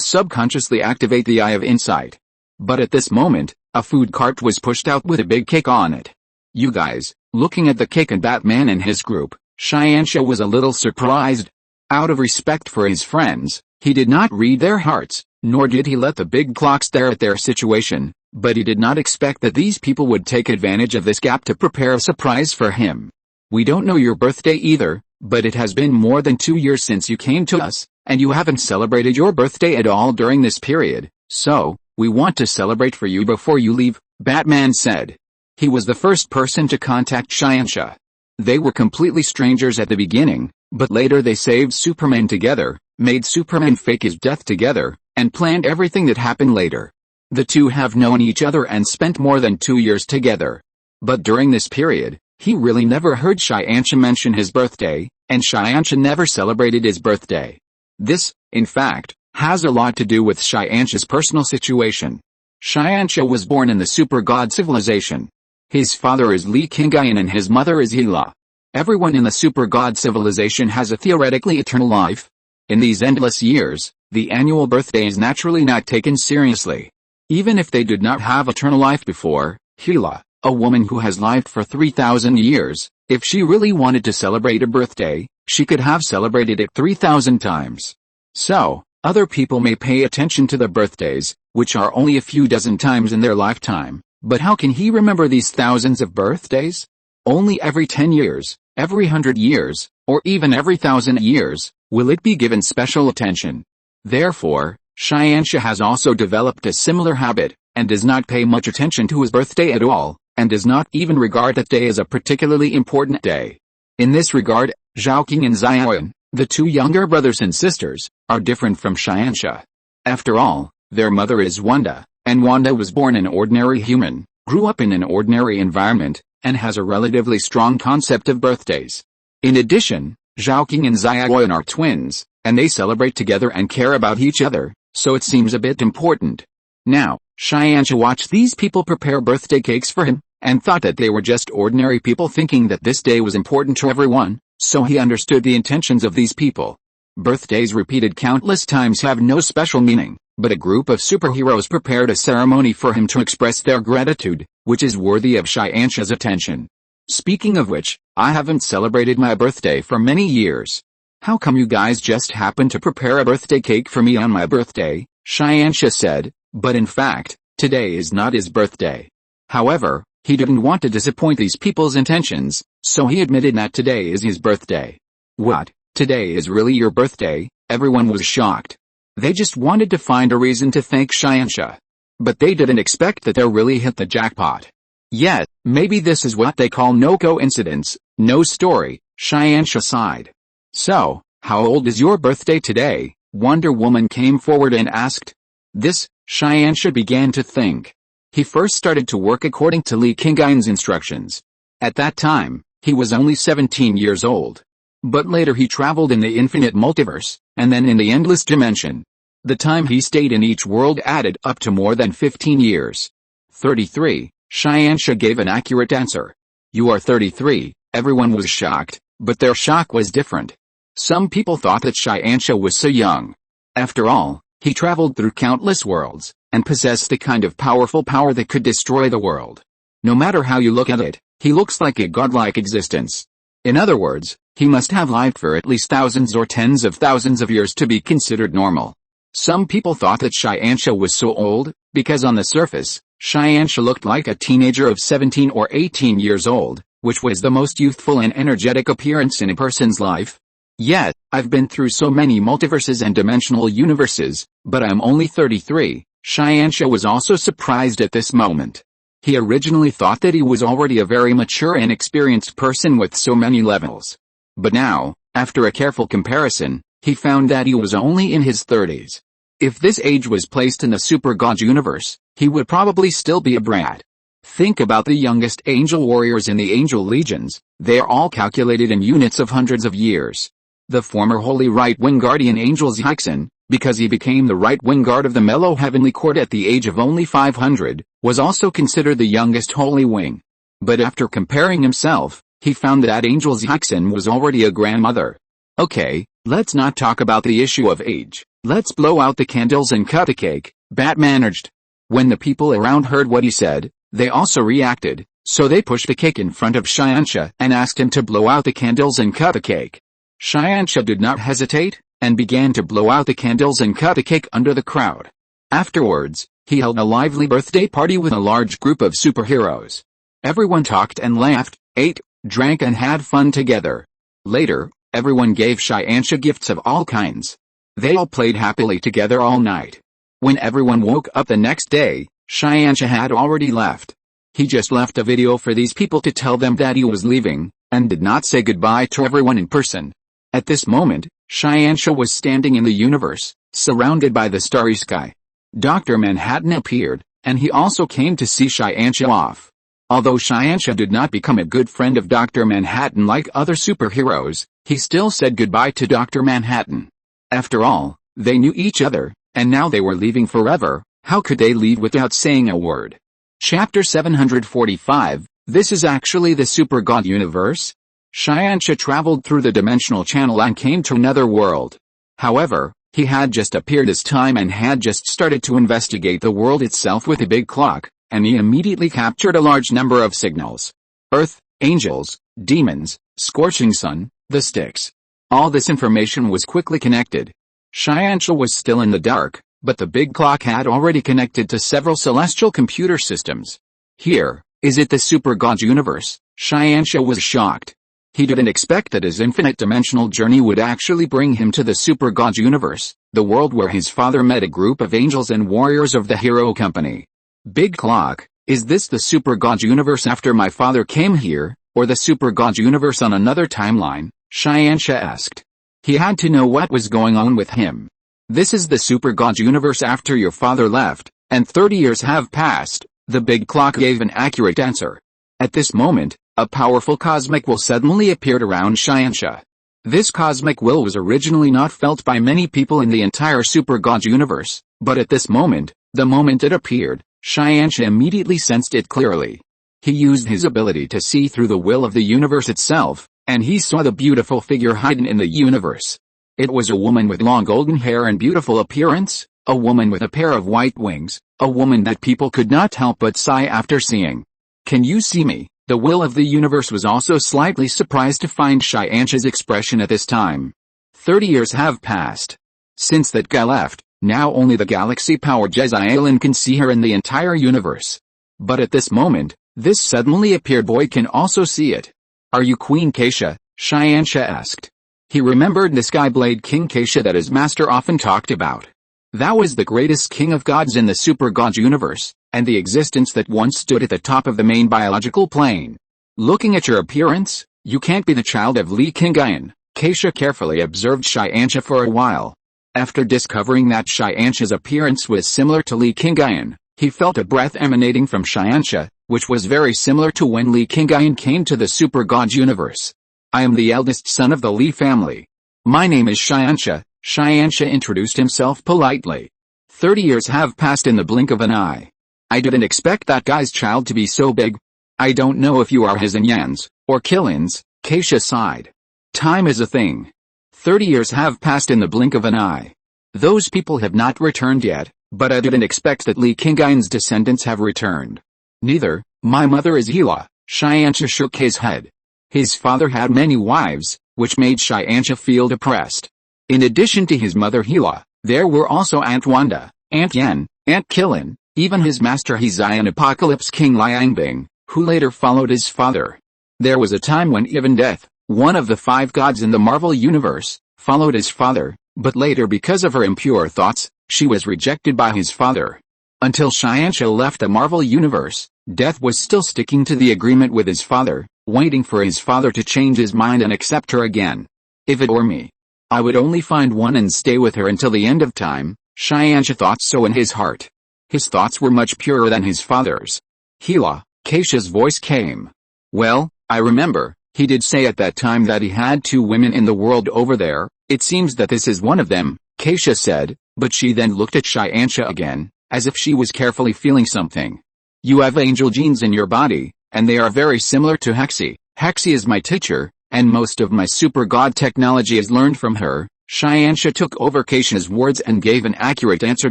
[SPEAKER 1] subconsciously activate the Eye of Insight. But at this moment, a food cart was pushed out with a big cake on it. You guys, looking at the cake and Batman and his group, Qianxia was a little surprised. Out of respect for his friends, he did not read their hearts, nor did he let the big clock stare at their situation, but he did not expect that these people would take advantage of this gap to prepare a surprise for him. We don't know your birthday either, but it has been more than 2 years since you came to us, and you haven't celebrated your birthday at all during this period, so, "We want to celebrate for you before you leave," Batman said. He was the first person to contact Xianxia. They were completely strangers at the beginning, but later they saved Superman together, made Superman fake his death together, and planned everything that happened later. The two have known each other and spent more than 2 years together. But during this period, he really never heard Xianxia mention his birthday, and Xianxia never celebrated his birthday. This, in fact, has a lot to do with Xianxia's personal situation. Xianxia was born in the super god civilization. His father is Li Qingyun and his mother is Hila. Everyone in the super god civilization has a theoretically eternal life. In these endless years, the annual birthday is naturally not taken seriously. Even if they did not have eternal life before, Hila, a woman who has lived for 3,000 years, if she really wanted to celebrate a birthday, she could have celebrated it 3,000 times. So, other people may pay attention to the birthdays, which are only a few dozen times in their lifetime, but how can he remember these thousands of birthdays? Only every 10 years, every 100 years, or even every 1,000 years, will it be given special attention. Therefore, Xianxia has also developed a similar habit, and does not pay much attention to his birthday at all, and does not even regard that day as a particularly important day. In this regard, Zhaoqing and Xiaoyan, the two younger brothers and sisters, are different from Xianxia. After all, their mother is Wanda, and Wanda was born an ordinary human, grew up in an ordinary environment, and has a relatively strong concept of birthdays. In addition, Zhaoqing and Xiaoyan are twins, and they celebrate together and care about each other, so it seems a bit important. Now, Xianxia watched these people prepare birthday cakes for him, and thought that they were just ordinary people thinking that this day was important to everyone, so he understood the intentions of these people. Birthdays repeated countless times have no special meaning, but a group of superheroes prepared a ceremony for him to express their gratitude, which is worthy of Xianxia's attention. Speaking of which, I haven't celebrated my birthday for many years. How come you guys just happened to prepare a birthday cake for me on my birthday? Xianxia said, but in fact, today is not his birthday. However, he didn't want to disappoint these people's intentions, so he admitted that today is his birthday. What? Today is really your birthday? Everyone was shocked. They just wanted to find a reason to thank Xianxia. But they didn't expect that they really hit the jackpot. Yet, maybe this is what they call no coincidence, no story, Xianxia sighed. So, how old is your birthday today? Wonder Woman came forward and asked. This, Xianxia began to think. He first started to work according to Li Qingyun's instructions. At that time, he was only 17 years old. But later he traveled in the infinite multiverse, and then in the endless dimension. The time he stayed in each world added up to more than 15 years. 33, Xianxia gave an accurate answer. You are 33, everyone was shocked, but their shock was different. Some people thought that Xianxia was so young. After all, he traveled through countless worlds, and possessed the kind of powerful power that could destroy the world. No matter how you look at it, he looks like a godlike existence. In other words, he must have lived for at least thousands or tens of thousands of years to be considered normal. Some people thought that Xianxia was so old, because on the surface, Xianxia looked like a teenager of 17 or 18 years old, which was the most youthful and energetic appearance in a person's life. Yet, I've been through so many multiverses and dimensional universes, but I'm only 33. Xianxia was also surprised at this moment. He originally thought that he was already a very mature and experienced person with so many levels. But now, after a careful comparison, he found that he was only in his 30s. If this age was placed in the Super God universe, he would probably still be a brat. Think about the youngest angel warriors in the angel legions, they are all calculated in units of hundreds of years. The former Holy Right-Wing Guardian Angel Xiaoyan, because he became the right-wing guard of the Mellow Heavenly Court at the age of only 500, was also considered the youngest Holy Wing. But after comparing himself, he found that Angel Xiaoyan was already a grandmother. Okay, let's not talk about the issue of age, let's blow out the candles and cut a cake, Batman urged. When the people around heard what he said, they also reacted, so they pushed the cake in front of Xianxia and asked him to blow out the candles and cut a cake. Xianxia did not hesitate, and began to blow out the candles and cut a cake under the crowd. Afterwards, he held a lively birthday party with a large group of superheroes. Everyone talked and laughed, ate, drank and had fun together. Later, everyone gave Xianxia gifts of all kinds. They all played happily together all night. When everyone woke up the next day, Xianxia had already left. He just left a video for these people to tell them that he was leaving, and did not say goodbye to everyone in person. At this moment, Xianxia was standing in the universe, surrounded by the starry sky. Dr. Manhattan appeared, and he also came to see Xianxia off. Although Xianxia did not become a good friend of Dr. Manhattan like other superheroes, he still said goodbye to Dr. Manhattan. After all, they knew each other, and now they were leaving forever. How could they leave without saying a word? Chapter 745, This is actually the Super God Universe? Xianxia traveled through the dimensional channel and came to another world. However, he had just appeared this time and had just started to investigate the world itself with a big clock, and he immediately captured a large number of signals. Earth, angels, demons, scorching sun, the sticks. All this information was quickly connected. Xianxia was still in the dark, but the big clock had already connected to several celestial computer systems. Here, is it the Super God Universe? Xianxia was shocked. He didn't expect that his infinite dimensional journey would actually bring him to the Super God Universe, the world where his father met a group of angels and warriors of the Hero Company. Big clock, is this the Super God Universe after my father came here, or the Super God Universe on another timeline? Xianxia asked. He had to know what was going on with him. This is the Super God Universe after your father left, and 30 years have passed, the big clock gave an accurate answer. At this moment, a powerful cosmic will suddenly appeared around Xianxia. This cosmic will was originally not felt by many people in the entire Super God Universe, but at this moment, the moment it appeared, Xianxia immediately sensed it clearly. He used his ability to see through the will of the universe itself, and he saw the beautiful figure hidden in the universe. It was a woman with long golden hair and beautiful appearance, a woman with a pair of white wings, a woman that people could not help but sigh after seeing. Can you see me? The will of the universe was also slightly surprised to find Xianxia's expression at this time. 30 years have passed. Since that guy left, now only the galaxy-powered Jezzailin can see her in the entire universe. But at this moment, this suddenly appeared boy can also see it. Are you Queen Keisha? Xianxia asked. He remembered the Skyblade King Keisha that his master often talked about. That was the greatest king of gods in the Super God Universe, and the existence that once stood at the top of the main biological plane. Looking at your appearance, you can't be the child of Li Qingyun. Keisha carefully observed Xianxia for a while. After discovering that Xianxia's appearance was similar to Li Qingyun, he felt a breath emanating from Xianxia, which was very similar to when Li Qingyun came to the Super God Universe. I am the eldest son of the Li family. My name is Xianxia. Xianxia introduced himself politely. 30 years have passed in the blink of an eye. I didn't expect that guy's child to be so big. I don't know if you are his Yans, or Killins, Keisha sighed. Time is a thing. 30 years have passed in the blink of an eye. Those people have not returned yet, but I didn't expect that Li Qingyun's descendants have returned. Neither, my mother is Hila. Xianxia shook his head. His father had many wives, which made Xianxia feel depressed. In addition to his mother Hila, there were also Aunt Wanda, Aunt Yan, Aunt Killin, even his master Hezai and Apocalypse King Liangbing, who later followed his father. There was a time when even Death, one of the 5 gods in the Marvel Universe, followed his father, but later because of her impure thoughts, she was rejected by his father. Until Xianxia left the Marvel Universe, Death was still sticking to the agreement with his father, waiting for his father to change his mind and accept her again. If it were me, I would only find one and stay with her until the end of time. Xianxia thought so in his heart. His thoughts were much purer than his father's. Hila, Keisha's voice came. Well, I remember, he did say at that time that he had 2 women in the world over there. It seems that this is one of them, Keisha said, but she then looked at Xianxia again, as if she was carefully feeling something. You have angel genes in your body, and they are very similar to Hexi. Hexi is my teacher, and most of my super god technology is learned from her. Xianxia took over Keisha's words and gave an accurate answer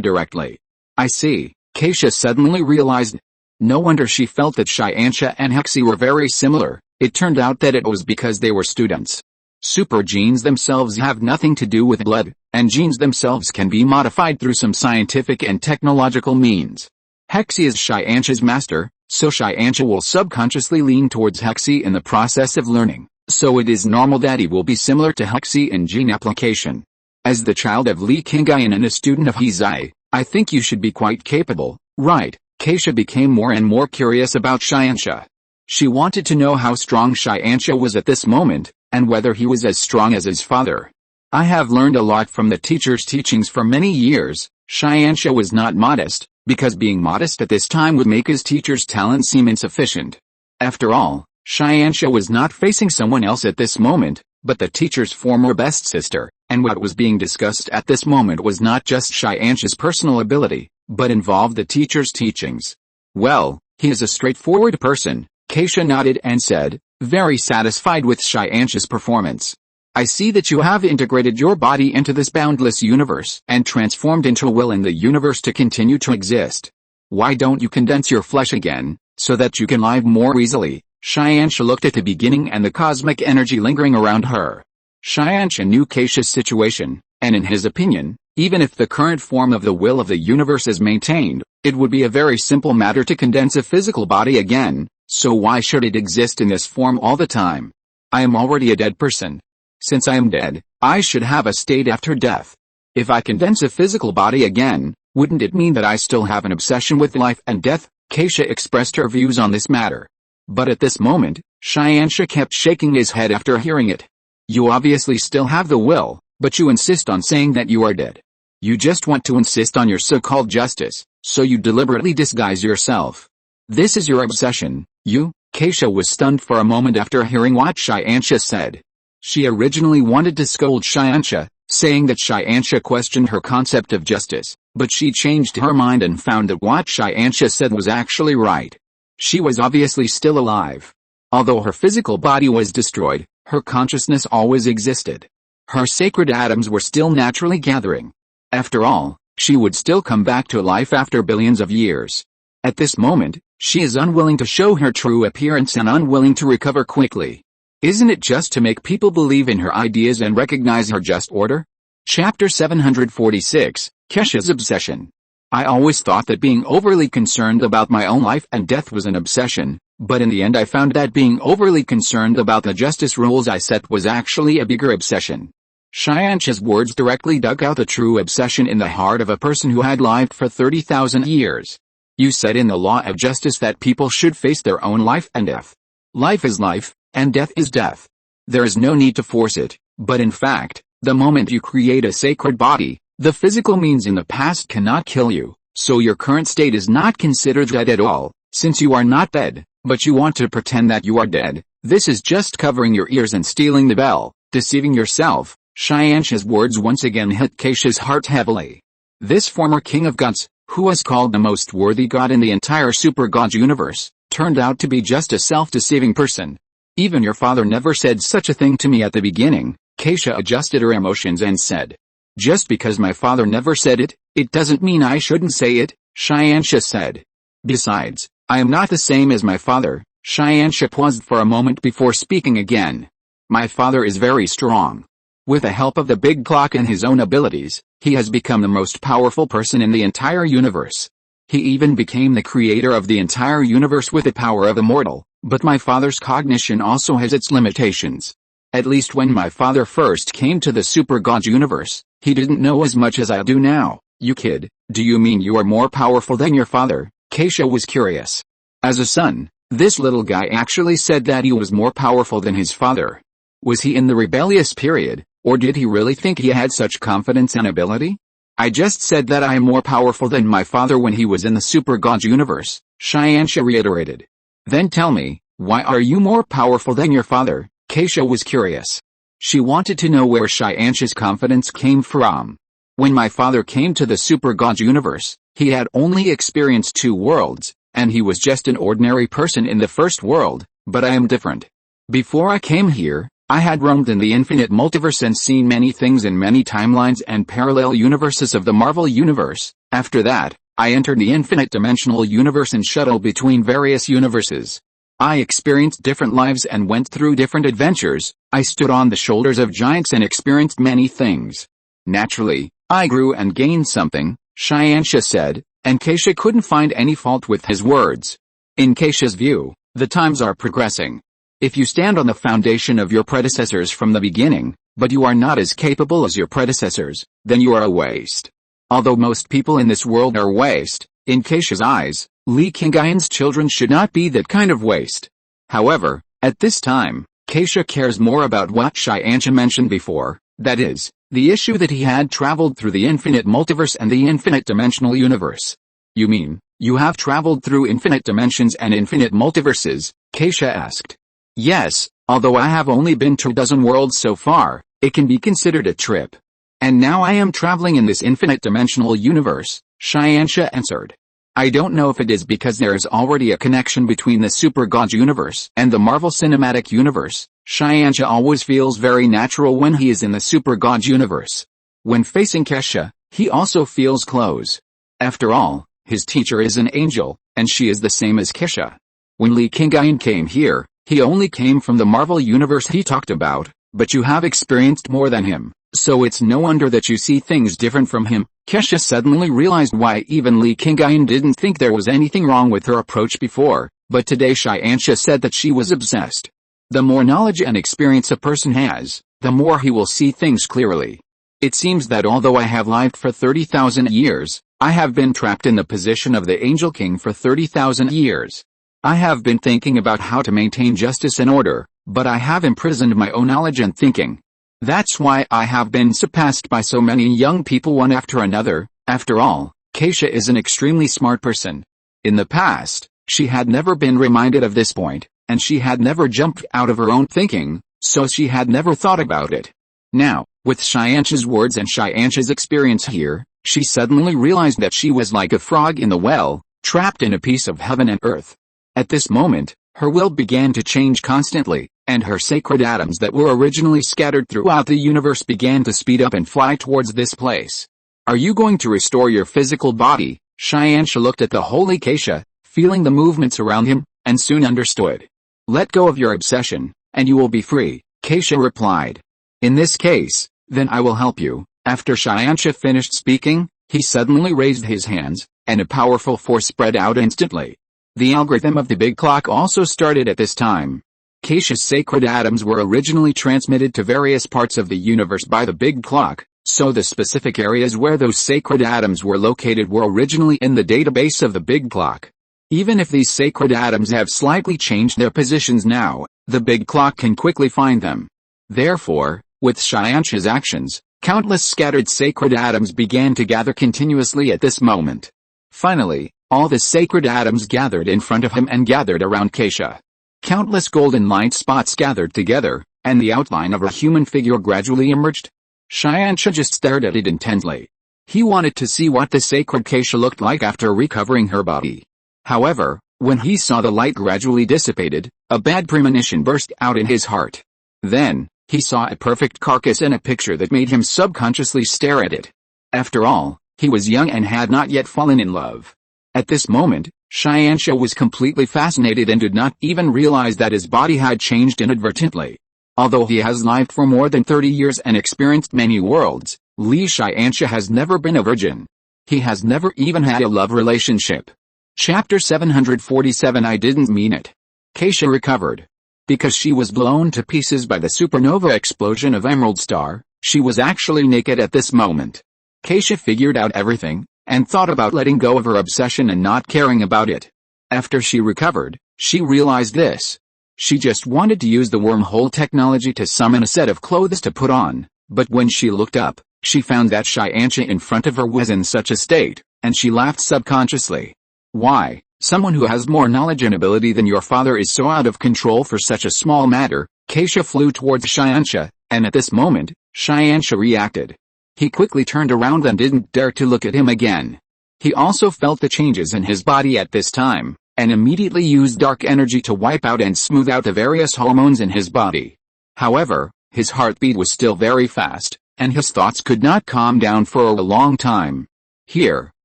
[SPEAKER 1] directly. I see, Keisha suddenly realized. No wonder she felt that Xianxia and Hexi were very similar. It turned out that it was because they were students. Super genes themselves have nothing to do with blood, and genes themselves can be modified through some scientific and technological means. Hexi is Xianxia's master, so Xianxia will subconsciously lean towards Hexi in the process of learning, so it is normal that he will be similar to Hexi in gene application. As the child of Li Qingyun and a student of Hezai, I think you should be quite capable, right? Keisha became more and more curious about Xianxia. She wanted to know how strong Xianxia was at this moment, and whether he was as strong as his father. I have learned a lot from the teacher's teachings for many years. Xianxia was not modest, because being modest at this time would make his teacher's talent seem insufficient. After all, Xianxia was not facing someone else at this moment, but the teacher's former best sister, and what was being discussed at this moment was not just Xianxia's personal ability, but involved the teacher's teachings. Well, he is a straightforward person, Keisha nodded and said, very satisfied with Xianxia's performance. I see that you have integrated your body into this boundless universe and transformed into a will in the universe to continue to exist. Why don't you condense your flesh again, so that you can live more easily? Xianxia looked at the beginning and the cosmic energy lingering around her. Xianxia knew Keisha's situation, and in his opinion, even if the current form of the will of the universe is maintained, it would be a very simple matter to condense a physical body again, so why should it exist in this form all the time? I am already a dead person. Since I am dead, I should have a state after death. If I condense a physical body again, wouldn't it mean that I still have an obsession with life and death? Keisha expressed her views on this matter. But at this moment, Xianxia kept shaking his head after hearing it. You obviously still have the will, but you insist on saying that you are dead. You just want to insist on your so-called justice, so you deliberately disguise yourself. This is your obsession, you? Keisha was stunned for a moment after hearing what Xianxia said. She originally wanted to scold Xianxia, saying that Xianxia questioned her concept of justice, but she changed her mind and found that what Xianxia said was actually right. She was obviously still alive. Although her physical body was destroyed, her consciousness always existed. Her sacred atoms were still naturally gathering. After all, she would still come back to life after billions of years. At this moment, she is unwilling to show her true appearance and unwilling to recover quickly. Isn't it just to make people believe in her ideas and recognize her just order? Chapter 746, Keisha's Obsession. I always thought that being overly concerned about my own life and death was an obsession, but in the end I found that being overly concerned about the justice rules I set was actually a bigger obsession. Xianxia's words directly dug out the true obsession in the heart of a person who had lived for 30,000 years. You said in the law of justice that people should face their own life and death. Life is life, and death is death. There is no need to force it, but in fact, the moment you create a sacred body, the physical means in the past cannot kill you, so your current state is not considered dead at all, since you are not dead, but you want to pretend that you are dead. This is just covering your ears and stealing the bell, deceiving yourself. Xianxia's words once again hit Keisha's heart heavily. This former king of gods, who was called the most worthy god in the entire super god universe, turned out to be just a self-deceiving person. Even your father never said such a thing to me at the beginning. Keisha adjusted her emotions and said. Just because my father never said it, it doesn't mean I shouldn't say it, Xianxia said. Besides, I am not the same as my father. Xianxia paused for a moment before speaking again. My father is very strong. With the help of the big clock and his own abilities, he has become the most powerful person in the entire universe. He even became the creator of the entire universe with the power of a mortal, but my father's cognition also has its limitations. At least when my father first came to the super god universe, he didn't know as much as I do now. You kid, do you mean you are more powerful than your father? Keisha was curious. As a son, this little guy actually said that he was more powerful than his father. Was he in the rebellious period, or did he really think he had such confidence and ability? I just said that I am more powerful than my father when he was in the super god universe, Xianxia reiterated. Then tell me, why are you more powerful than your father? Keisha was curious. She wanted to know where Xianxia's confidence came from. When my father came to the super god universe, he had only experienced 2 worlds, and he was just an ordinary person in the first world, but I am different. Before I came here, I had roamed in the infinite multiverse and seen many things in many timelines and parallel universes of the Marvel universe. After that, I entered the infinite dimensional universe and shuttled between various universes. I experienced different lives and went through different adventures. I stood on the shoulders of giants and experienced many things. Naturally, I grew and gained something, Xianxia said, and Keisha couldn't find any fault with his words. In Keisha's view, the times are progressing. If you stand on the foundation of your predecessors from the beginning, but you are not as capable as your predecessors, then you are a waste. Although most people in this world are waste, in Keisha's eyes, Li Qingyun's children should not be that kind of waste. However, at this time, Keisha cares more about what Xianxia mentioned before, that is, the issue that he had traveled through the infinite multiverse and the infinite dimensional universe. You mean, you have traveled through infinite dimensions and infinite multiverses? Keisha asked. Yes, although I have only been to a dozen worlds so far, it can be considered a trip. And now I am traveling in this infinite dimensional universe, Xianxia answered. I don't know if it is because there is already a connection between the Super God universe and the Marvel Cinematic Universe. Xianxia always feels very natural when he is in the Super God universe. When facing Keisha, he also feels close. After all, his teacher is an angel, and she is the same as Keisha. When Li Qingyun came here, he only came from the Marvel universe he talked about, but you have experienced more than him, so it's no wonder that you see things different from him. Keisha suddenly realized why even Li Qingyun didn't think there was anything wrong with her approach before, but today Xianxia said that she was obsessed. The more knowledge and experience a person has, the more he will see things clearly. It seems that although I have lived for 30,000 years, I have been trapped in the position of the Angel King for 30,000 years. I have been thinking about how to maintain justice and order, but I have imprisoned my own knowledge and thinking. That's why I have been surpassed by so many young people one after another. After all, Keisha is an extremely smart person. In the past, she had never been reminded of this point, and she had never jumped out of her own thinking, so she had never thought about it. Now, with Xianxia's words and Xianxia's experience here, she suddenly realized that she was like a frog in the well, trapped in a piece of heaven and earth. At this moment, her will began to change constantly, and her sacred atoms that were originally scattered throughout the universe began to speed up and fly towards this place. Are you going to restore your physical body? Xianxia looked at the holy Keisha, feeling the movements around him, and soon understood. Let go of your obsession, and you will be free, Keisha replied. In this case, then I will help you. After Xianxia finished speaking, he suddenly raised his hands, and a powerful force spread out instantly. The algorithm of the big clock also started at this time. Keisha's sacred atoms were originally transmitted to various parts of the universe by the big clock, so the specific areas where those sacred atoms were located were originally in the database of the big clock. Even if these sacred atoms have slightly changed their positions now, the big clock can quickly find them. Therefore, with Xianxia's actions, countless scattered sacred atoms began to gather continuously at this moment. Finally, all the sacred atoms gathered in front of him and gathered around Keisha. Countless golden light spots gathered together, and the outline of a human figure gradually emerged. Xianxia just stared at it intently. He wanted to see what the sacred Keisha looked like after recovering her body. However, when he saw the light gradually dissipated, a bad premonition burst out in his heart. Then, he saw a perfect carcass and a picture that made him subconsciously stare at it. After all, he was young and had not yet fallen in love. At this moment, Xianxia was completely fascinated and did not even realize that his body had changed inadvertently. Although he has lived for more than 30 years and experienced many worlds, Li Qianxia has never been a virgin. He has never even had a love relationship. Chapter 747 I didn't mean it. Keisha recovered. Because she was blown to pieces by the supernova explosion of Emerald Star, she was actually naked at this moment. Keisha figured out everything, and thought about letting go of her obsession and not caring about it. After she recovered, she realized this. She just wanted to use the wormhole technology to summon a set of clothes to put on, but when she looked up, she found that Qianxia in front of her was in such a state, and she laughed subconsciously. Why, someone who has more knowledge and ability than your father is so out of control for such a small matter? Keisha flew towards Qianxia, and at this moment, Qianxia reacted. He quickly turned around and didn't dare to look at him again. He also felt the changes in his body at this time, and immediately used dark energy to wipe out and smooth out the various hormones in his body. However, his heartbeat was still very fast, and his thoughts could not calm down for a long time. Here,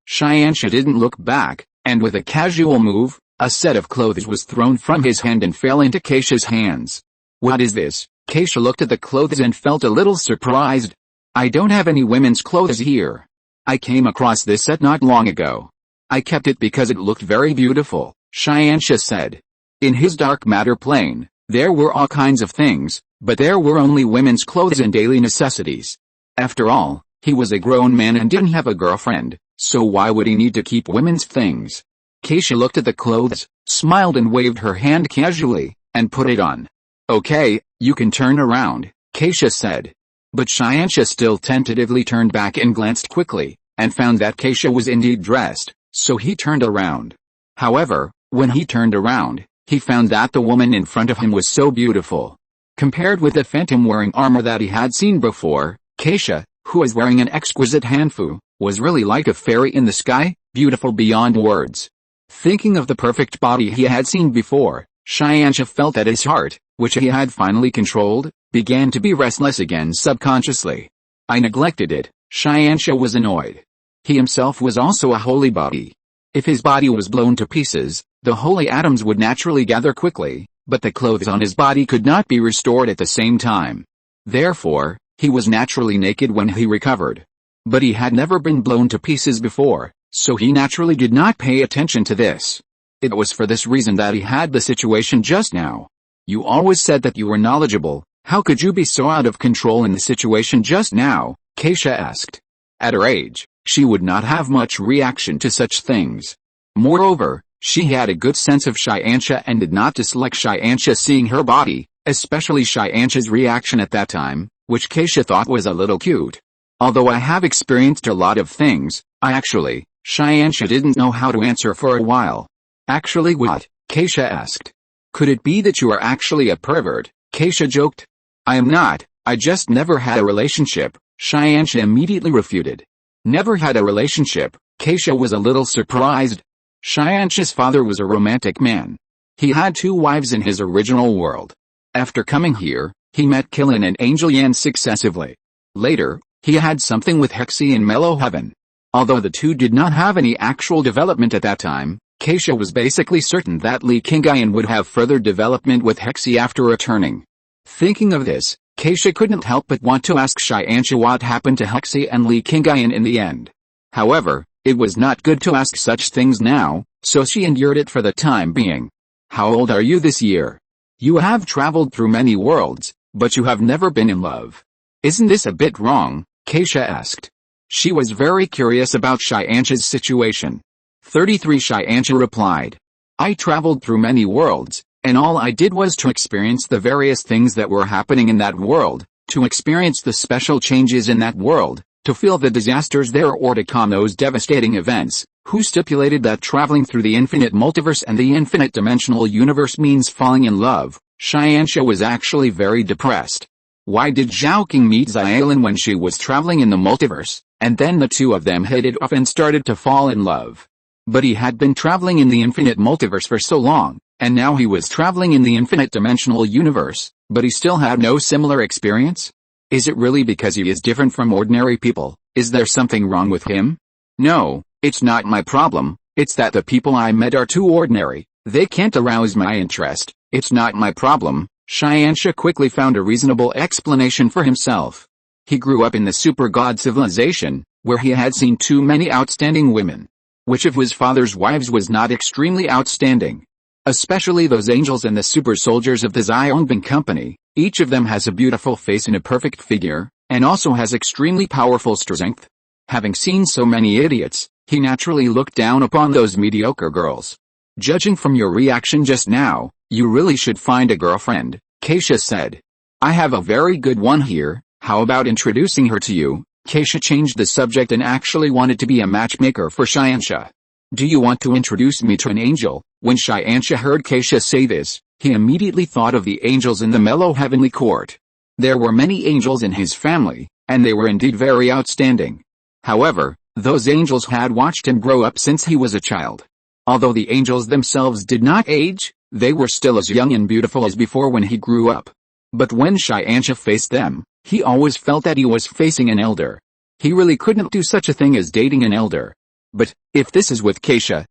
[SPEAKER 1] Qianxia didn't look back, and with a casual move, a set of clothes was thrown from his hand and fell into Keisha's hands. What is this? Keisha looked at the clothes and felt a little surprised. I don't have any women's clothes here. I came across this set not long ago. I kept it because it looked very beautiful, Qianxia said. In his dark matter plane, there were all kinds of things, but there were only women's clothes and daily necessities. After all, He was a grown man and didn't have a girlfriend, so why would he need to keep women's things? Keisha looked at the clothes, smiled and waved her hand casually, and put it on. Okay, you can turn around, Keisha said. But Xianxia still tentatively turned back and glanced quickly, and found that Keisha was indeed dressed, so he turned around. However, when he turned around, he found that the woman in front of him was so beautiful. Compared with the phantom wearing armor that he had seen before, Keisha, who was wearing an exquisite hanfu, was really like a fairy in the sky, beautiful beyond words. Thinking of the perfect body he had seen before, Xianxia felt that his heart, which he had finally controlled, began to be restless again subconsciously. I neglected it, Xianxia was annoyed. He himself was also a holy body. If his body was blown to pieces, the holy atoms would naturally gather quickly, but the clothes on his body could not be restored at the same time. Therefore, he was naturally naked when he recovered. But he had never been blown to pieces before, so he naturally did not pay attention to this. It was for this reason that he had the situation just now. You always said that you were knowledgeable, how could you be so out of control in the situation just now? Keisha asked. At her age, she would not have much reaction to such things. Moreover, she had a good sense of Xianxia and did not dislike Xianxia seeing her body, especially Xianxia's reaction at that time, which Keisha thought was a little cute. Although I have experienced a lot of things, Xianxia didn't know how to answer for a while. Actually what? Keisha asked. Could it be that you are actually a pervert? Keisha joked. I am not, I just never had a relationship, Xianxia immediately refuted. Never had a relationship, Keisha was a little surprised. Xianxia's father was a romantic man. He had 2 wives in his original world. After coming here, he met Qilin and Angel Yan successively. Later, he had something with Hexi in Mellow Heaven. Although the two did not have any actual development at that time, Keisha was basically certain that Li Qingyun would have further development with Hexi after returning. Thinking of this, Keisha couldn't help but want to ask Xianxia what happened to Hexi and Li Qingyun in the end. However, it was not good to ask such things now, so she endured it for the time being. How old are you this year? You have traveled through many worlds, but you have never been in love. Isn't this a bit wrong? Keisha asked. She was very curious about Xianxia's situation. 33 Xianxia replied. I traveled through many worlds, and all I did was to experience the various things that were happening in that world, to experience the special changes in that world, to feel the disasters there or to calm those devastating events. Who stipulated that traveling through the infinite multiverse and the infinite dimensional universe means falling in love? Xianxia was actually very depressed. Why did Zhaoqing meet Xiaolin when she was traveling in the multiverse, and then the two of them hit it off and started to fall in love? But he had been traveling in the infinite multiverse for so long, and now he was traveling in the infinite dimensional universe, but he still had no similar experience? Is it really because he is different from ordinary people? Is there something wrong with him? No, it's not my problem, it's that the people I met are too ordinary, they can't arouse my interest, it's not my problem. Xianxia quickly found a reasonable explanation for himself. He grew up in the super god civilization, where he had seen too many outstanding women. Which of his father's wives was not extremely outstanding? Especially those angels and the super soldiers of the Ziongbing company, each of them has a beautiful face and a perfect figure, and also has extremely powerful strength. Having seen so many idiots, he naturally looked down upon those mediocre girls. Judging from your reaction just now, you really should find a girlfriend, Keisha said. I have a very good one here, how about introducing her to you? Keisha changed the subject and actually wanted to be a matchmaker for Xianxia. Do you want to introduce me to an angel? When Xianxia heard Keisha say this, he immediately thought of the angels in the mellow heavenly court. There were many angels in his family, and they were indeed very outstanding. However, those angels had watched him grow up since he was a child. Although the angels themselves did not age, they were still as young and beautiful as before when he grew up. But when Xianxia faced them, he always felt that he was facing an elder. He really couldn't do such a thing as dating an elder. But, if this is with Keisha,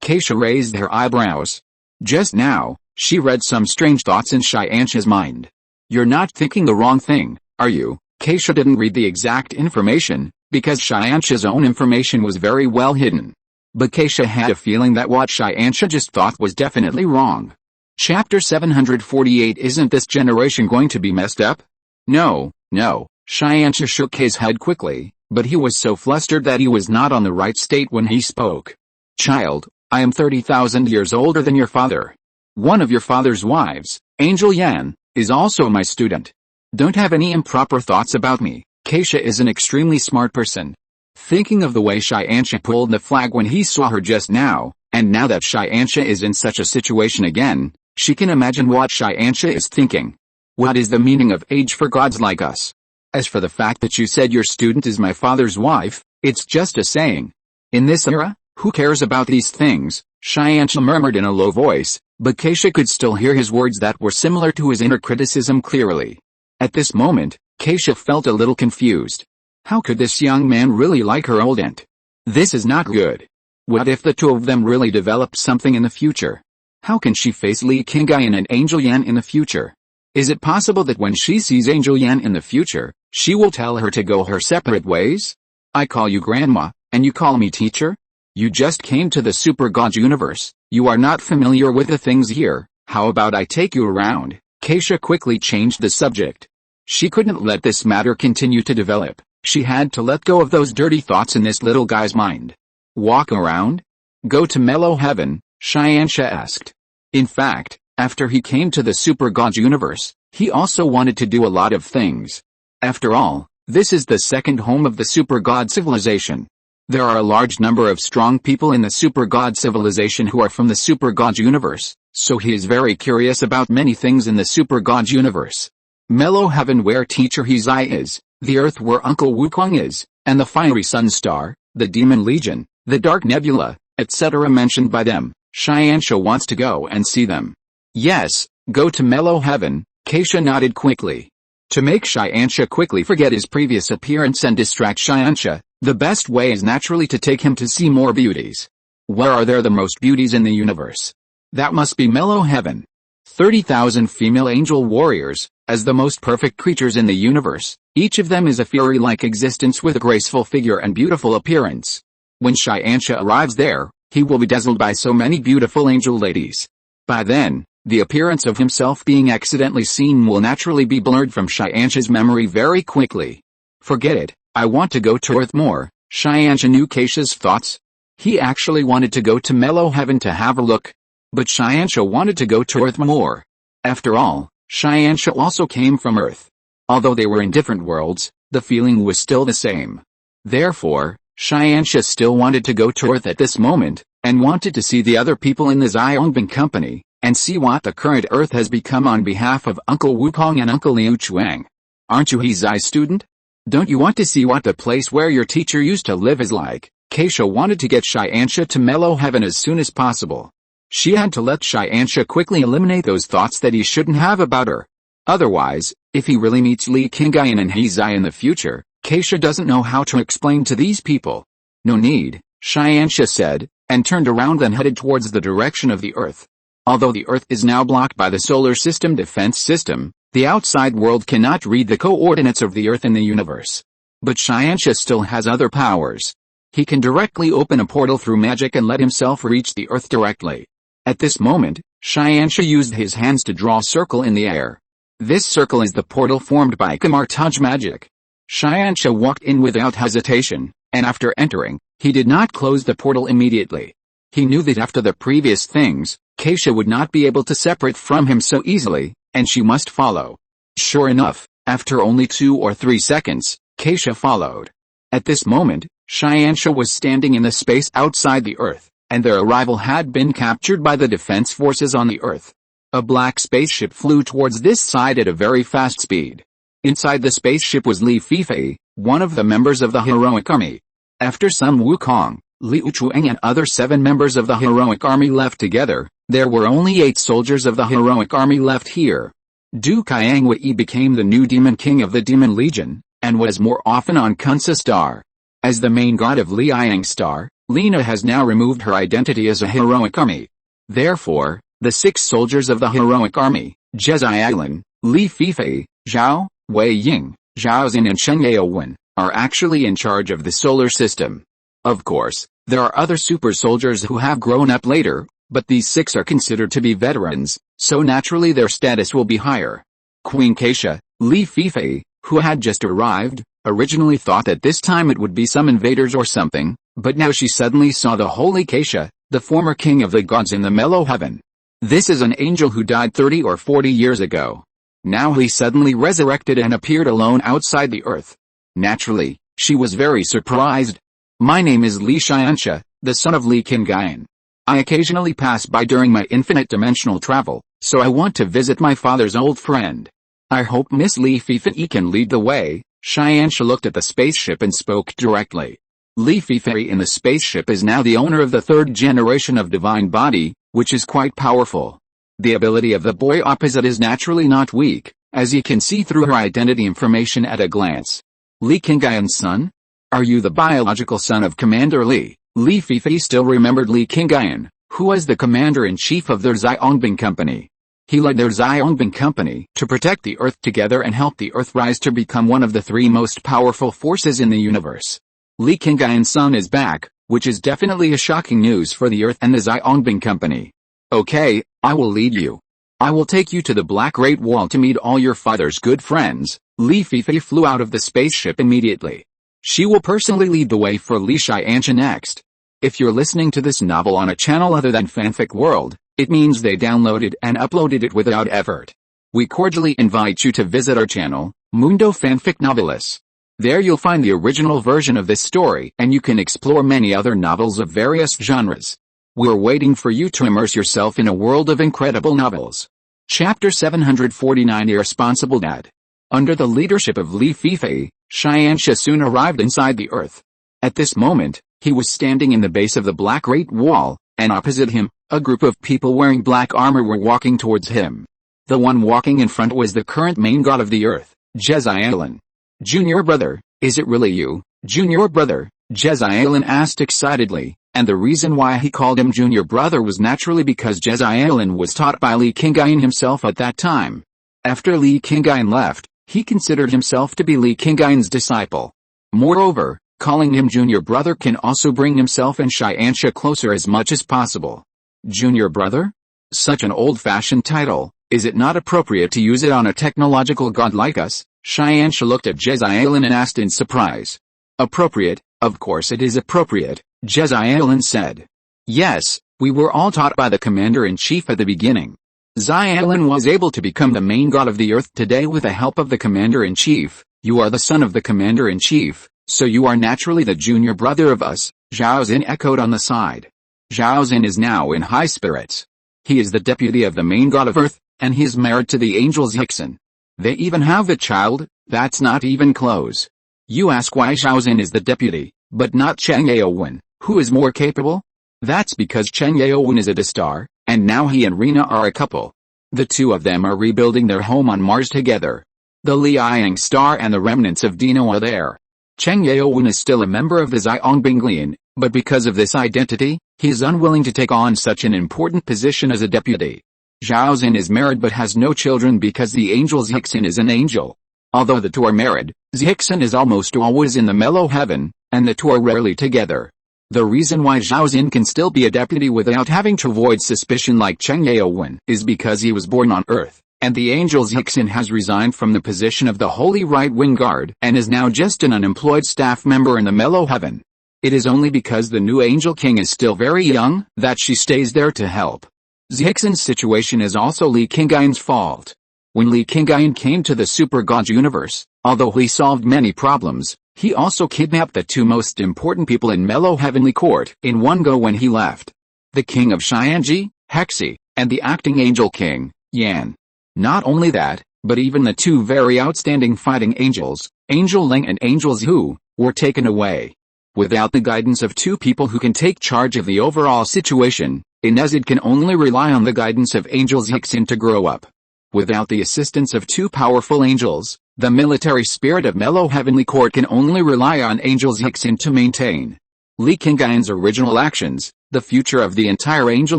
[SPEAKER 1] Keisha raised her eyebrows. Just now, she read some strange thoughts in Xianxia's mind. You're not thinking the wrong thing, are you? Keisha didn't read the exact information, because Xianxia's own information was very well hidden. But Keisha had a feeling that what Xianxia just thought was definitely wrong. Chapter 748. Isn't this generation going to be messed up? No, no. Xianxia shook his head quickly, but he was so flustered that he was not on the right state when he spoke. "Child, I am 30,000 years older than your father. One of your father's wives, Angel Yan, is also my student. Don't have any improper thoughts about me. Keisha is an extremely smart person." Thinking of the way Xianxia pulled the flag when he saw her just now, and now that Xianxia is in such a situation again, she can imagine what Xianxia is thinking. "What is the meaning of age for gods like us? As for the fact that you said your student is my father's wife, it's just a saying. In this era, who cares about these things?" Xianxia murmured in a low voice, but Keisha could still hear his words that were similar to his inner criticism clearly. At this moment, Keisha felt a little confused. How could this young man really like her old aunt? This is not good. What if the two of them really develop something in the future? How can she face Li Qingyun and Angel Yan in the future? Is it possible that when she sees Angel Yan in the future, she will tell her to go her separate ways? "I call you grandma, and you call me teacher? You just came to the Super God universe. You are not familiar with the things here. How about I take you around?" Keisha quickly changed the subject. She couldn't let this matter continue to develop. She had to let go of those dirty thoughts in this little guy's mind. "Walk around? Go to Mellow Heaven?" Xianxia asked. In fact, after he came to the Super God universe, he also wanted to do a lot of things. After all, this is the second home of the Super God civilization. There are a large number of strong people in the Super God civilization who are from the Super God universe, so he is very curious about many things in the Super God universe. Mellow Heaven where Teacher Hizai is, the Earth where Uncle Wukong is, and the fiery Sun Star, the Demon Legion, the Dark Nebula, etc. mentioned by them. Xianxia wants to go and see them. "Yes, go to Mellow Heaven," Keisha nodded quickly. To make Xianxia quickly forget his previous appearance and distract Xianxia, the best way is naturally to take him to see more beauties. Where are there the most beauties in the universe? That must be Mellow Heaven. 30,000 female angel warriors, as the most perfect creatures in the universe, each of them is a fury-like existence with a graceful figure and beautiful appearance. When Xianxia arrives there, he will be dazzled by so many beautiful angel ladies. By then, the appearance of himself being accidentally seen will naturally be blurred from Xianxia's memory very quickly. Forget it, I want to go to Earth more. Xianxia knew Keisha's thoughts. He actually wanted to go to Mellow Heaven to have a look. But Xianxia wanted to go to Earth more. After all, Xianxia also came from Earth. Although they were in different worlds, the feeling was still the same. Therefore, Xianxia still wanted to go to Earth at this moment, and wanted to see the other people in the Xiaongbin company, and see what the current Earth has become on behalf of Uncle Wukong and Uncle Liu Chuang. "Aren't you Hizai's student? Don't you want to see what the place where your teacher used to live is like?" Keisha wanted to get Xianxia to Mellow Heaven as soon as possible. She had to let Xianxia quickly eliminate those thoughts that he shouldn't have about her. Otherwise, if he really meets Li Qingyun and Hizai in the future, Keisha doesn't know how to explain to these people. "No need," Xianxia said, and turned around and headed towards the direction of the Earth. Although the Earth is now blocked by the solar system defense system, the outside world cannot read the coordinates of the Earth in the universe. But Xianxia still has other powers. He can directly open a portal through magic and let himself reach the Earth directly. At this moment, Xianxia used his hands to draw a circle in the air. This circle is the portal formed by Kamartaj magic. Xianxia walked in without hesitation, and after entering, he did not close the portal immediately. He knew that after the previous things, Keisha would not be able to separate from him so easily, and she must follow. Sure enough, after only 2 or 3 seconds, Keisha followed. At this moment, Xianxia was standing in the space outside the Earth, and their arrival had been captured by the defense forces on the Earth. A black spaceship flew towards this side at a very fast speed. Inside the spaceship was Li Fifei, one of the members of the heroic army. After Sun Wukong, Liu Chuang and other 7 members of the heroic army left together, there were only 8 soldiers of the heroic army left here. Du Qiangwei became the new demon king of the Demon Legion, and was more often on Kunsa Star. As the main god of Liang Star, Lina has now removed her identity as a heroic army. Therefore, the 6 soldiers of the heroic army, Jezai Alan, Li Fifei, Zhao, Wei Ying, Zhao Xin and Shen Yaowen, are actually in charge of the solar system. Of course, there are other super soldiers who have grown up later, but these 6 are considered to be veterans, so naturally their status will be higher. Queen Keisha, Li Fifei, who had just arrived, Originally thought that this time it would be some invaders or something, but now she suddenly saw the holy Keisha, the former king of the gods in the mellow heaven. This is an angel who died 30 or 40 years ago. Now he suddenly resurrected and appeared alone outside the earth. Naturally, she was very surprised. My name is Li Qingyun, the son of Li Qingyun. I occasionally pass by during my infinite dimensional travel, so I want to visit my father's old friend. I hope Miss Li Fifei can lead the way. Qianxia looked at the spaceship and spoke directly. Li Fifei in the spaceship is now the owner of the third generation of divine body, which is quite powerful. The ability of the boy opposite is naturally not weak, as you can see through her identity information at a glance. Li Qingyun's son? Are you the biological son of Commander Li? Li Fifei still remembered Li Qingyun, who was the commander-in-chief of their Xiaongbing company. He led their Xiaongbing company to protect the Earth together and help the Earth rise to become one of the three most powerful forces in the universe. Li Qingyun's son is back, which is definitely a shocking news for the Earth and the Xiaongbing company. Okay, I will lead you. I will take you to the Black Great Wall to meet all your father's good friends. Li Fifei flew out of the spaceship immediately. She will personally lead the way for Li Qianxia next. If you're listening to this novel on a channel other than Fanfic World, it means they downloaded and uploaded it without effort. We cordially invite you to visit our channel, Mundo Fanfic Novelis. There you'll find the original version of this story and you can explore many other novels of various genres. We're waiting for you to immerse yourself in a world of incredible novels. Chapter 749 Irresponsible Dad. Under the leadership of Li Fifei, Qianxia soon arrived inside the Earth. At this moment, he was standing in the base of the Black Great Wall, and opposite him, a group of people wearing black armor were walking towards him. The one walking in front was the current main god of the Earth, Xiaolin. Junior brother, is it really you, junior brother? Xiaolin asked excitedly, and the reason why he called him junior brother was naturally because Xiaolin was taught by Li Qingyun himself at that time. After Li Qingyun left, he considered himself to be Li Qingyun's disciple. Moreover, calling him junior brother can also bring himself and Qianxia closer as much as possible. Junior brother? Such an old-fashioned title, is it not appropriate to use it on a technological god like us? Qianxia looked at Xiaolin and asked in surprise. Appropriate, of course it is appropriate, Xiaolin said. Yes, we were all taught by the commander-in-chief at the beginning. Xiaolin was able to become the main god of the Earth today with the help of the commander-in-chief. You are the son of the commander-in-chief, so you are naturally the junior brother of us, Zhao Xin echoed on the side. Zhao Xin is now in high spirits. He is the deputy of the main god of Earth, and he is married to the angel Zixin. They even have a child, that's not even close. You ask why Zhao Xin is the deputy, but not Cheng Yaowen, who is more capable? That's because Cheng Yaowen is a star, and now he and Rina are a couple. The two of them are rebuilding their home on Mars together. The Liang star and the remnants of Dino are there. Cheng Yaowen is still a member of the Xiaongbing clan, but because of this identity, he is unwilling to take on such an important position as a deputy. Zhao Xin is married but has no children because the angel Zixin is an angel. Although the two are married, Zixin is almost always in the mellow heaven, and the two are rarely together. The reason why Zhao Xin can still be a deputy without having to avoid suspicion like Cheng Yaowen is because he was born on Earth, and the angel Zixin has resigned from the position of the Holy Right Wing Guard and is now just an unemployed staff member in the mellow heaven. It is only because the new angel king is still very young that she stays there to help. Zixin's situation is also Li Qingyun's fault. When Li Qingyun came to the super god universe, although he solved many problems, he also kidnapped the two most important people in Mellow Heavenly Court in one go when he left. The king of Xianji, Hexi, and the acting angel king, Yan. Not only that, but even the two very outstanding fighting angels, Angel Ling and Angel Zhu, were taken away. Without the guidance of two people who can take charge of the overall situation, Inezid can only rely on the guidance of Angel Zixin to grow up. Without the assistance of two powerful angels, the military spirit of Mellow Heavenly Court can only rely on Angel Zixin to maintain. Li Qingyun's original actions, the future of the entire Angel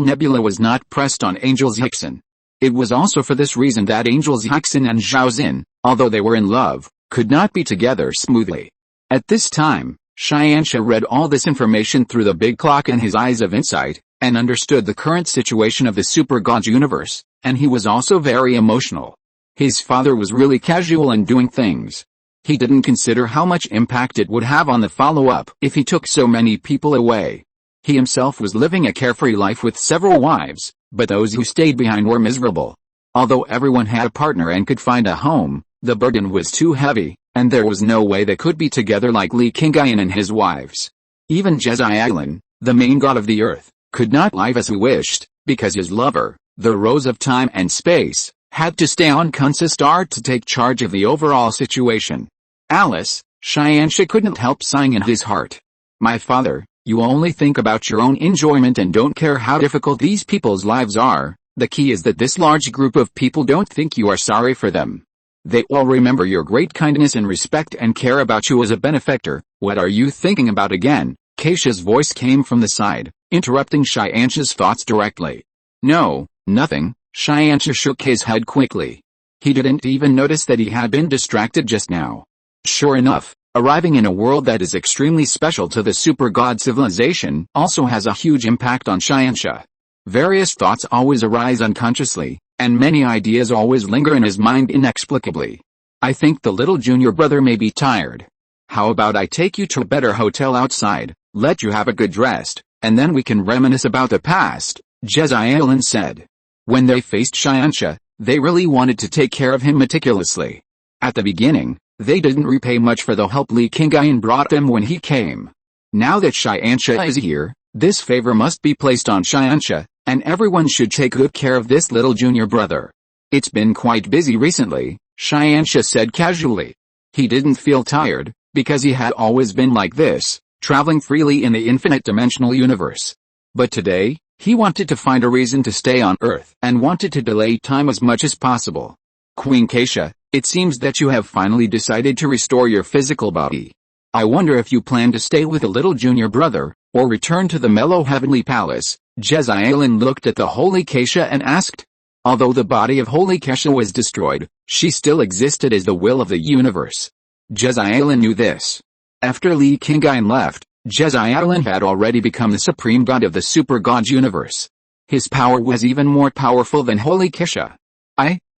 [SPEAKER 1] Nebula was not pressed on Angel Zixin. It was also for this reason that Angel Zixin and Zhao Xin, although they were in love, could not be together smoothly. At this time, Qianxia read all this information through the big clock in his eyes of insight, and understood the current situation of the super god universe, and he was also very emotional. His father was really casual in doing things. He didn't consider how much impact it would have on the follow-up if he took so many people away. He himself was living a carefree life with several wives, but those who stayed behind were miserable. Although everyone had a partner and could find a home, the burden was too heavy, and there was no way they could be together like Li Qingyun and his wives. Even Jezailan, the main god of the earth, could not live as he wished, because his lover, the Rose of Time and Space, had to stay on Kunsistar to take charge of the overall situation. Alice, Xianxia couldn't help sighing in his heart. My father, you only think about your own enjoyment and don't care how difficult these people's lives are. The key is that this large group of people don't think you are sorry for them. They all remember your great kindness and respect and care about you as a benefactor. What are you thinking about again? Keisha's voice came from the side, interrupting Xianxia's thoughts directly. No, nothing. Xianxia shook his head quickly. He didn't even notice that he had been distracted just now. Sure enough, arriving in a world that is extremely special to the super god civilization also has a huge impact on Xianxia. Various thoughts always arise unconsciously, and many ideas always linger in his mind inexplicably. I think the little junior brother may be tired. How about I take you to a better hotel outside, let you have a good rest, and then we can reminisce about the past, Jezailan said. When they faced Xianxia, they really wanted to take care of him meticulously. At the beginning, they didn't repay much for the help Li Qingyun brought them when he came. Now that Xianxia is here, this favor must be placed on Xianxia, and everyone should take good care of this little junior brother. It's been quite busy recently, Xianxia said casually. He didn't feel tired, because he had always been like this, traveling freely in the infinite dimensional universe. But today, he wanted to find a reason to stay on Earth and wanted to delay time as much as possible. Queen Keisha, it seems that you have finally decided to restore your physical body. I wonder if you plan to stay with the little junior brother, or return to the mellow heavenly palace. Jezailan looked at the Holy Keisha and asked. Although the body of Holy Keisha was destroyed, she still existed as the will of the universe. Jezailan knew this. After Li Qingyun left, Jezailan had already become the supreme god of the super god universe. His power was even more powerful than Holy Keisha.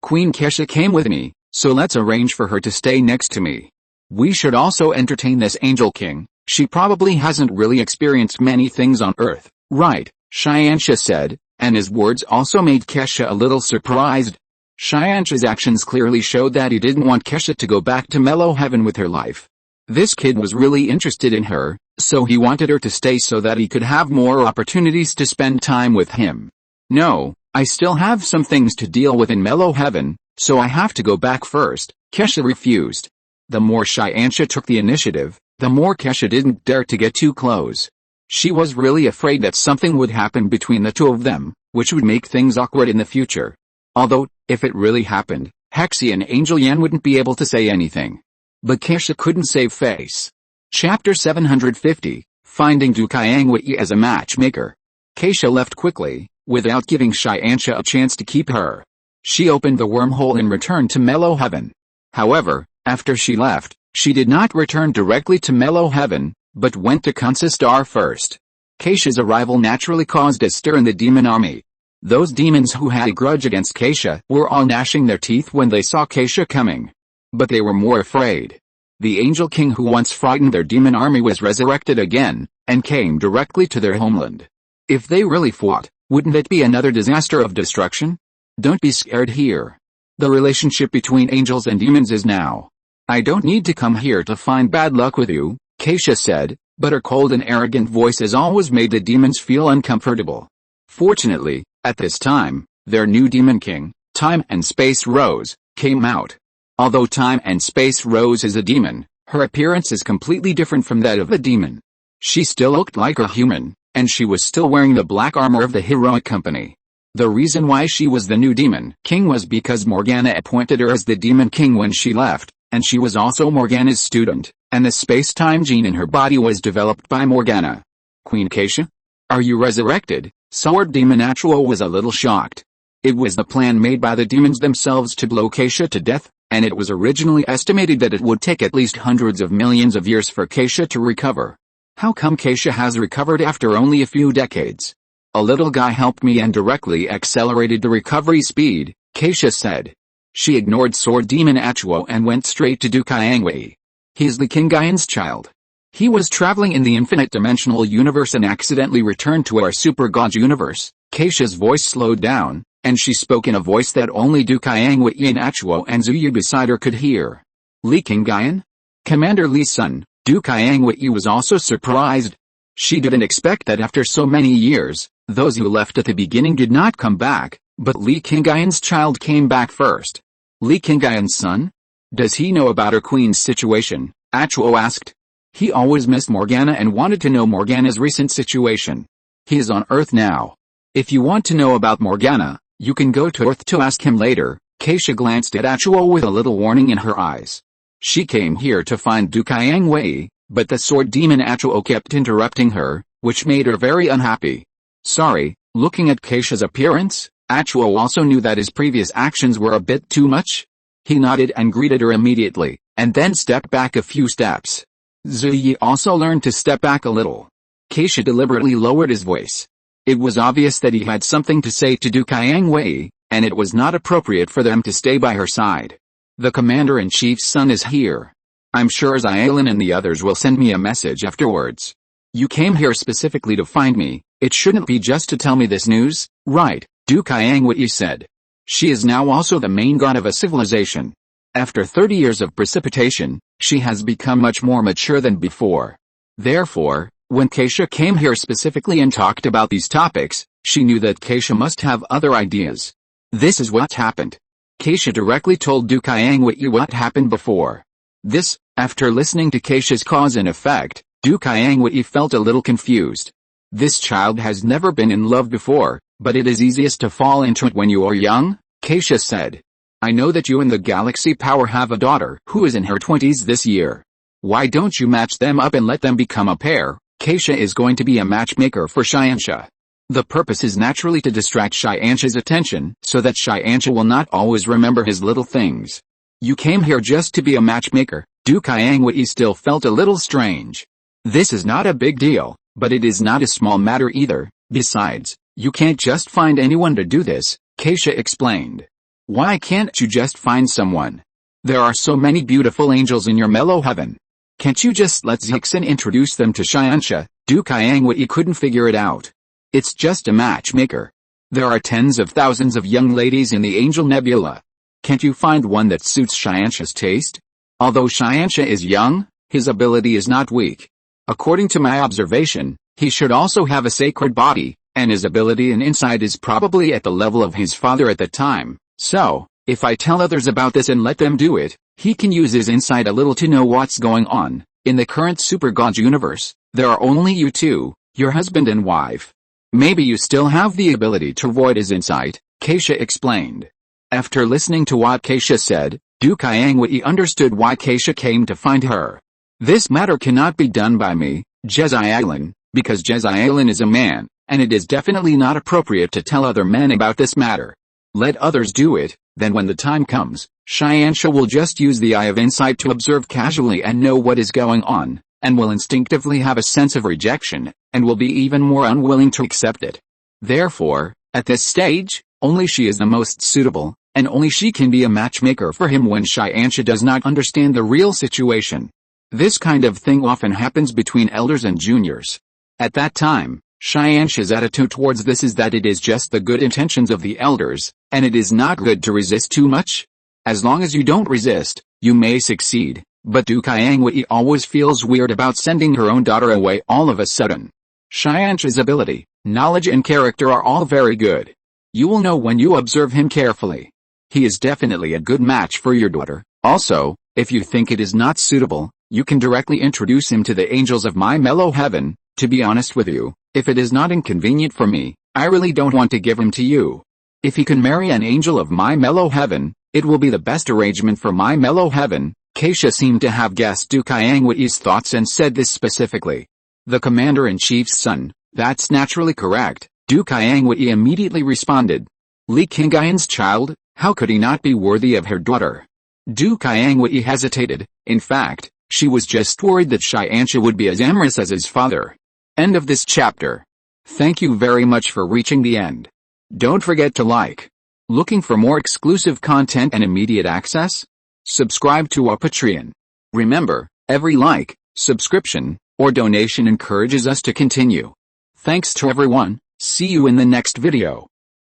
[SPEAKER 1] Queen Keisha came with me, so let's arrange for her to stay next to me. We should also entertain this angel king. She probably hasn't really experienced many things on Earth, right? Xianxia said, and his words also made Keisha a little surprised. Xianxia's actions clearly showed that he didn't want Keisha to go back to mellow heaven with her life. This kid was really interested in her, so he wanted her to stay so that he could have more opportunities to spend time with him. No, I still have some things to deal with in mellow heaven, so I have to go back first, Keisha refused. The more Xianxia took the initiative, the more Keisha didn't dare to get too close. She was really afraid that something would happen between the two of them, which would make things awkward in the future. Although, if it really happened, Hexie and Angel Yan wouldn't be able to say anything. But Keisha couldn't save face. Chapter 750, Finding Du Qiangwei as a Matchmaker. Keisha left quickly, without giving Xianxia a chance to keep her. She opened the wormhole and returned to mellow heaven. However, after she left, she did not return directly to mellow heaven, but went to Kunsistar first. Keisha's arrival naturally caused a stir in the demon army. Those demons who had a grudge against Keisha were all gnashing their teeth when they saw Keisha coming. But they were more afraid. The angel king who once frightened their demon army was resurrected again, and came directly to their homeland. If they really fought, wouldn't it be another disaster of destruction? Don't be scared here. The relationship between angels and demons is now. I don't need to come here to find bad luck with you, Keisha said, but her cold and arrogant voice has always made the demons feel uncomfortable. Fortunately, at this time, their new demon king, Time and Space Rose, came out. Although Time and Space Rose is a demon, her appearance is completely different from that of a demon. She still looked like a human, and she was still wearing the black armor of the heroic company. The reason why she was the new demon king was because Morgana appointed her as the demon king when she left, and she was also Morgana's student, and the space-time gene in her body was developed by Morgana. Queen Keisha? Are you resurrected? Sword Demon Atuo was a little shocked. It was the plan made by the demons themselves to blow Keisha to death, and it was originally estimated that it would take at least hundreds of millions of years for Keisha to recover. How come Keisha has recovered after only a few decades? A little guy helped me and directly accelerated the recovery speed, Keisha said. She ignored Sword Demon Achuo and went straight to Du Qiangwei. He is Li Qingyun's child. He was traveling in the infinite dimensional universe and accidentally returned to our super god universe. Keisha's voice slowed down, and she spoke in a voice that only Du Qiangwei and Achuo and Zuyu beside her could hear. Li Qingyun? Commander Li's son. Du Qiangwei was also surprised. She didn't expect that after so many years, those who left at the beginning did not come back, but Li Qingyun's child came back first. Li Qingyun's son? Does he know about her queen's situation? Achuo asked. He always missed Morgana and wanted to know Morgana's recent situation. He is on Earth now. If you want to know about Morgana, you can go to Earth to ask him later. Keisha glanced at Achuo with a little warning in her eyes. She came here to find Du Qiangwei, but the sword demon Achuo kept interrupting her, which made her very unhappy. Sorry, looking at Keisha's appearance, Achuo also knew that his previous actions were a bit too much. He nodded and greeted her immediately, and then stepped back a few steps. Zuyi also learned to step back a little. Keisha deliberately lowered his voice. It was obvious that he had something to say to Du Qiangwei, and it was not appropriate for them to stay by her side. The commander-in-chief's son is here. I'm sure Xiaolin and the others will send me a message afterwards. You came here specifically to find me. It shouldn't be just to tell me this news, right? Du Qiangwei said. She is now also the main god of a civilization. After 30 years of precipitation, she has become much more mature than before. Therefore, when Keisha came here specifically and talked about these topics, she knew that Keisha must have other ideas. This is what happened. Keisha directly told Du Qiangwei what happened before. This, after listening to Keisha's cause and effect, Du Qiangwei felt a little confused. This child has never been in love before, but it is easiest to fall into it when you are young, Keisha said. I know that you and the Galaxy Power have a daughter who is in her 20s this year. Why don't you match them up and let them become a pair? Keisha is going to be a matchmaker for Xianxia. The purpose is naturally to distract Xianxia's attention so that Xianxia will not always remember his little things. You came here just to be a matchmaker. Du Qiangwei still felt a little strange. This is not a big deal, but it is not a small matter either. Besides, you can't just find anyone to do this, Keisha explained. Why can't you just find someone? There are so many beautiful angels in your mellow heaven. Can't you just let Zixin introduce them to Xianxia? Du Qiangwei couldn't figure it out. It's just a matchmaker. There are tens of thousands of young ladies in the Angel Nebula. Can't you find one that suits Xianxia's taste? Although Xianxia is young, his ability is not weak. According to my observation, he should also have a sacred body, and his ability and insight is probably at the level of his father at the time. So, if I tell others about this and let them do it, he can use his insight a little to know what's going on. In the current Super God universe, there are only you two, your husband and wife. Maybe you still have the ability to avoid his insight, Keisha explained. After listening to what Keisha said, Du Qiangwei understood why Keisha came to find her. This matter cannot be done by me, Xiaolin, because Xiaolin is a man, and it is definitely not appropriate to tell other men about this matter. Let others do it, then when the time comes, Xianxia will just use the eye of insight to observe casually and know what is going on, and will instinctively have a sense of rejection, and will be even more unwilling to accept it. Therefore, at this stage, only she is the most suitable, and only she can be a matchmaker for him when Xianxia does not understand the real situation. This kind of thing often happens between elders and juniors. At that time, Xianxia's attitude towards this is that it is just the good intentions of the elders, and it is not good to resist too much. As long as you don't resist, you may succeed, but Du Qiangwei always feels weird about sending her own daughter away all of a sudden. Xianxia's ability, knowledge and character are all very good. You will know when you observe him carefully. He is definitely a good match for your daughter. Also, if you think it is not suitable, you can directly introduce him to the angels of my mellow heaven. To be honest with you, if it is not inconvenient for me, I really don't want to give him to you. If he can marry an angel of my mellow heaven, it will be the best arrangement for my mellow heaven. Keisha seemed to have guessed Du Qiangwei's thoughts and said this specifically. The commander-in-chief's son, that's naturally correct, Du Qiangwei immediately responded. Li Qingyun's child, how could he not be worthy of her daughter? Du Qiangwei hesitated. In fact, she was just worried that Xianxia would be as amorous as his father. End of this chapter. Thank you very much for reaching the end. Don't forget to like, Looking for more exclusive content and immediate access? Subscribe to our Patreon. Remember, every like, subscription, or donation encourages us to continue. Thanks to everyone. See you in the next video.